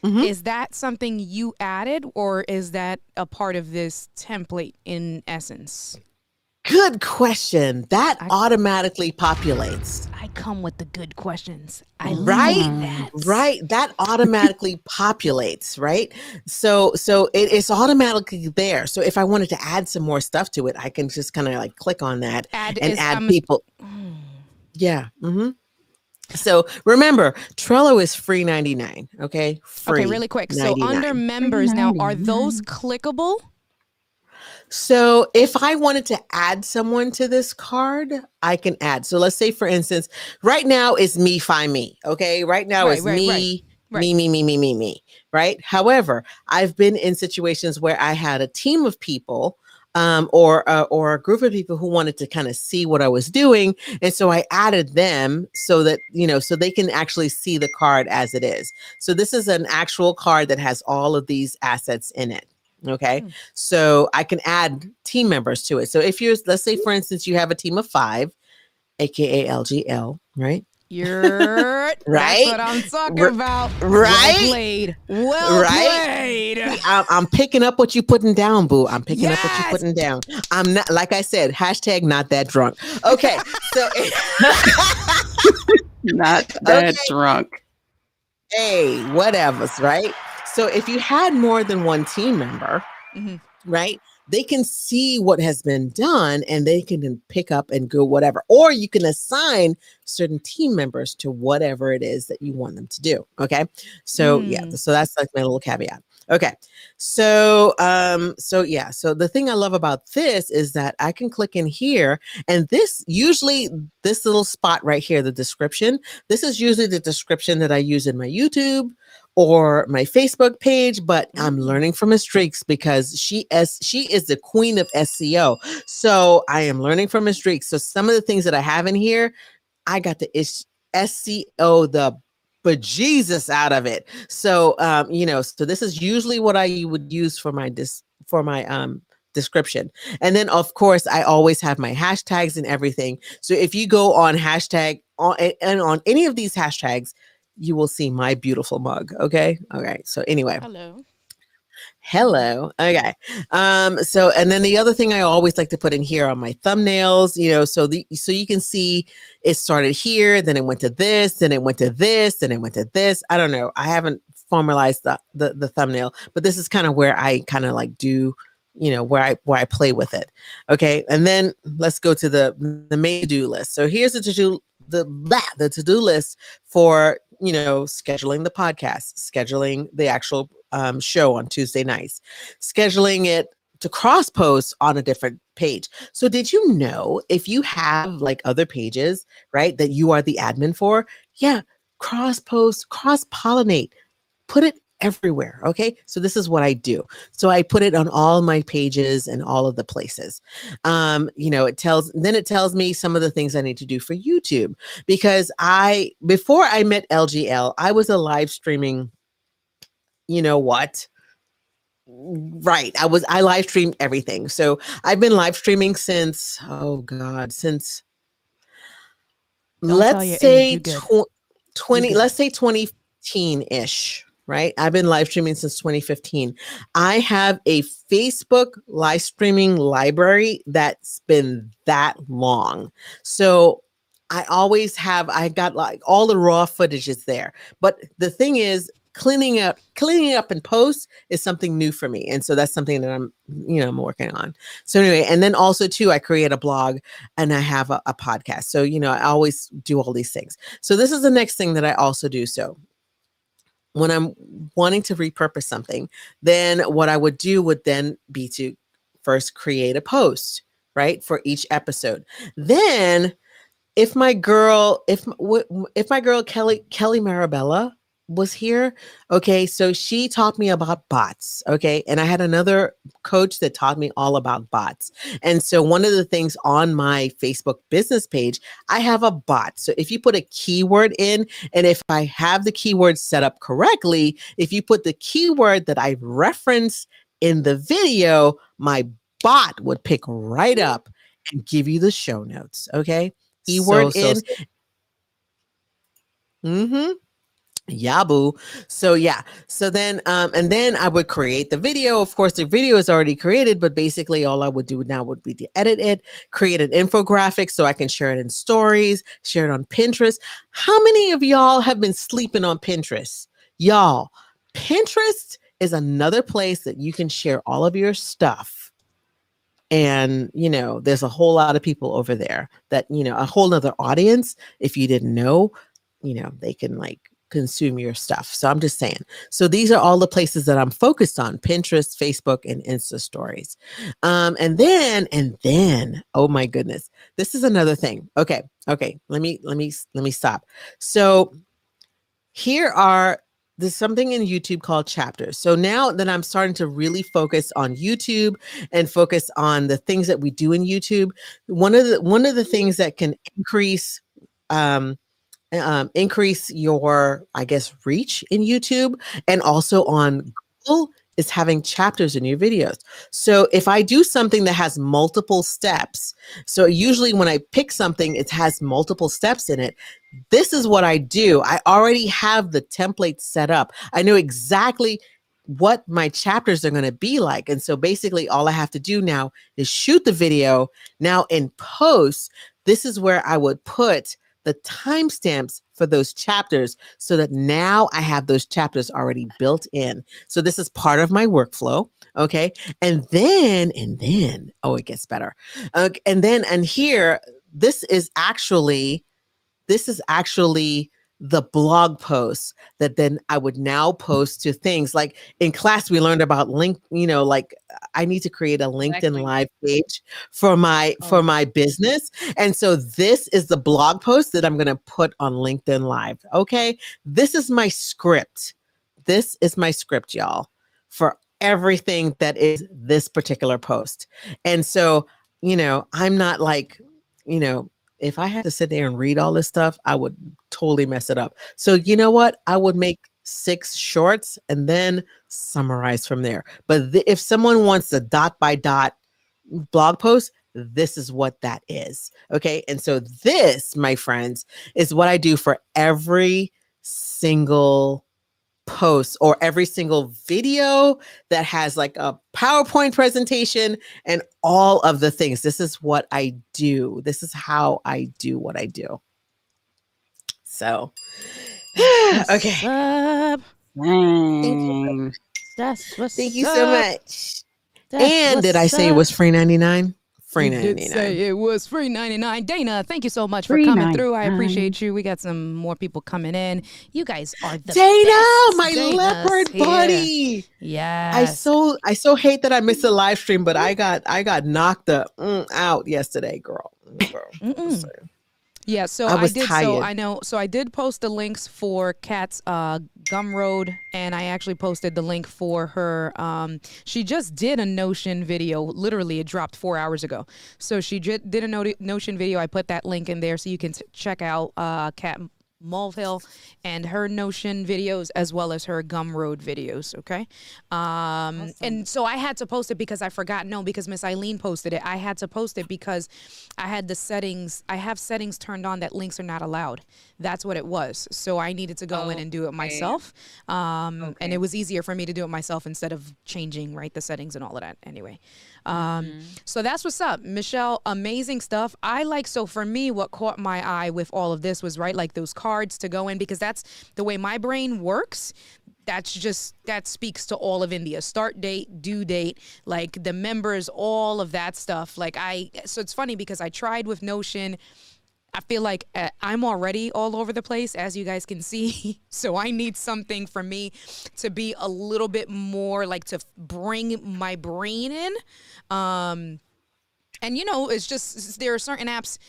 Mm-hmm. Is that something you added, or is that a part of this template in essence? Good question. That automatically populates. I come with the good questions. I right, that. Right. That automatically populates, right? So it's automatically there. So if I wanted to add some more stuff to it, I can just kind of like click on that and add people. Yeah. Mm-hmm. So remember, Trello is free 99. Okay. Free. Okay. Really quick. 99. So under members now, are those clickable? So if I wanted to add someone to this card, I can add. So let's say, for instance, right now it's me, find me. Okay. Right now it's me, me. Right. However, I've been in situations where I had a team of people or a group of people who wanted to kind of see what I was doing. And so I added them so that, so they can actually see the card as it is. So this is an actual card that has all of these assets in it. Okay. So I can add team members to it. So if let's say, for instance, you have a team of 5, AKA LGL, right? You're right. That's what I'm talking about. Right. Well played. Well played. I'm picking up what you're putting down, boo. I'm picking up what you're putting down. I'm not, like I said, hashtag not that drunk. Okay. So not that drunk. Hey, whatevers, right? So if you had more than one team member, Mhm. right? They can see what has been done and they can then pick up and go whatever. Or you can assign certain team members to whatever it is that you want them to do. Okay. So yeah, Mm. so that's like my little caveat. Okay. So the thing I love about this is that I can click in here and this little spot right here, the description, this is usually the description that I use in my YouTube or my Facebook page, but I'm Mm. learning from Miss Dreeks because she is the queen of SEO. So I am learning from Miss Dreeks. So some of the things that I have in here, I got the SEO the bejesus out of it. So so this is usually what I would use for my description. And then of course I always have my hashtags and everything. So if you go on hashtag and on any of these hashtags, you will see my beautiful mug. Okay. Okay. So anyway, Hello. hello. Okay. So and then the other thing I always like to put in here on my thumbnails, so you can see it started here, then it went to this, then it went to this, then it went to this. I don't know. I haven't formalized the thumbnail, but this is kind of where I kind of like do, where I play with it. Okay. And then let's go to the main to-do list. So here's the to-do list for scheduling the podcast, scheduling the actual show on Tuesday nights, scheduling it to cross post on a different page. So did you know if you have like other pages, right, that you are the admin for? Yeah, cross post, cross pollinate, put it everywhere. Okay. So this is what I do. So I put it on all my pages and all of the places. It tells me some of the things I need to do for YouTube because before I met LGL, I was a live streaming, you know what? Right. I live streamed everything. So I've been live streaming since, oh God, since Don't tell let's your age. say You good. You 20, good. let's say 2015-ish, right? I've been live streaming since 2015. I have a Facebook live streaming library that's been that long. So I got like all the raw footage is there. But the thing is, cleaning up and post is something new for me. And so that's something that I'm working on. So anyway, and then also too, I create a blog and I have a podcast. So, I always do all these things. So this is the next thing that I also do. So when I'm wanting to repurpose something, then what I would do would then be to first create a post, right, for each episode. Then if my girl Kelly Marabella was here, okay, so she taught me about bots, okay, and I had another coach that taught me all about bots. And so one of the things on my Facebook business page, I have a bot. So if you put a keyword in, and if I have the keyword set up correctly, if you put the keyword that I reference in the video, my bot would pick right up and give you the show notes, okay? Keyword in. Mm-hmm. Yeah, boo. So yeah. So then and then I would create the video. Of course, the video is already created, but basically all I would do now would be to edit it, create an infographic so I can share it in stories, share it on Pinterest. How many of y'all have been sleeping on Pinterest? Y'all, Pinterest is another place that you can share all of your stuff. And there's a whole lot of people over there that a whole nother audience, if you didn't know, they can like consume your stuff. So I'm just saying, so these are all the places that I'm focused on: Pinterest, Facebook, and Insta stories. And then oh my goodness, this is another thing. Okay, let me stop. So there's something in YouTube called chapters. So now that I'm starting to really focus on YouTube and focus on the things that we do in YouTube, one of the things that can um, increase your, I guess, reach in YouTube and also on Google is having chapters in your videos. So if I do something that has multiple steps, so usually when I pick something, it has multiple steps in it. This is what I do. I already have the template set up. I know exactly what my chapters are going to be like. And so basically all I have to do now is shoot the video. Now in post, this is where I would put the timestamps for those chapters so that now I have those chapters already built in. So this is part of my workflow. Okay. And then, oh, it gets better. And here, this is actually the blog posts that then I would now post to things like in class, we learned about like I need to create a LinkedIn Exactly. live page for my business. And so this is the blog post that I'm going to put on LinkedIn Live. Okay. This is my script. This is my script, y'all, for everything that is this particular post. And so, I'm not like, if I had to sit there and read all this stuff, I would totally mess it up. So you know what? I would make 6 shorts and then summarize from there. But if someone wants a dot by dot blog post, this is what that is. Okay. And so this, my friends, is what I do for every single post or every single video that has like a PowerPoint presentation and all of the things. This is what I do. This is how I do what I do. So, okay. What's up? Dang. That's what's Thank you up. so much. That's And did I what's say it up. was free 99? Free You did 99. say it was free 99. Dana, thank you so much for Free coming through. I 99. appreciate you. We got some more people coming in. You guys are the Dana, best. my Dana's leopard here. buddy. Yes. I so hate that I missed the live stream, but I got knocked out yesterday, girl. Mm-mm. Yeah, so I was did. tired. So I know. So I did post the links for Kat's Gumroad, and I actually posted the link for her. She just did a Notion video. Literally, it dropped 4 hours ago. So she did a Notion video. I put that link in there so you can check out Kat Mulvihill and her Notion videos as well as her Gumroad videos. Okay. Awesome. And so I had to post it because I forgot. No, because Miss Eileen posted it. I had to post it because I had the settings. I have settings turned on that links are not allowed. That's what it was. So I needed to go in and do it myself. And it was easier for me to do it myself instead of changing the settings and all of that. Anyway. So that's what's up, Michelle. Amazing stuff. So for me, what caught my eye with all of this was like those cards to go in, because that's the way my brain works. That speaks to all of India. Start date, due date, like the members, all of that stuff. So it's funny because I tried with Notion. I feel like I'm already all over the place, as you guys can see. So I need something for me to be a little bit more to bring my brain in. And it's just, there are certain apps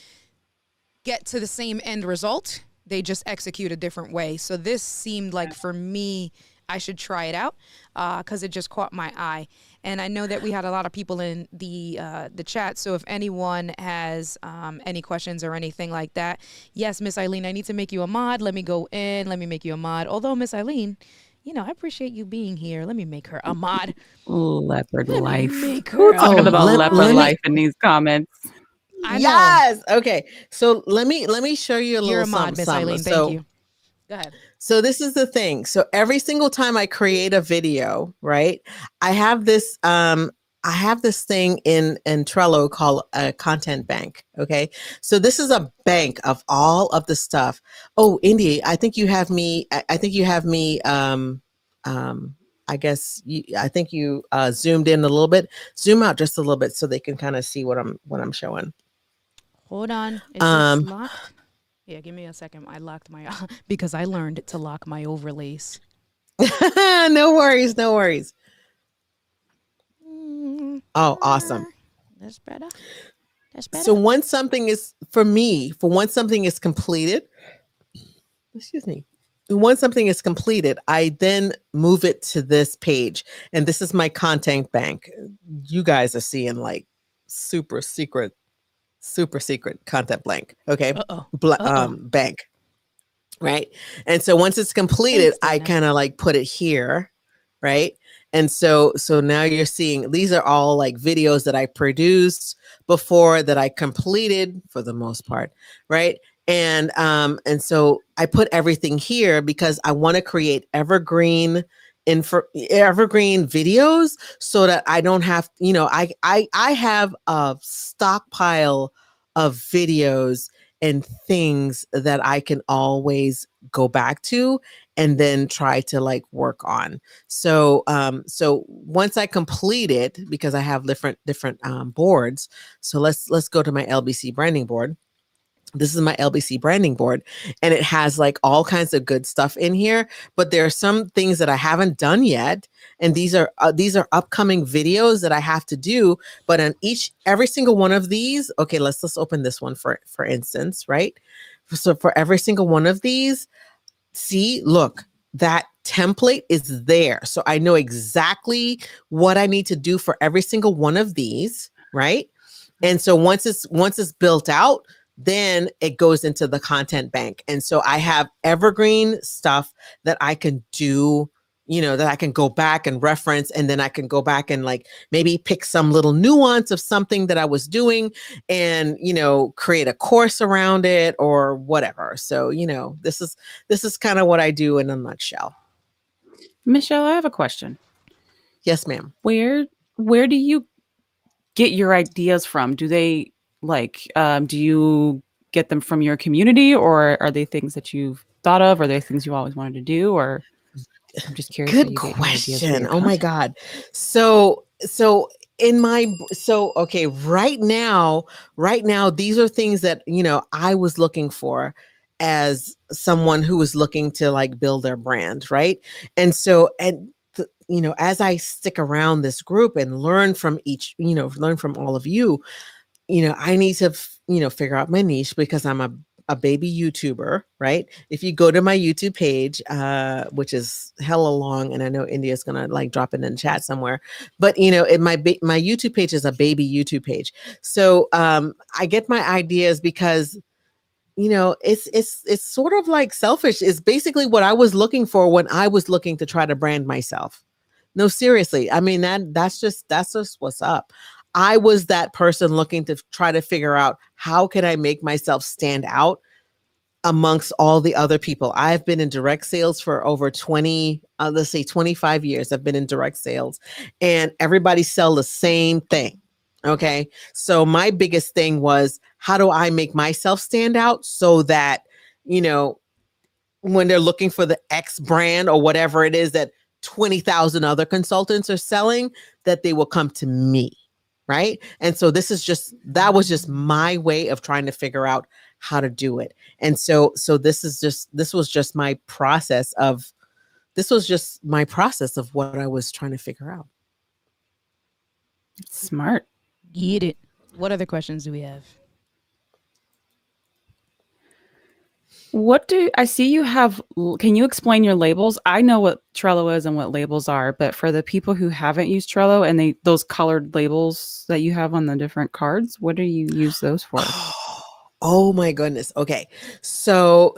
get to the same end result. They just execute a different way. So this seemed like for me, I should try it out because it just caught my eye. And I know that we had a lot of people in the chat. So if anyone has any questions or anything like that, yes, Miss Eileen, I need to make you a mod. Let me go in. Let me make you a mod. Although, Miss Eileen, I appreciate you being here. Let me make her a mod. Leopard life. Make her Who's talking a about mod. leopard life in these comments? I know. Yes. Okay. So let me show you a You're little a mod, Miss something. Eileen. So, Thank you. Go ahead. So this is the thing. So every single time I create a video, right, I have this thing in Trello called a content bank. Okay. So this is a bank of all of the stuff. Oh, Indy, I think you have me. I think you have me. I think you zoomed in a little bit. Zoom out just a little bit so they can kind of see what I'm showing. Hold on. Is this locked? Yeah, give me a second. I locked my because I learned to lock my overlays. No worries. Oh, awesome. That's better. So once something is completed, excuse me. Once something is completed, I then move it to this page. And this is my content bank. You guys are seeing super secret content blank. Okay. Bank. Right. And so once it's completed, I kind of put it here. Right. And so now you're seeing these are all videos that I produced before that I completed for the most part. Right. And so I put everything here because I want to create evergreen videos so that I don't have, I have a stockpile of videos and things that I can always go back to and then try to like work on. So so once I complete it, because I have different boards. So let's go to my LBC branding board. This is my LBC branding board, and it has like all kinds of good stuff in here, but there are some things that I haven't done yet, and these are upcoming videos that I have to do. But on every single one of these, okay, let's open this one for instance, right? So for every single one of these, see, look, that template is there. So I know exactly what I need to do for every single one of these, right? And so once it's built out, then it goes into the content bank. And so I have evergreen stuff that I can do, that I can go back and reference, and then I can go back and like maybe pick some little nuance of something that I was doing and, create a course around it or whatever. So, this is kind of what I do in a nutshell. Michelle, I have a question. Yes, ma'am. Where do you get your ideas from? Do they do you get them from your community, or are they things that you've thought of? Or are they things you always wanted to do? Or I'm just curious. Good question. Oh my God. So okay, right now, these are things that, I was looking for as someone who was looking to like build their brand. Right. And so, as I stick around this group and learn from learn from all of you, I need to, figure out my niche, because I'm a baby YouTuber, right? If you go to my YouTube page, which is hella long, and I know India's gonna like drop it in chat somewhere, but my YouTube page is a baby YouTube page. So I get my ideas because it's sort of like selfish. It's basically what I was looking for when I was looking to try to brand myself. No, seriously. I mean, that's just what's up. I was that person looking to try to figure out, how can I make myself stand out amongst all the other people. I've been in direct sales for over 25 years. I've been in direct sales, and everybody sell the same thing. Okay. So my biggest thing was, how do I make myself stand out so that, when they're looking for the X brand or whatever it is that 20,000 other consultants are selling, that they will come to me. Right. And so that was just my way of trying to figure out how to do it. And so this was just my process of what I was trying to figure out. Smart. Get it. What other questions do we have? What do I see you have? Can you explain your labels? I know what Trello is and what labels are, but for the people who haven't used Trello and those colored labels that you have on the different cards, what do you use those for? Oh my goodness. Okay. So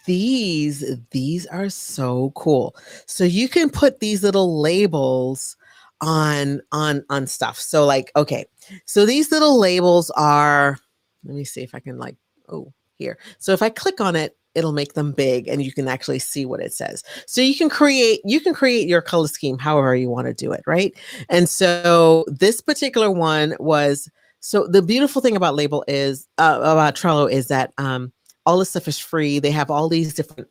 these are so cool. So you can put these little labels on stuff. So like, okay. So these little labels are, let me see if I can here. So if I click on it, it'll make them big and you can actually see what it says. So you can create your color scheme however you want to do it, right? And so this particular one was, so the beautiful thing about about Trello is that all this stuff is free. They have all these different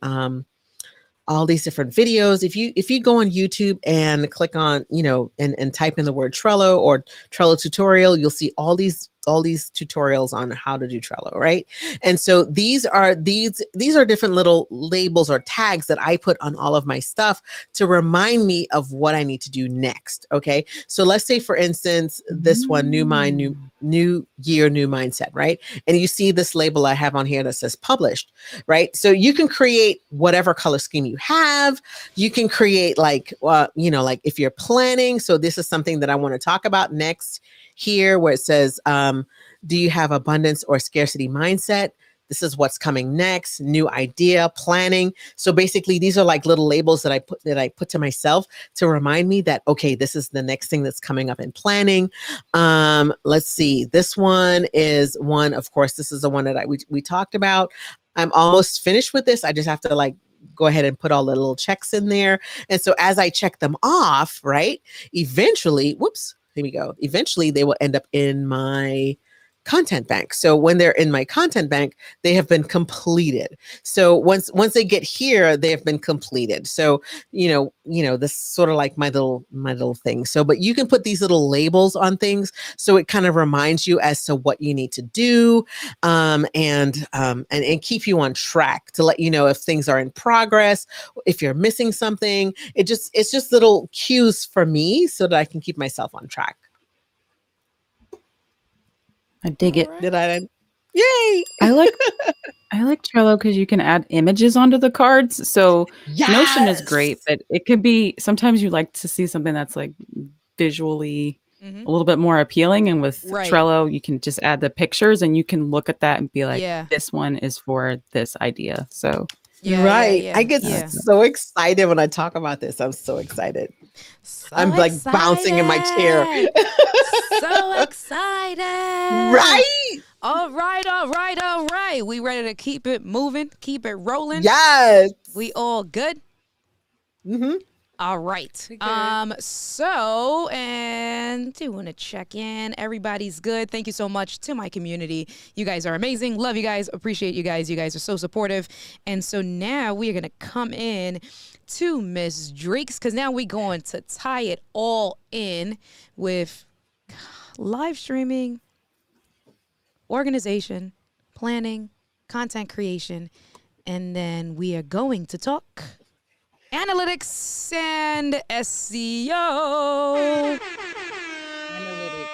videos. If you go on YouTube and click on, and type in the word Trello or Trello tutorial, you'll see all these tutorials on how to do Trello, right? And so these are different little labels or tags that I put on all of my stuff to remind me of what I need to do next. Okay. So let's say, for instance, this one, new year, new mindset, right? And you see this label I have on here that says published, right? So you can create whatever color scheme you have. You can create like if you're planning. So this is something that I want to talk about next here, where it says, do you have abundance or scarcity mindset? This is what's coming next, new idea, planning. So basically these are like little labels that I put to myself to remind me that, okay, this is the next thing that's coming up in planning. Let's see. This one is one, of course, this is the one that we talked about. I'm almost finished with this. I just have to go ahead and put all the little checks in there. And so as I check them off, right, eventually, here we go. Eventually they will end up in my content bank. So when they're in my content bank, they have been completed. So once they get here, they have been completed. So this sort of like my little thing. So but you can put these little labels on things, so it kind of reminds you as to what you need to do, and keep you on track, to let you know if things are in progress, if you're missing something. It's just little cues for me so that I can keep myself on track. I dig it. Did I? Yay! I like Trello because you can add images onto the cards. So Notion is great, but it could be sometimes you like to see something that's like visually a little bit more appealing. And with Trello, you can just add the pictures and you can look at that and be like, this one is for this idea. So I get so excited when I talk about this. I'm so excited. I'm like bouncing in my chair. So excited. Right? All right. We ready to keep it moving, keep it rolling? Yes. We all good? Mm-hmm. All right. So, and do want to check in. Everybody's good. Thank you so much to my community. You guys are amazing. Love you guys. Appreciate you guys. You guys are so supportive. And so now we are going to come in to Miss Dreeks, because now we're going to tie it all in with live streaming, organization, planning, content creation, and then we are going to talk analytics and SEO. Analytics.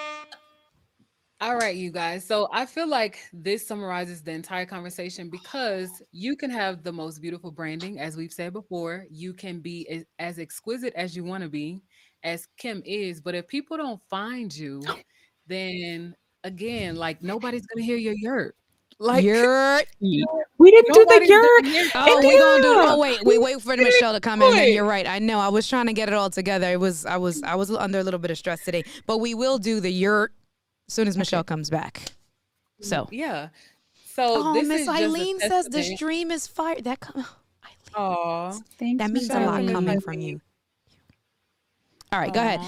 All right, you guys. So I feel like this summarizes the entire conversation, because you can have the most beautiful branding, as we've said before. You can be as exquisite as you want to be, as Kim is. But if people don't find you, then again, like, nobody's gonna hear your yurt. Like, yurt. We didn't do the yurt. Oh, we gonna do. Oh, wait for Michelle to come in. And you're right. I know. I was trying to get it all together. I was under a little bit of stress today, but we will do the yurt as soon as Michelle comes back. So yeah. So this Miss is just Eileen says the stream is fire. That that means a lot coming from you. All right, go ahead.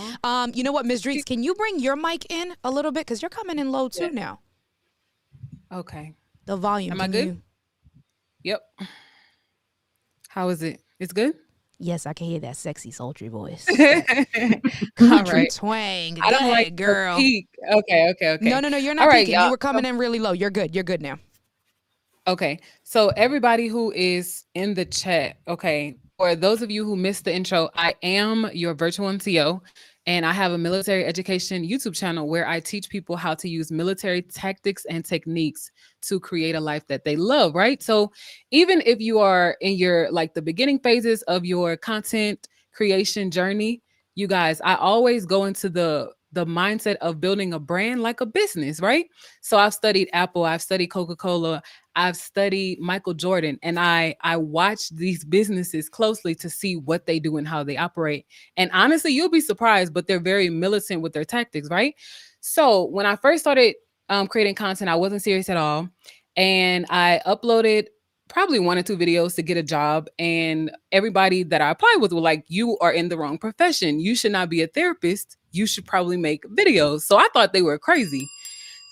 You know what, Ms. Dreeks, can you bring your mic in a little bit, because you're coming in low too now. Okay. The volume. Am I good? Yep. How is it? It's good? Yes, I can hear that sexy, sultry voice. Country twang. I don't like girl. Peak. Okay. No, you're not peaking. You were coming in really low. You're good. You're good now. Okay. So everybody who is in the chat, okay, for those of you who missed the intro, I am your virtual NCO, and I have a military education YouTube channel where I teach people how to use military tactics and techniques to create a life that they love, right? So even if you are in your, like, the beginning phases of your content creation journey, you guys, I always go into the mindset of building a brand like a business, right? So I've studied Apple, I've studied Coca-Cola, I've studied Michael Jordan, and I watch these businesses closely to see what they do and how they operate. And honestly, you'll be surprised, but they're very militant with their tactics, right? So when I first started creating content, I wasn't serious at all. And I uploaded probably 1 or 2 videos to get a job. And everybody that I applied with were like, you are in the wrong profession. You should not be a therapist. You should probably make videos. So I thought they were crazy.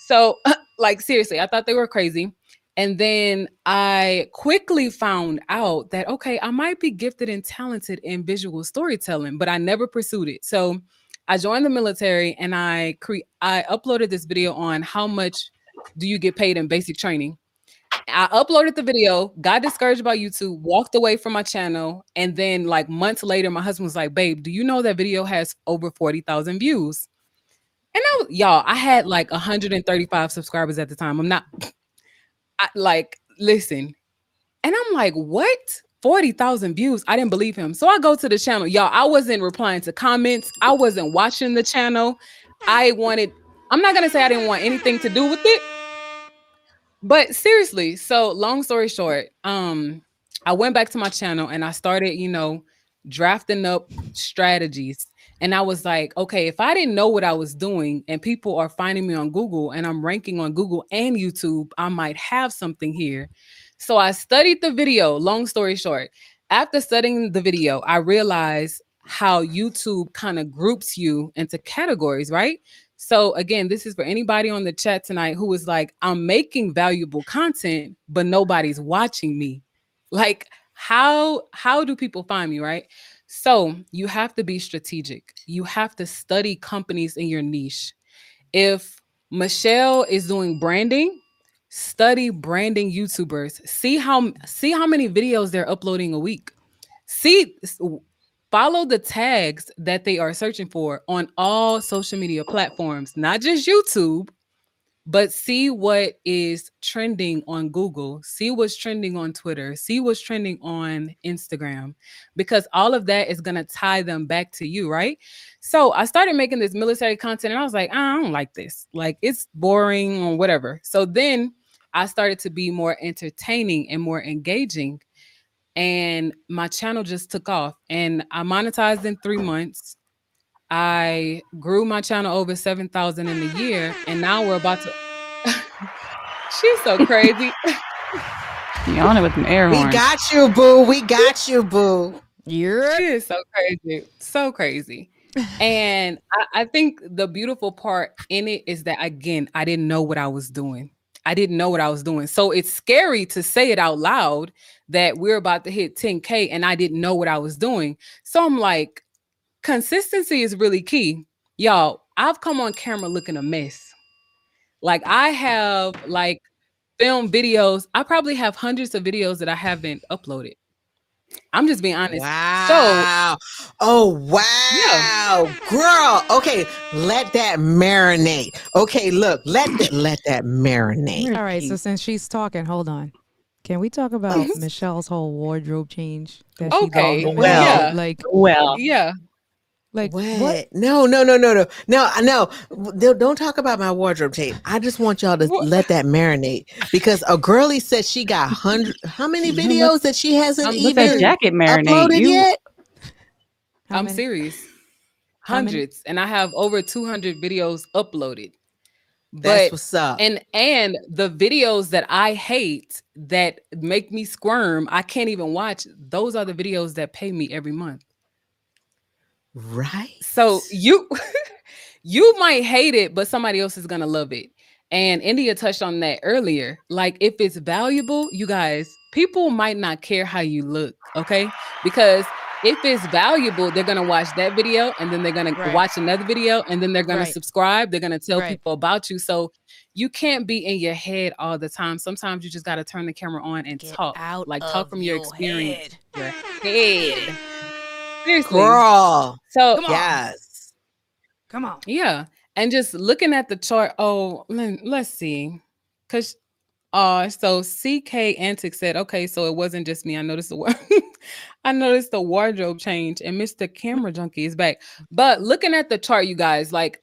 So like, seriously, I thought they were crazy. And then I quickly found out that, okay, I might be gifted and talented in visual storytelling, but I never pursued it. So I joined the military, and I uploaded this video on how much do you get paid in basic training. I uploaded the video, got discouraged by YouTube, walked away from my channel. And then like months later, my husband was like, babe, do you know that video has over 40,000 views? And I had like 135 subscribers at the time. Listen. And I'm like, what? 40,000 views? I didn't believe him. So I go to the channel. Y'all, I wasn't replying to comments. I wasn't watching the channel. I'm not going to say I didn't want anything to do with it. But seriously, so long story short, I went back to my channel and I started, drafting up strategies. And I was like, okay, if I didn't know what I was doing and people are finding me on Google and I'm ranking on Google and YouTube, I might have something here. So I studied the video. Long story short, after studying the video, I realized how YouTube kind of groups you into categories, right? So again, this is for anybody on the chat tonight who is like, I'm making valuable content, but nobody's watching me. Like, how do people find me, right? So you have to be strategic. You have to study companies in your niche. If Michelle is doing branding, study branding YouTubers. See how many videos they're uploading a week. See Follow the tags that they are searching for on all social media platforms, not just YouTube, but see what is trending on Google, see what's trending on Twitter, see what's trending on Instagram, because all of that is going to tie them back to you, right? So I started making this military content and I was like, I don't like this. Like, it's boring or whatever. So then I started to be more entertaining and more engaging. And my channel just took off and I monetized in 3 months. I grew my channel over 7,000 in a year. And now we're about to. She's so crazy. You on it with an air horn. We got you, boo. We got you, boo. She is so crazy. So crazy. And I think the beautiful part in it is that, again, I didn't know what I was doing. I didn't know what I was doing. So it's scary to say it out loud that we're about to hit 10K and I didn't know what I was doing. So I'm like, consistency is really key. Y'all, I've come on camera looking a mess. Like, I have like film videos. I probably have hundreds of videos that I haven't uploaded. I'm just being honest. Wow. Oh, wow. Yeah. Girl. Okay. Let that marinate. Okay. Look, let that marinate. All right. So since she's talking, hold on. Can we talk about Michelle's whole wardrobe change that she Okay. did? in the Well, middle? Yeah. Like, Yeah. like What? what? No. Don't talk about my wardrobe tape. I just want y'all to What? let that marinate because a girlie said she got how many videos that she hasn't Let that even jacket marinate. uploaded yet? How I'm many? serious. How many? Hundreds. And I have over 200 videos uploaded. That's But what's up. and the videos that I hate that make me squirm, I can't even watch. Those are the videos that pay me every month. Right. So you you might hate it, but somebody else is gonna love it. And India touched on that earlier. Like, if it's valuable, you guys, people might not care how you look, okay? Because if it's valuable, they're gonna watch that video and then they're gonna Right. watch another video and then they're gonna Right. subscribe. They're gonna tell Right. people about you. So you can't be in your head all the time. Sometimes you just gotta turn the camera on and Get talk. out Like, of talk from your your experience. head. Your head. Seriously. Girl. So Come on. Yes. Come on. yeah. And just looking at the chart, let's see. Cause so CK Antic said, okay, so it wasn't just me. I noticed I noticed the wardrobe change and Mr. Camera Junkie is back. But looking at the chart, you guys, like,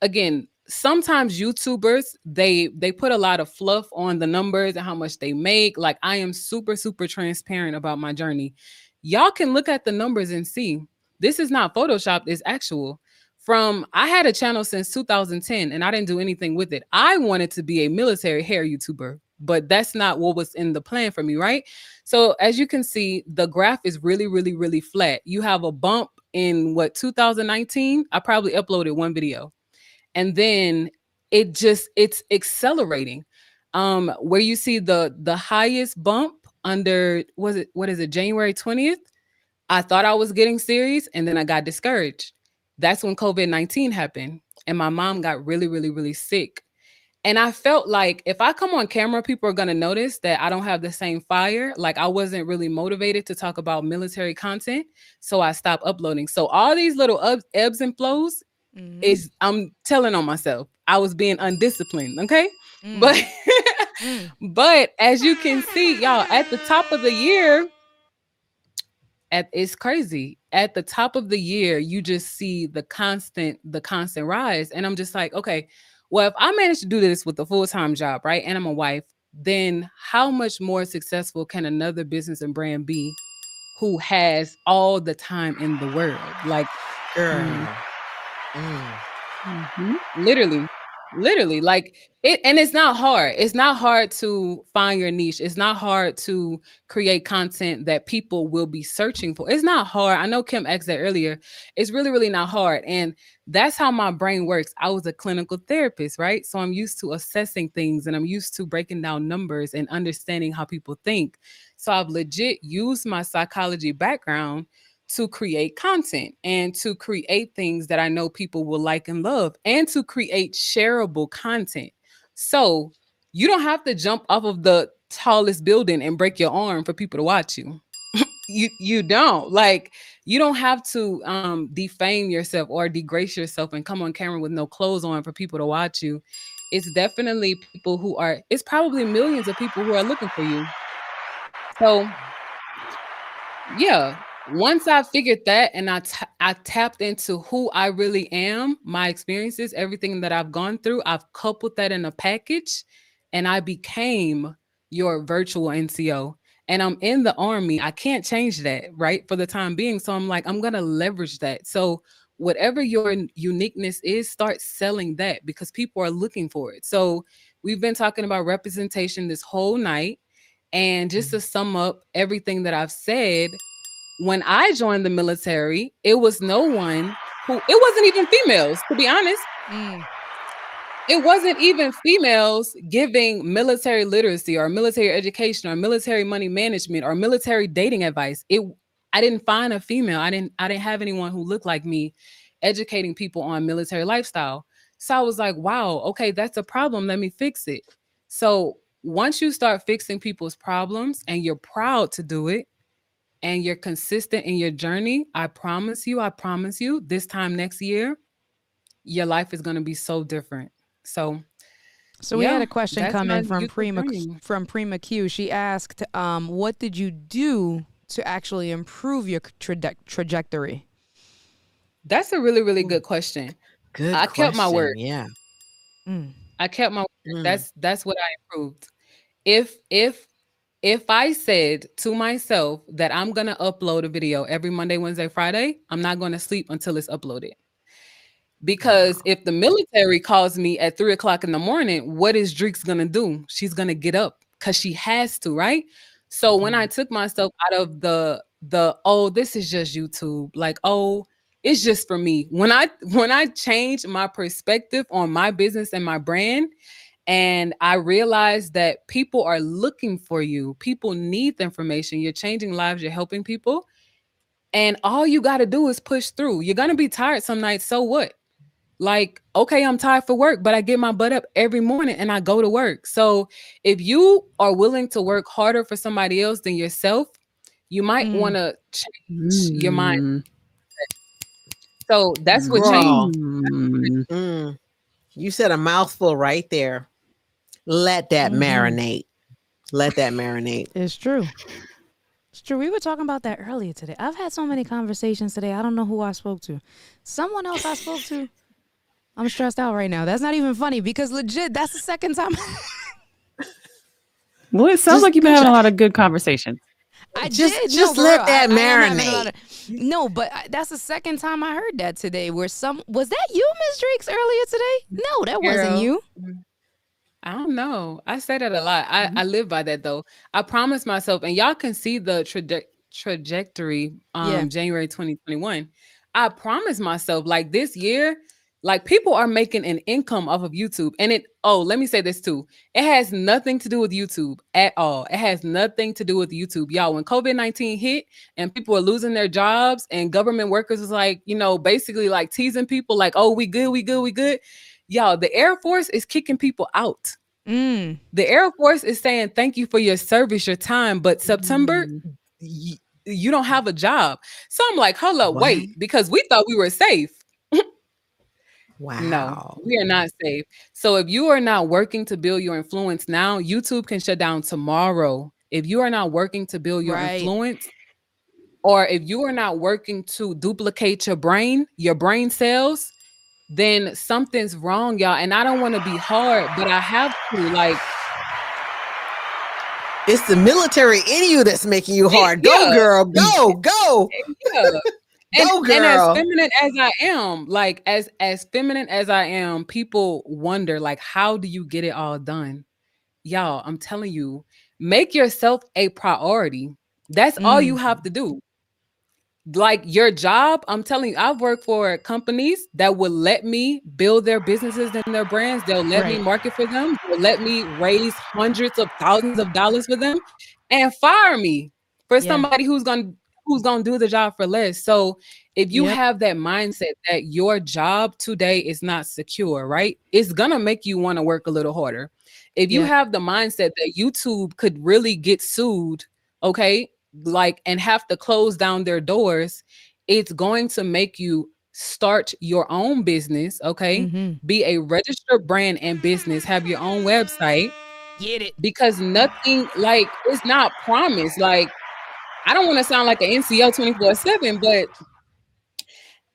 again, sometimes YouTubers, they put a lot of fluff on the numbers and how much they make. Like, I am super, super transparent about my journey. Y'all can look at the numbers and see this is not photoshopped, it's actual. I had a channel since 2010 and I didn't do anything with it. I wanted to be a military hair YouTuber, but that's not what was in the plan for me, right? So as you can see, the graph is really, really, really flat. You have a bump in 2019. I probably uploaded one video. And then it's accelerating. Where you see the highest bump under, what is it, January 20th? I thought I was getting serious and then I got discouraged. That's when COVID-19 happened and my mom got really, really, really sick. And I felt like if I come on camera, people are going to notice that I don't have the same fire. Like, I wasn't really motivated to talk about military content. So I stopped uploading. So all these little ebbs and flows is, I'm telling on myself. I was being undisciplined. Okay. But, but as you can see, y'all, at the top of the year, it's crazy. At the top of the year, you just see the constant rise. And I'm just like, okay, well, if I managed to do this with a full-time job, right? And I'm a wife, then how much more successful can another business and brand be who has all the time in the world? Like, Girl. literally. Literally, like it, and it's not hard. It's not hard to find your niche. It's not hard to create content that people will be searching for. It's not hard. I know Kim asked that earlier. It's really, really not hard. And that's how my brain works. I was a clinical therapist, right? So I'm used to assessing things and I'm used to breaking down numbers and understanding how people think. So I've legit used my psychology background to create content and to create things that I know people will like and love and to create shareable content. So you don't have to jump off of the tallest building and break your arm for people to watch you. You don't like you don't have to defame yourself or degrace yourself and come on camera with no clothes on for people to watch you. It's definitely people who are it's probably millions of people who are looking for you. So yeah, once I figured that and I tapped into who I really am, my experiences, everything that I've gone through, I've coupled that in a package and I became your virtual NCO. And I'm in the army. I can't change that, right? For the time being. So I'm like, I'm going to leverage that. So whatever your uniqueness is, start selling that because people are looking for it. So we've been talking about representation this whole night. And just to sum up everything that I've said, when I joined the military, it was no one who, it wasn't even females, to be honest. It wasn't even females giving military literacy or military education or military money management or military dating advice. I didn't find a female. I didn't have anyone who looked like me educating people on military lifestyle. So I was like, wow, okay, that's a problem. Let me fix it. So once you start fixing people's problems and you're proud to do it, and you're consistent in your journey, I promise you, this time next year, your life is going to be so different. So, So we had a question that's come my in from YouTube journey. Prima Q. She asked, "What did you do to actually improve your trajectory?" That's a really, really good question. Good I kept my question. word. Yeah. I kept my word. Mm. That's what I improved. If I said to myself that I'm gonna upload a video every Monday, Wednesday, Friday, I'm not gonna sleep until it's uploaded. Because Wow. if the military calls me at 3 o'clock in the morning, what is Dreeks gonna do? She's gonna get up because she has to, right? So when I took myself out of the oh, this is just YouTube, like oh, it's just for me. When I changed my perspective on my business and my brand, and I realized that people are looking for you. People need the information. You're changing lives, you're helping people. And all you got to do is push through. You're going to be tired some nights. So what? Like, okay, I'm tired for work, but I get my butt up every morning and I go to work. So if you are willing to work harder for somebody else than yourself, you might want to change your mind. Mm. So that's what changed. Girl, Mm. you said a mouthful right there. Let that marinate. Let that marinate. It's true. It's true. We were talking about that earlier today. I've had so many conversations today. I don't know who I spoke to. Someone else I spoke to. I'm stressed out right now. That's not even funny because legit, that's the second time. Well, it sounds like you've been having a lot of good conversations. I Just did. just No, let for real. that I am having a lot marinate. of- No, but that's the second time I heard that today. Where was that you, Ms. Dreeks, earlier today? No, that wasn't Girl. you. I don't know. I say that a lot. I live by that though. I promised myself, and y'all can see the trajectory Yeah. January 2021. I promised myself like this year, like people are making an income off of YouTube. And let me say this too. It has nothing to do with YouTube at all. It has nothing to do with YouTube. Y'all, when COVID-19 hit and people were losing their jobs and government workers was like, basically like teasing people like, oh, we good, we good, we good. Y'all, the Air Force is kicking people out. The Air Force is saying thank you for your service, your time, but September, you don't have a job. So I'm like, hold up, What? wait, because we thought we were safe. Wow. No, we are not safe. So if you are not working to build your influence now, YouTube can shut down tomorrow. If you are not working to build your Right. influence, or if you are not working to duplicate your brain cells, then something's wrong, y'all. And I don't want to be hard, but I have to like, It's the military in you that's making you hard. Go, yeah. girl. Go. yeah. Go, And as girl. feminine as I am, like as feminine as I am, people wonder like, how do you get it all done? Y'all, I'm telling you, make yourself a priority. That's all you have to do. Like your job, I'm telling you, I've worked for companies that will let me build their businesses and their brands. They'll let me Right. market for them. They'll let me raise hundreds of thousands of dollars for them and fire me for Yeah. somebody who's gonna do the job for less. So if you Yep. have that mindset that your job today is not secure, right? It's gonna make you want to work a little harder. If you Yep. have the mindset that YouTube could really get sued, okay, like and have to close down their doors, it's going to make you start your own business, okay? Mm-hmm. Be a registered brand and business, have your own website Get it. because nothing like it's not promised. Like I don't want to sound like an NCO 24/7, but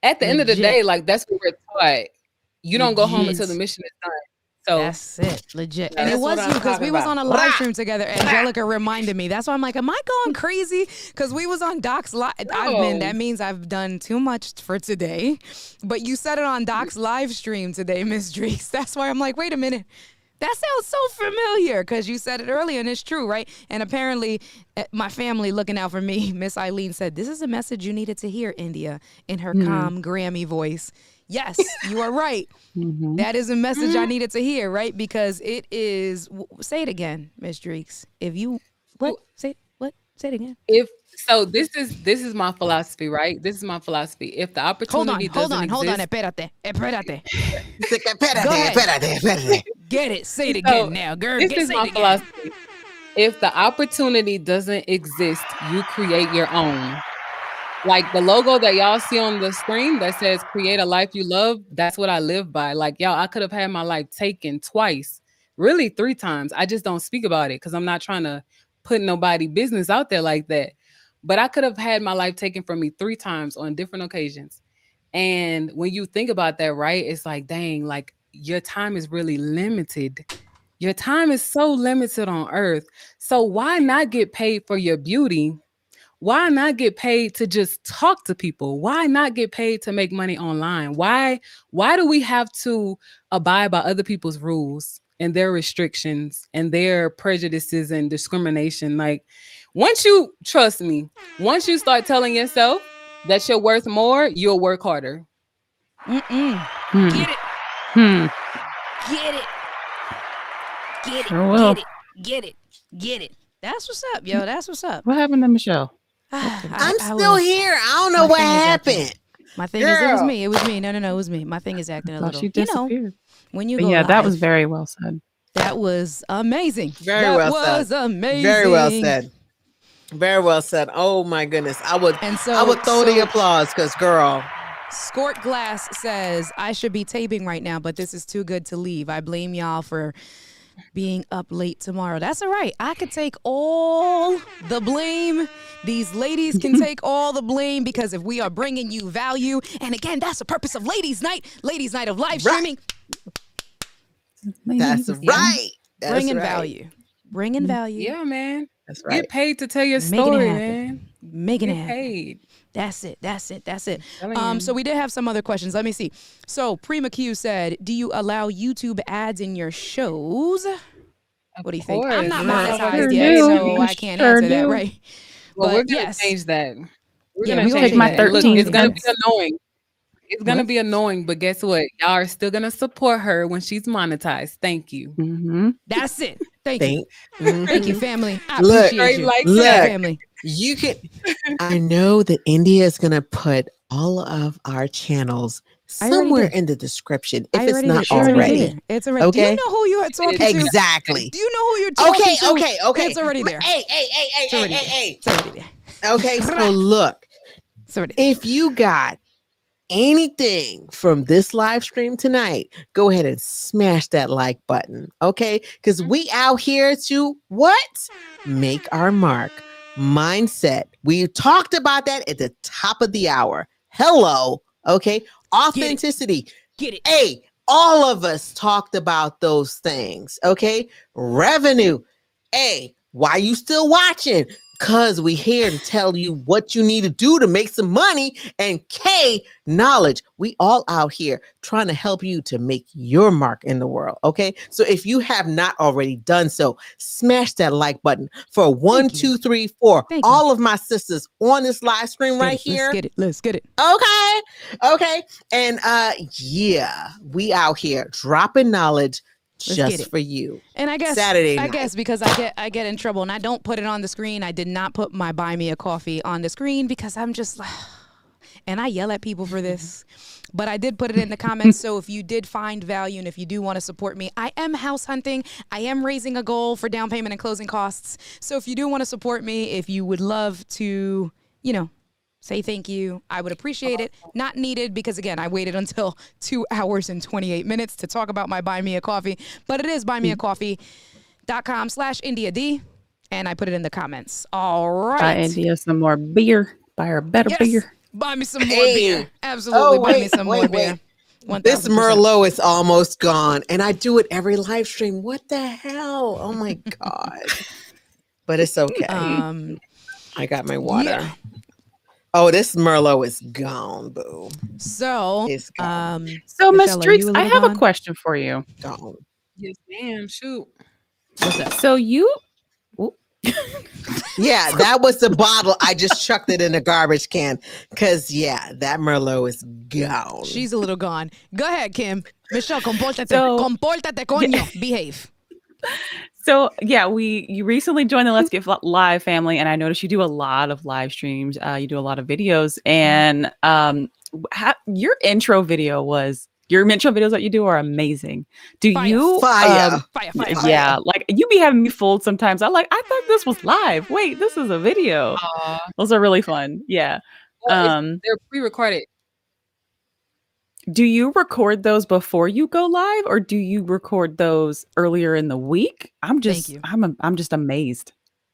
at the end of the Legit. day, like that's what we're taught. You don't go home until the Legit. mission is done. So That's it, legit. yeah, And it that's what was I'm you because talking we was about. on a live stream together. Angelica reminded me. That's why I'm like, am I going crazy? Because we was on Doc's live. No. That means I've done too much for today. But you said it on Doc's live stream today, Miss Dreeks. That's why I'm like, wait a minute. That sounds so familiar because you said it earlier and it's true, right? And apparently, my family looking out for me, Miss Eileen said, this is a message you needed to hear, India, in her calm Grammy voice. Yes, you are right. That is a message I needed to hear, right? Because it is. Say it again, Miss Dreeks. If you say it again. If so, this is my philosophy, right? This is my philosophy. If the opportunity Hold on. exist, Espérate. Espérate, espérate. Get it. Say it so again now, girl. this Say is it my again. philosophy. If the opportunity doesn't exist, you create your own. Like the logo that y'all see on the screen that says create a life you love, that's what I live by. Like, y'all, I could have had my life taken twice, really 3 times. I just don't speak about it because I'm not trying to put nobody business out there like that. But I could have had my life taken from me 3 times on different occasions. And when you think about that, right, it's like, dang, like your time is really limited. Your time is so limited on earth. So why not get paid for your beauty? Why not get paid to just talk to people? Why not get paid to make money online? Why do we have to abide by other people's rules and their restrictions and their prejudices and discrimination? Like once you trust me, once you start telling yourself that you're worth more, you'll work harder. Get it. Get it. Get it. Sure will. Get it. That's what's up, yo. That's what's up. What happened to Michelle? I'm still here. I don't know what happened. My thing is, it was me. It was me. No, it was me. My thing is acting a little. She disappeared. When you But go yeah, that live, was very well said. that was amazing. Very that well was said. amazing. Very well said. Very well said. Oh my goodness. I would throw the applause because girl. Skort Glass says, I should be taping right now, but this is too good to leave. I blame y'all for being up late tomorrow. That's all right. I could take all the blame. These ladies can take all the blame because if we are bringing you value, and again, that's the purpose of Ladies Night of live streaming. That's right. That's Bringing right. value. Bringing value. Yeah, man. That's right. Get paid to tell your Make it story, happen. man. Make it Get happen. paid. That's it. telling you. So we did have some other questions. Let me see. So Prima Q said, do you allow YouTube ads in your shows? What do you think? I'm not course. monetized Sure yet, do. so I can't answer that, do. right? Well, But we're gonna yes. change that. We're Yeah, gonna we gonna change take my that. Look, 13 it's gonna be cents. annoying. It's gonna be annoying, but guess what? Y'all are still gonna support her when she's monetized. Thank you. Mm-hmm. That's it. Thank you. Thank, Thank you, family. I Look, appreciate you. like look. that. Family. You can. I know that India is going to put all of our channels I already somewhere did. in the description I if it's already not did. It's already already. there. It's already. Do Okay. you know who you are talking to? Exactly. Do you know who you're talking to? Okay. It's already there. Hey. It's already there. It's already there. Okay, so look, It's already there. if you got anything from this live stream tonight, go ahead and smash that like button, okay? Because we out here to what? Make our mark. Mindset. We talked about that at the top of the hour. Hello, okay? Authenticity. Get it. Hey, all of us talked about those things, okay? Revenue. Hey, why you still watching? Because we here to tell you what you need to do to make some money, and K, knowledge. We all out here trying to help you to make your mark in the world. Okay. So if you have not already done so, smash that like button for one, Thank you. two, three, four. Thank you. All of my sisters on this live stream right Let's here. get it. Let's get it. Okay. And yeah, we out here dropping knowledge Let's get just it. for you. And I guess Saturday I night. guess because I get in trouble and I don't put it on the screen. I did not put my buy me a coffee on the screen because I'm just and I yell at people for this. But I did put it in the comments. So if you did find value and if you do want to support me, I am house hunting. I am raising a goal for down payment and closing costs. So if you do want to support me, if you would love to, say thank you, I would appreciate it. Not needed because, again, I waited until 2 hours and 28 minutes to talk about my Buy Me a Coffee. But it is buymeacoffee.com/IndiaD. And I put it in the comments. All right. Buy India some more beer. Buy her better beer. Buy me some more beer. Absolutely. Buy me some more beer. This 1000%. Merlot is almost gone, and I do it every live stream. What the hell? Oh my God. But it's okay. I got my water. Yeah. Oh, this Merlot is gone, boo. So, It's gone. So, Miss Michelle, are you Dreeks, a I little have a gone? question for you. Gone. Yes, ma'am. Shoot. What's that? So you, Yeah, that was the bottle. I just chucked it in the garbage can because, yeah, that Merlot is gone. She's a little gone. Go ahead, Kim. Michelle, compórtate. So- Compórtate, coño. Behave. So yeah, you recently joined the Let's Get Live family, and I noticed you do a lot of live streams. You do a lot of videos, and your intro videos that you do are amazing. Do Fire. you Fire. Fire. Yeah, like you be having me fooled sometimes. I thought this was live. Wait, this is a video. Those are really fun. Yeah. Well, they're pre-recorded. Do you record those before you go live, or do you record those earlier in the week? I'm just amazed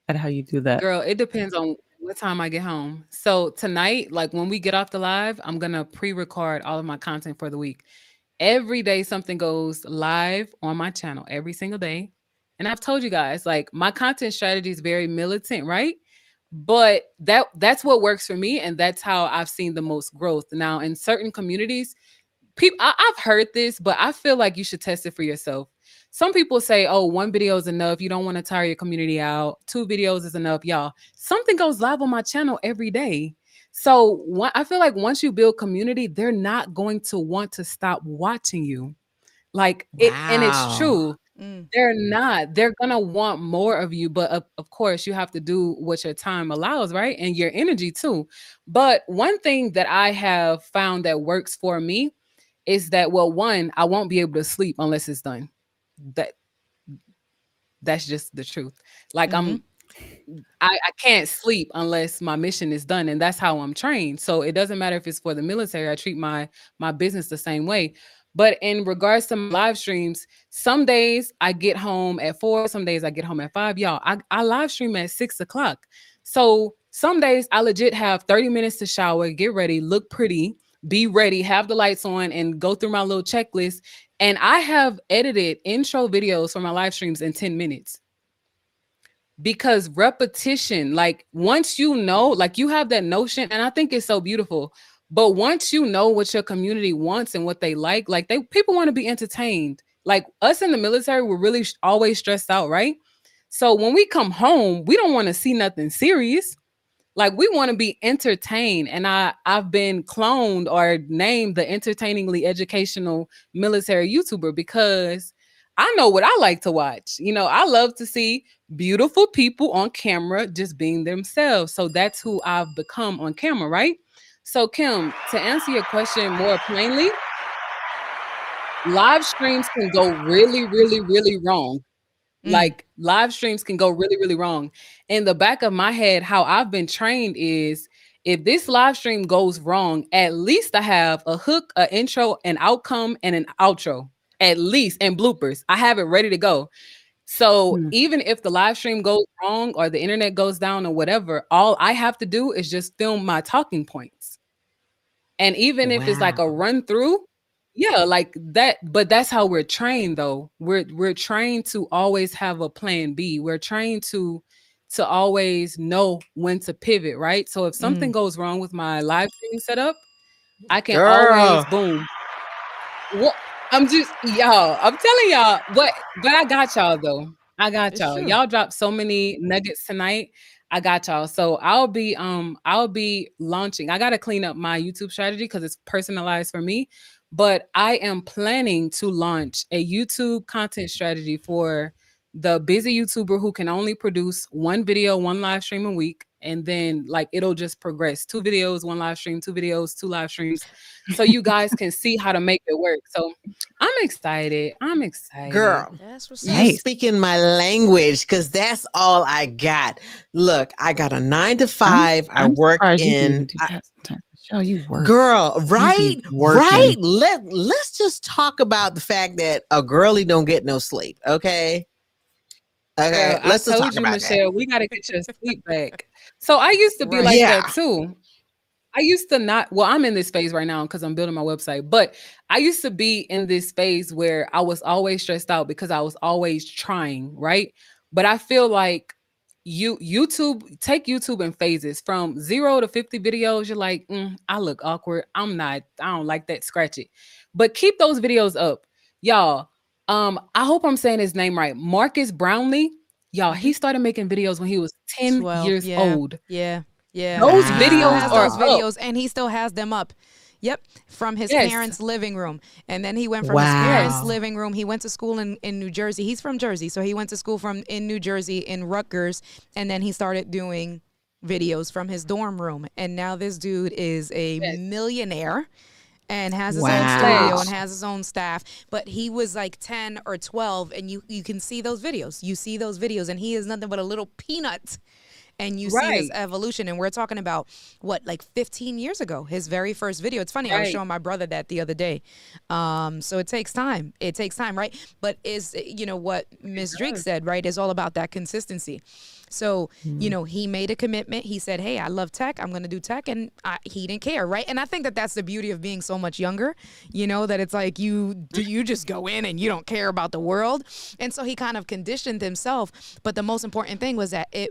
at how you do that. Girl, it depends on what time I get home. So tonight, like when we get off the live, I'm gonna pre-record all of my content for the week. Every day something goes live on my channel, every single day. And I've told you guys, like my content strategy is very militant, right? But that's what works for me, and that's how I've seen the most growth. Now, in certain communities, I've heard this, but I feel like you should test it for yourself. Some people say, oh, 1 video is enough. You don't want to tire your community out. 2 videos is enough. Y'all, something goes live on my channel every day. So I feel like once you build community, they're not going to want to stop watching you. Like and it's true. They're not. They're going to want more of you. But of course, you have to do what your time allows, right? And your energy too. But one thing that I have found that works for me is that, well, one, I won't be able to sleep unless it's done. That's just the truth. Like I can't sleep unless my mission is done, and that's how I'm trained. So it doesn't matter if it's for the military. I treat my business the same way. But in regards to my live streams, some days I get home at 4, some days I get home at 5. Y'all, I live stream at 6 o'clock. So some days I legit have 30 minutes to shower, get ready, look pretty, be ready, have the lights on, and go through my little checklist. And I have edited intro videos for my live streams in 10 minutes. Because repetition, like once you know, like you have that notion, and I think it's so beautiful. But once you know what your community wants and what they like people want to be entertained. Like us in the military, we're really always stressed out, right? So when we come home, we don't want to see nothing serious. Like we want to be entertained. And I've been cloned or named the entertainingly educational military YouTuber because I know what I like to watch. I love to see beautiful people on camera just being themselves. So that's who I've become on camera, right? So Kim, to answer your question more plainly, live streams can go really, really, really wrong. Like live streams can go really, really wrong. In the back of my head, how I've been trained is if this live stream goes wrong, at least I have a hook, an intro, an outcome, and an outro, at least, and bloopers. I have it ready to go. So even if the live stream goes wrong or the internet goes down or whatever, all I have to do is just film my talking points. And even if it's like a run through, yeah, like that. But that's how we're trained, though. We're trained to always have a plan B. We're trained to to always know when to pivot, right? So if something Mm. goes wrong with my live streaming setup, I can always Girl, boom. What I'm just y'all, I'm telling y'all, but I got y'all though. I got it's y'all. true. Y'all dropped so many nuggets tonight. I got y'all. So I'll be launching. I gotta clean up my YouTube strategy because it's personalized for me. But I am planning to launch a YouTube content strategy for the busy YouTuber who can only produce one video, one live stream a week. And then like it'll just progress. 2 videos, one live stream, 2 videos, 2 live streams. So you guys can see how to make it work. So I'm excited. I'm excited. Girl, That's what's you up. Nice. speaking my language because that's all I got. Look, I got a 9 to 5. I I'm work surprised you can in. even do that. Show you work. Girl, You right, be working. right. Let's just talk about the fact that a girlie don't get no sleep. Okay, okay. Girl, I Let's just told talk you, about that. Michelle, we got to get your sleep back. So I used to be Right. like Yeah. that too. I used to not, well, I'm in this phase right now because I'm building my website, but I used to be in this phase where I was always stressed out because I was always trying, right? But I feel like take YouTube in phases from 0 to 50 videos. You're like, I look awkward. I don't like that. Scratch it. But keep those videos up. Y'all, I hope I'm saying his name right. Marcus Brownlee. Y'all, he started making videos when he was 10 12. years Yeah. old. Yeah. Yeah. Those And he still videos has are those Wow. up. videos and he still has them up. Yep. From his Yes. parents' living room. And then he went from his parents' Yes. Wow. living room. He went to school in New Jersey. He's from Jersey. So he went to school in New Jersey in Rutgers. And then he started doing videos from his dorm room. And now this dude is a Yes. millionaire and has his own Wow. studio and has his own staff. But he was like 10 or 12 and you can see those videos. You see those videos and he is nothing but a little peanut. And you see this Right. evolution, and we're talking about what, like 15 years ago, his very first video. It's funny, I was Right. showing my brother that the other day. So it takes time. It takes time, right? But what Ms. Drake said, right, is all about that consistency. So, he made a commitment. He said, hey, I love tech. I'm going to do tech. And he didn't care, right? And I think that that's the beauty of being so much younger, that it's like you just go in and you don't care about the world. And so he kind of conditioned himself. But the most important thing was that he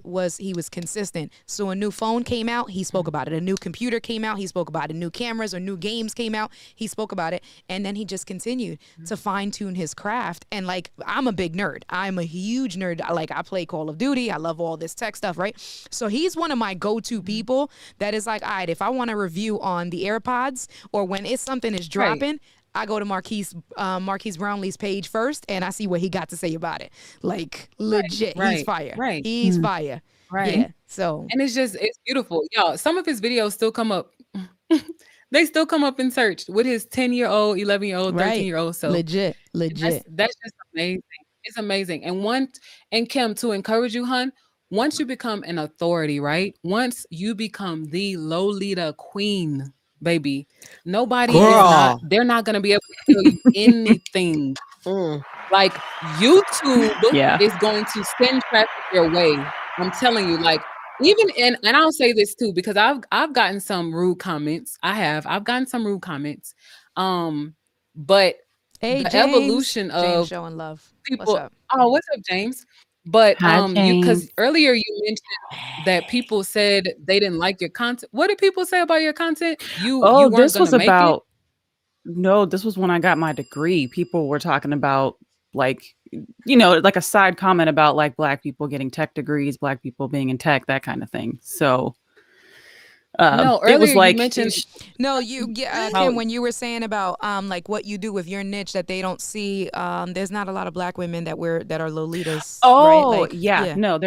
was consistent. So a new phone came out, he spoke about it. A new computer came out, he spoke about it. New cameras or new games came out, he spoke about it. And then he just continued to fine tune his craft. And like, I'm a big nerd. I'm a huge nerd. I play Call of Duty. I love all this tech stuff, right? So he's one of my go-to people that is like, all right, if I want a review on the AirPods or when something is dropping, I go to Marquise Brownlee's page first and I see what he got to say about it. Like legit, he's Right. fire. Right. He's fire. Right. Yeah. So And it's beautiful. Y'all, some of his videos still come up. They still come up in search with his 10-year-old, 11-year-old, right. 13-year-old self. Legit. That's just amazing. It's amazing. And Kim, to encourage you, hun, once you become an authority, right? Once you become the Lolita queen, baby, Girl. they're not gonna be able to tell you anything. Mm. Like YouTube Yeah. is going to send traffic your way. I'm telling you, like even and I'll say this too, because I've gotten some rude comments. I've gotten some rude comments. But Hey, the James. evolution James of showing love. people. What's up? Oh, what's up, James? But Hi, because James. earlier you mentioned that people said they didn't like your content. What did people say about your content? You weren't This gonna was make it? about no, this was when I got my degree. People were talking about like like a side comment about like Black people getting tech degrees, Black people being in tech, that kind of thing. So No, it was earlier like you mentioned No, Kim, when you were saying about like what you do with your niche that they don't see, there's not a lot of Black women that are Lolitas, right? Like, no,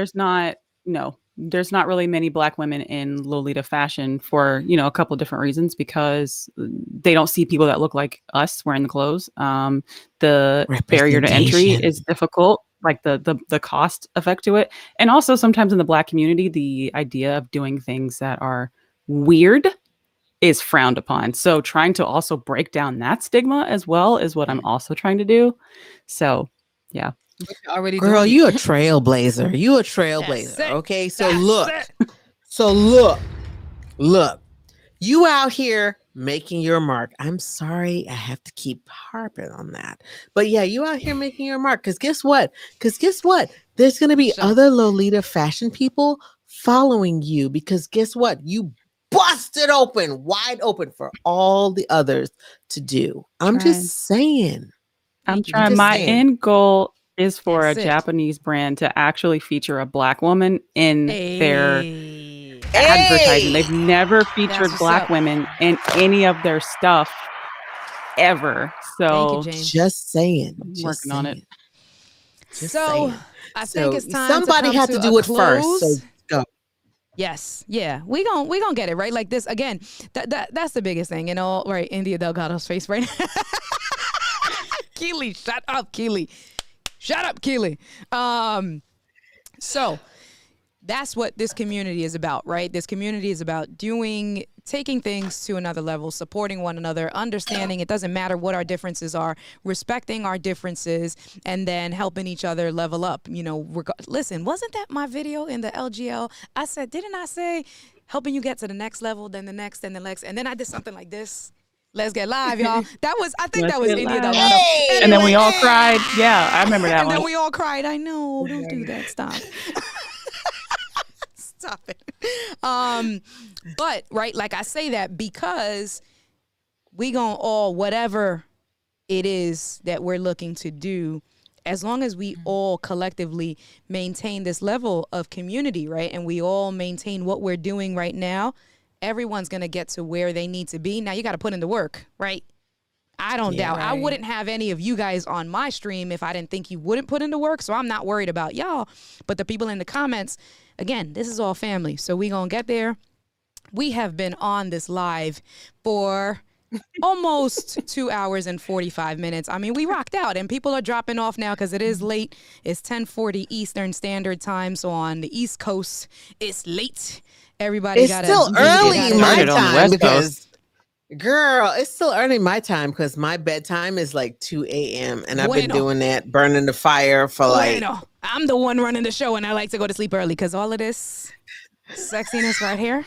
there's not really many Black women in Lolita fashion for a couple of different reasons, because they don't see people that look like us wearing the clothes. The barrier to entry is difficult, like the cost effect to it, and also sometimes in the Black community, the idea of doing things that are weird is frowned upon. So trying to also break down that stigma as well is what I'm also trying to do. So yeah. but you're already Girl, doing you it. a trailblazer. You a trailblazer. That's it. Okay. So That's look. it. So look. You out here making your mark. I'm sorry, I have to keep harping on that. But yeah, you out here making your mark. Because guess what? There's going to be Michelle. other Lolita fashion people following you. Because guess what? You busted open, wide open for all the others to do. I'm Trying. just saying. I'm Thank you, trying. just My saying. end goal is for a That's it. Japanese brand to actually feature a Black woman in their Hey. advertising. They've never featured what's Black up. women in any of their stuff ever. Thank you, So James. Just saying. I'm Just working on it. saying. Just So saying. I think So it's time somebody to come had to to do a it first. So close. go. Yes, yeah, we gon' get it right. Like this again. That's the biggest thing. And all right, India Delgado's face right now. Keely, shut up, Keely. Shut up, Keely. So that's what this community is about, right? This community is about taking things to another level, supporting one another, understanding it doesn't matter what our differences are, respecting our differences, and then helping each other level up. You know, listen, wasn't that my video in the LGL? I said, didn't I say helping you get to the next level, then the next, then the next, and then I did something like this. Let's get live, y'all. I think that was Get India live. Delgado. And then we all cried. Yeah, I remember that And then one. we all cried. I know. Don't do that. Stop. Stop it. But right, like I say that because we gonna all whatever it is that we're looking to do, as long as we all collectively maintain this level of community, right, and we all maintain what we're doing right now, everyone's gonna get to where they need to be. Now you got to put in the work, right? I don't doubt. I right. wouldn't have any of you guys on my stream if I didn't think you wouldn't put in the work. So I'm not worried about y'all. But the people in the comments, again, this is all family. So we gonna get there. We have been on this live for almost 2 hours and 45 minutes. I mean, we rocked out and people are dropping off now because it is late. It's 10:40 Eastern Standard Time. So on the East Coast, it's late. Everybody It's got still early my started on the time West because, girl, it's still early my time because my bedtime is like 2 a.m. and I've been Bueno. doing that, burning the fire for like. Bueno, I'm the one running the show and I like to go to sleep early because all of this sexiness right here.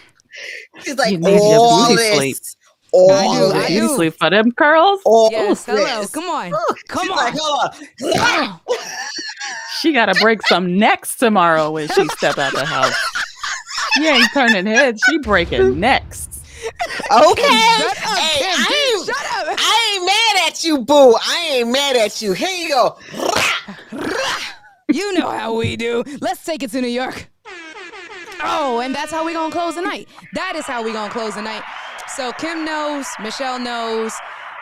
She's like, You need your all beauty this. sleep. All I do, this. I Beauty do. sleep for them curls. All Yes, hello. this. Come on. She's Come like, on. hold on. She got to break some necks tomorrow when she step out the house. She ain't turning heads. She breaking necks. Okay. Shut up, Hey, Kim. Shut up. I ain't mad at you, boo. I ain't mad at you. Here you go. You know how we do. Let's take it to New York. Oh, and that's how we gonna close the night. That is how we gonna close the night. So Kim knows, Michelle knows,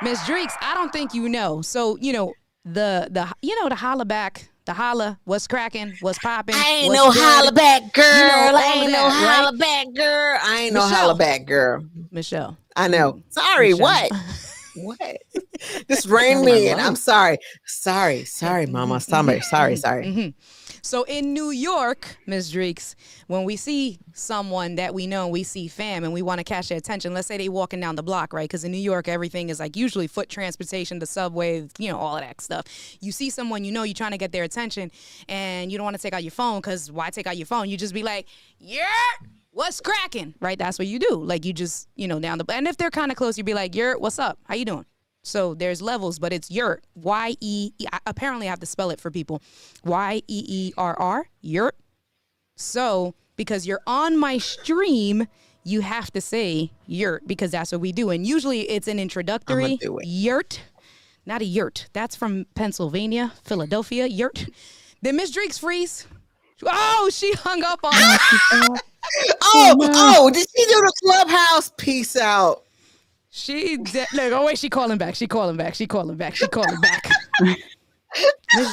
Miss Dreeks, I don't think you know. So, you know, the holla back, the holla, what's cracking, what's popping. I ain't what's no good. holla back girl. You know all I ain't of no that, holla right? back girl. I ain't no Michelle. holla back girl. Michelle. I know. Sorry, Michelle. what? What? Just rein me in. I'm sorry. Sorry, mama. Sorry. Mm-hmm. So in New York, Ms. Dreeks, when we see someone that we know, we see fam, and we want to catch their attention. Let's say they walking down the block, right? Because in New York, everything is like usually foot transportation, the subway, you know, all of that stuff. You see someone you know, you're trying to get their attention, and you don't want to take out your phone because why take out your phone? You just be like, yeah. What's cracking? Right? That's what you do. Like you just, you know, down the, and if they're kind of close, you'd be like, Yurt, what's up? How you doing? So there's levels, but it's Yurt. Y-E, apparently I have to spell it for people. Y-E-E-R-R, Yurt. So because you're on my stream, you have to say Yurt because that's what we do. And usually it's an introductory do it. Yurt, not a Yurt. That's from Pennsylvania, Philadelphia, Yurt. Then Miss Dreeks freeze. Oh, she hung up on us. Oh, did she do the clubhouse? Peace out. She did. Look, oh wait, she calling back. She calling back. Miss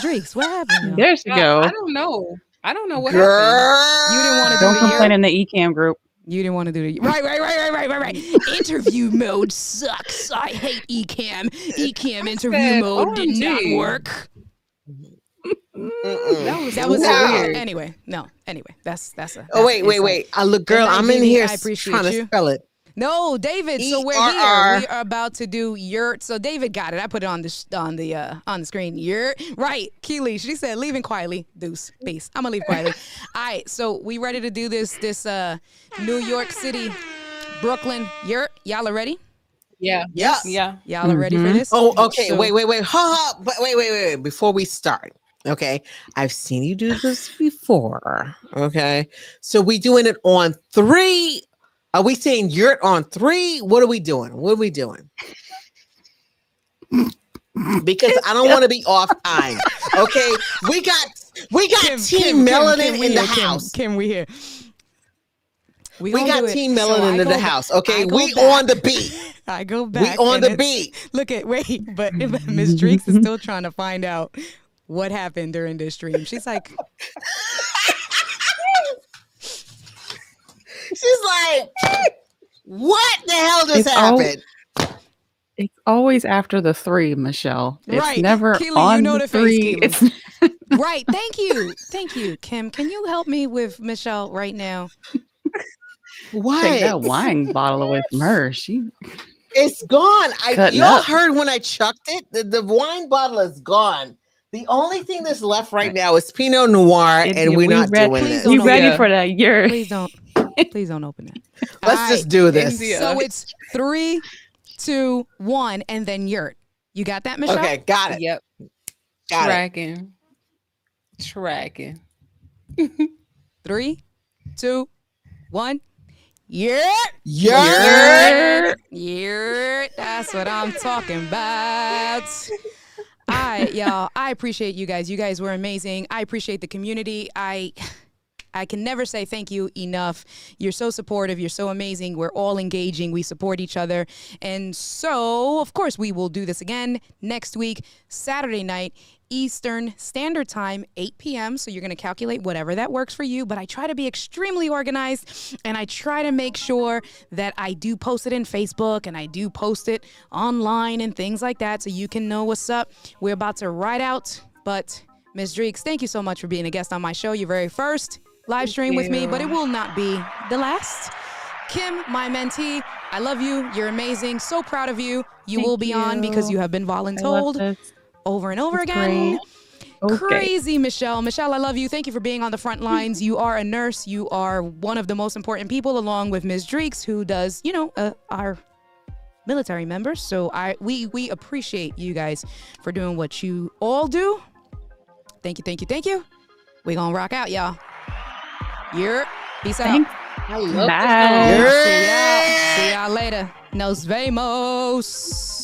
Dreeks, what happened? Y'all? There she go. I don't know. I don't know what Girl. happened. You didn't want to do Don't the complain year. in the eCam group. You didn't want to do the right. Interview mode sucks. I hate Ecamm. Ecamm interview mode did not OMG. work. Mm-mm. That was No. weird. Anyway, that's a. Oh, wait. Look, girl, Good night, I'm in Jeannie. here I appreciate trying you. to spell it. No, David. So we're E-R-R. here. We are about to do Yurt. So David got it. I put it on the screen. Yurt. Right. Keely. She said leaving quietly. Deuce. Peace. I'm gonna leave quietly. All right. So we ready to do this New York City Brooklyn, y'all are ready? Yeah. Yeah. Yeah. Y'all are ready for this? Oh, okay. So- Wait. But wait. Before we start, okay. I've seen you do this before. Okay. So we doing it on 3. Are we saying you're on 3? What are we doing? Because I don't want to be off time. Okay. We got Team Melanin in the house. Kim, we here. We gonna got do it. Team So Melanin I in the go house. ba- Okay. I go We back. on the beat. I go We back. on and the it's- beat. Look at but Ms. Dreeks is still trying to find out what happened during this stream. She's like, She's like, what the hell just It's all- happened? It's always after the 3, Michelle. It's Right. never Keely, on you know the the face, 3. Keely. It's right. Thank you, Kim. Can you help me with Michelle right now? What? take that wine bottle away from her. It's gone. Cutting Y'all up. heard when I chucked it? The wine bottle is gone. The only thing that's left right now is Pinot Noir, and we're not doing Please this. don't You open ready it. for that? You're Please don't open that. Let's All just right. do this. India. So it's 3, 2, 1, and then yurt. You got that, Michelle? Okay, got it. Yep. Got it. Tracking. 3, 2, 1. Yurt. Yurt. Yurt. That's what I'm talking about. Y'all, I appreciate you guys. You guys were amazing. I appreciate the community. I can never say thank you enough. You're so supportive. You're so amazing. We're all engaging. We support each other. And so, of course, we will do this again next week, Saturday night, Eastern Standard Time, 8 p.m. So you're going to calculate whatever that works for you. But I try to be extremely organized, and I try to make sure that I do post it in Facebook and I do post it online and things like that so you can know what's up. We're about to ride out. But Ms. Dreeks, thank you so much for being a guest on my show. Your very first live stream with me, but it will not be the last. Kim, my mentee, I love you. You're amazing. So proud of you. You will be on because you have been voluntold over and over again. Okay. Crazy Michelle. Michelle, I love you. Thank you for being on the front lines. You are a nurse. You are one of the most important people, along with Ms. Dreeks, who does, our military members. So we appreciate you guys for doing what you all do. Thank you. We gonna rock out, y'all. Peace out. Thanks. I love Bye. this song. See y'all later. Nos vemos.